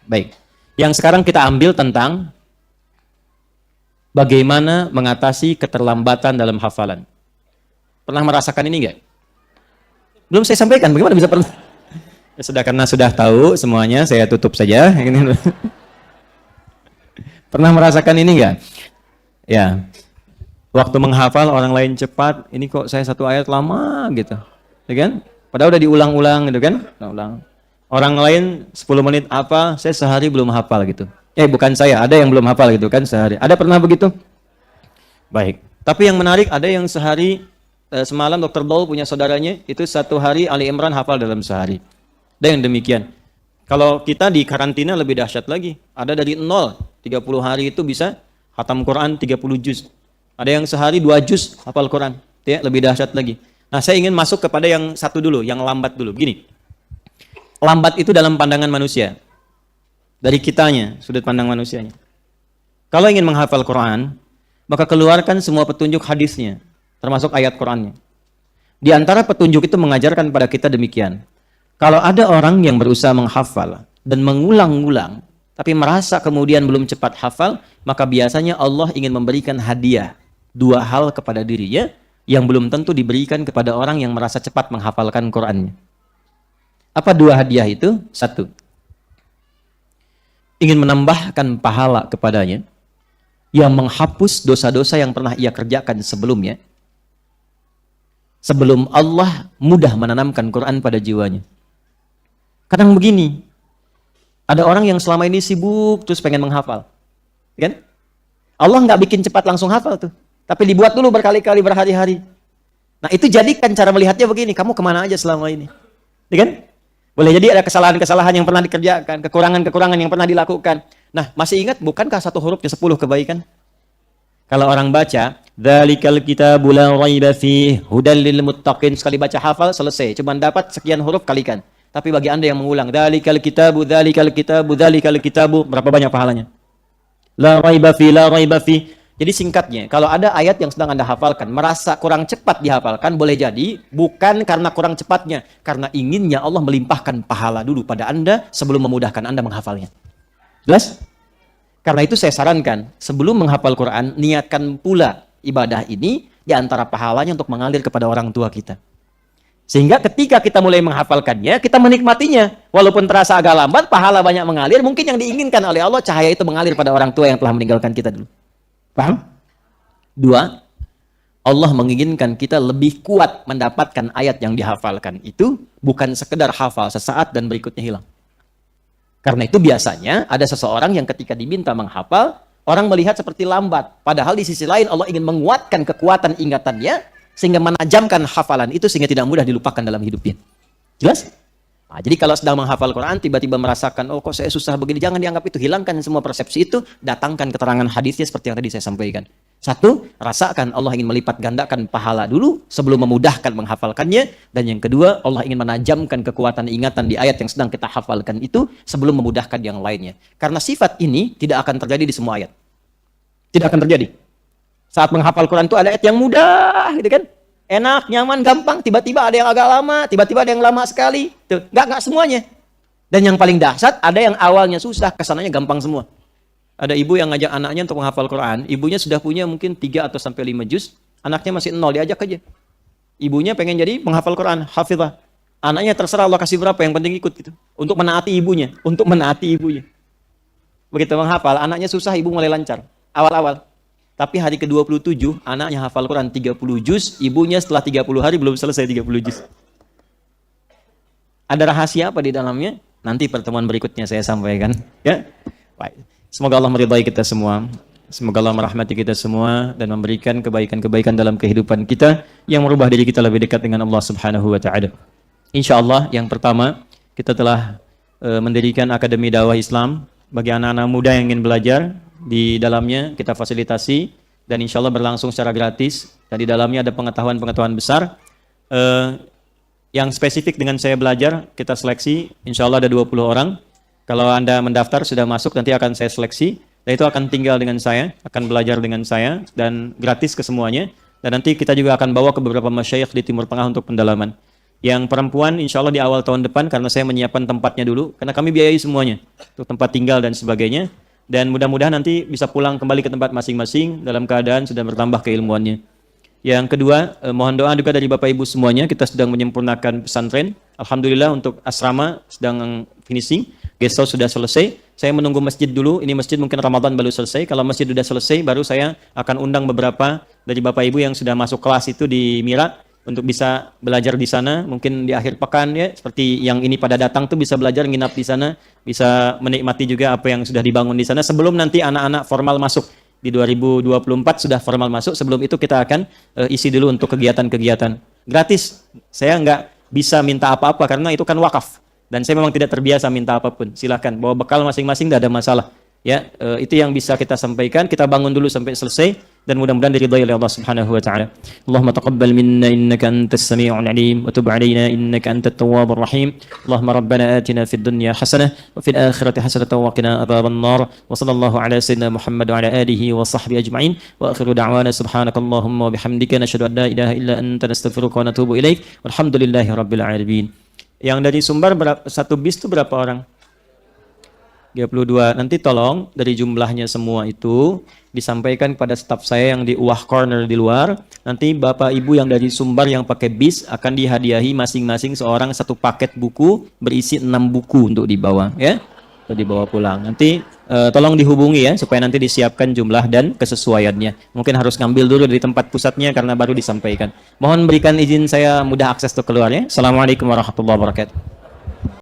Baik. Yang sekarang kita ambil tentang bagaimana mengatasi keterlambatan dalam hafalan. Pernah merasakan ini enggak? Belum saya sampaikan, bagaimana bisa pernah? Ya sudah, karena sudah tahu semuanya, saya tutup saja. Pernah merasakan ini enggak? Ya, waktu menghafal orang lain cepat, ini kok saya 1 ayat lama gitu. Ya kan? Padahal udah diulang-ulang gitu kan? Ulang. Orang lain 10 menit apa, saya sehari belum hafal gitu. Bukan saya, ada yang belum hafal gitu kan sehari. Ada pernah begitu? Baik. Tapi yang menarik ada yang sehari, semalam Dr. Daul punya saudaranya, itu 1 hari Ali Imran hafal dalam sehari. Ada yang demikian. Kalau kita di karantina lebih dahsyat lagi. Ada dari 0, 30 hari itu bisa khatam Quran 30 juz. Ada yang sehari 2 juz hafal Quran. Ya, lebih dahsyat lagi. Nah, saya ingin masuk kepada yang satu dulu, yang lambat dulu. Gini. Lambat itu dalam pandangan manusia. Dari kitanya, sudut pandang manusianya. Kalau ingin menghafal Quran, maka keluarkan semua petunjuk hadisnya, termasuk ayat Qurannya. Di antara petunjuk itu mengajarkan pada kita demikian. Kalau ada orang yang berusaha menghafal dan mengulang-ulang, tapi merasa kemudian belum cepat hafal, maka biasanya Allah ingin memberikan hadiah 2 hal kepada dirinya yang belum tentu diberikan kepada orang yang merasa cepat menghafalkan Qur'annya. Apa 2 hadiah itu? 1, ingin menambahkan pahala kepadanya yang menghapus dosa-dosa yang pernah ia kerjakan sebelumnya, sebelum Allah mudah menanamkan Quran pada jiwanya. Kadang begini, ada orang yang selama ini sibuk terus pengen menghafal, kan? Allah nggak bikin cepat langsung hafal tuh, tapi dibuat dulu berkali-kali, berhari-hari. Nah itu jadikan cara melihatnya begini, kamu kemana aja selama ini, kan? Boleh jadi ada kesalahan-kesalahan yang pernah dikerjakan, kekurangan-kekurangan yang pernah dilakukan. Nah, masih ingat bukankah 1 hurufnya 10 kebaikan? Kalau orang baca, dzalikal kitabu la raiba fihi hudal lil muttaqin, sekali baca hafal selesai, cuma dapat sekian huruf kalikan. Tapi bagi Anda yang mengulang, dzalikal kitabu, dzalikal kitabu, dzalikal kitabu, berapa banyak pahalanya? La raiba fihi, la raiba fihi. Jadi singkatnya, kalau ada ayat yang sedang Anda hafalkan, merasa kurang cepat dihafalkan, boleh jadi bukan karena kurang cepatnya, karena inginnya Allah melimpahkan pahala dulu pada Anda sebelum memudahkan Anda menghafalnya. Jelas? Karena itu saya sarankan, sebelum menghafal Quran, niatkan pula ibadah ini di antara pahalanya untuk mengalir kepada orang tua kita. Sehingga ketika kita mulai menghafalkannya, kita menikmatinya. Walaupun terasa agak lambat, pahala banyak mengalir, mungkin yang diinginkan oleh Allah, cahaya itu mengalir pada orang tua yang telah meninggalkan kita dulu. Paham? 2, Allah menginginkan kita lebih kuat mendapatkan ayat yang dihafalkan itu, bukan sekedar hafal sesaat dan berikutnya hilang. Karena itu biasanya ada seseorang yang ketika diminta menghafal, orang melihat seperti lambat. Padahal di sisi lain Allah ingin menguatkan kekuatan ingatannya, sehingga menajamkan hafalan itu sehingga tidak mudah dilupakan dalam hidupnya. Jelas? Nah, jadi kalau sedang menghafal Quran, tiba-tiba merasakan, oh kok saya susah begini, jangan dianggap itu, hilangkan semua persepsi itu, datangkan keterangan hadisnya seperti yang tadi saya sampaikan. 1, rasakan Allah ingin melipat gandakan pahala dulu sebelum memudahkan menghafalkannya. Dan yang kedua, Allah ingin menajamkan kekuatan ingatan di ayat yang sedang kita hafalkan itu sebelum memudahkan yang lainnya. Karena sifat ini tidak akan terjadi di semua ayat. Tidak akan terjadi. Saat menghafal Quran itu ada ayat yang mudah, gitu kan? Enak, nyaman, gampang. Tiba-tiba ada yang agak lama, tiba-tiba ada yang lama sekali. Tuh, nggak semuanya. Dan yang paling dahsyat, ada yang awalnya susah, kesananya gampang semua. Ada ibu yang ngajak anaknya untuk menghafal Quran. Ibunya sudah punya mungkin 3 atau sampai 5 juz. Anaknya masih 0, diajak aja. Ibunya pengen jadi penghafal Quran, hafizah. Anaknya terserah Allah kasih berapa, yang penting ikut gitu. Untuk menaati ibunya. Begitu menghafal, anaknya susah, ibu mulai lancar. Awal-awal. Tapi hari ke-27, anaknya hafal Quran 30 juz, ibunya setelah 30 hari belum selesai 30 juz. Ada rahasia apa di dalamnya? Nanti pertemuan berikutnya saya sampaikan. Ya, baik. Semoga Allah meridai kita semua. Semoga Allah merahmati kita semua dan memberikan kebaikan-kebaikan dalam kehidupan kita yang merubah diri kita lebih dekat dengan Allah Subhanahu wa taala. Insyaallah yang pertama, kita telah mendirikan Akademi Dakwah Islam bagi anak-anak muda yang ingin belajar. Di dalamnya kita fasilitasi dan insya Allah berlangsung secara gratis, dan di dalamnya ada pengetahuan-pengetahuan besar yang spesifik dengan saya belajar. Kita seleksi, insya Allah ada 20 orang. Kalau Anda mendaftar sudah masuk, nanti akan saya seleksi dan itu akan tinggal dengan saya, akan belajar dengan saya dan gratis ke semuanya. Dan nanti kita juga akan bawa ke beberapa masyayikh di Timur Tengah untuk pendalaman. Yang perempuan insya Allah di awal tahun depan, karena saya menyiapkan tempatnya dulu, karena kami biayai semuanya untuk tempat tinggal dan sebagainya. Dan mudah-mudahan nanti bisa pulang kembali ke tempat masing-masing dalam keadaan sudah bertambah keilmuannya. Yang kedua, mohon doa juga dari Bapak Ibu semuanya. Kita sedang menyempurnakan pesantren. Alhamdulillah untuk asrama sedang finishing. Guest house sudah selesai. Saya menunggu masjid dulu. Ini masjid mungkin Ramadan baru selesai. Kalau masjid sudah selesai, baru saya akan undang beberapa dari Bapak Ibu yang sudah masuk kelas itu di Mira untuk bisa belajar di sana, mungkin di akhir pekan ya, seperti yang ini pada datang tuh bisa belajar nginap di sana, bisa menikmati juga apa yang sudah dibangun di sana sebelum nanti anak-anak formal masuk. Di 2024 sudah formal masuk, sebelum itu kita akan isi dulu untuk kegiatan-kegiatan. Gratis, saya nggak bisa minta apa-apa karena itu kan wakaf. Dan saya memang tidak terbiasa minta apapun, silahkan, bawa bekal masing-masing, tidak ada masalah. Ya, itu yang bisa kita sampaikan, kita bangun dulu sampai selesai. Dan mudah-mudahan diridhai oleh Allah Subhanahu wa taala. Allahumma taqabbal minna innaka antas samiul alim wa tub alaina innaka antat tawwabur rahim. Allahumma rabbana atina fid dunya hasanah wa fil akhirati hasanah wa qina adzaban nar. Wa sallallahu ala sayyidina Muhammad wa ala alihi wa sahbihi ajma'in. Wa akhiru da'wana subhanakallahumma wa bihamdika nashhadu an la ilaha illa anta nastaghfiruka wa natubu ilaik. Walhamdulillahi rabbil alamin. Yang dari Sumbar satu bis itu berapa orang? 32. Nanti tolong dari jumlahnya semua itu disampaikan kepada staf saya yang di Uwah Corner di luar. Nanti Bapak Ibu yang dari Sumbar yang pakai bis akan dihadiahi masing-masing seorang satu paket buku berisi 6 buku untuk dibawa ya. Untuk dibawa pulang. Nanti tolong dihubungi ya supaya nanti disiapkan jumlah dan kesesuaiannya. Mungkin harus ngambil dulu dari tempat pusatnya karena baru disampaikan. Mohon berikan izin saya mudah akses untuk keluar ya. Assalamualaikum warahmatullahi wabarakatuh.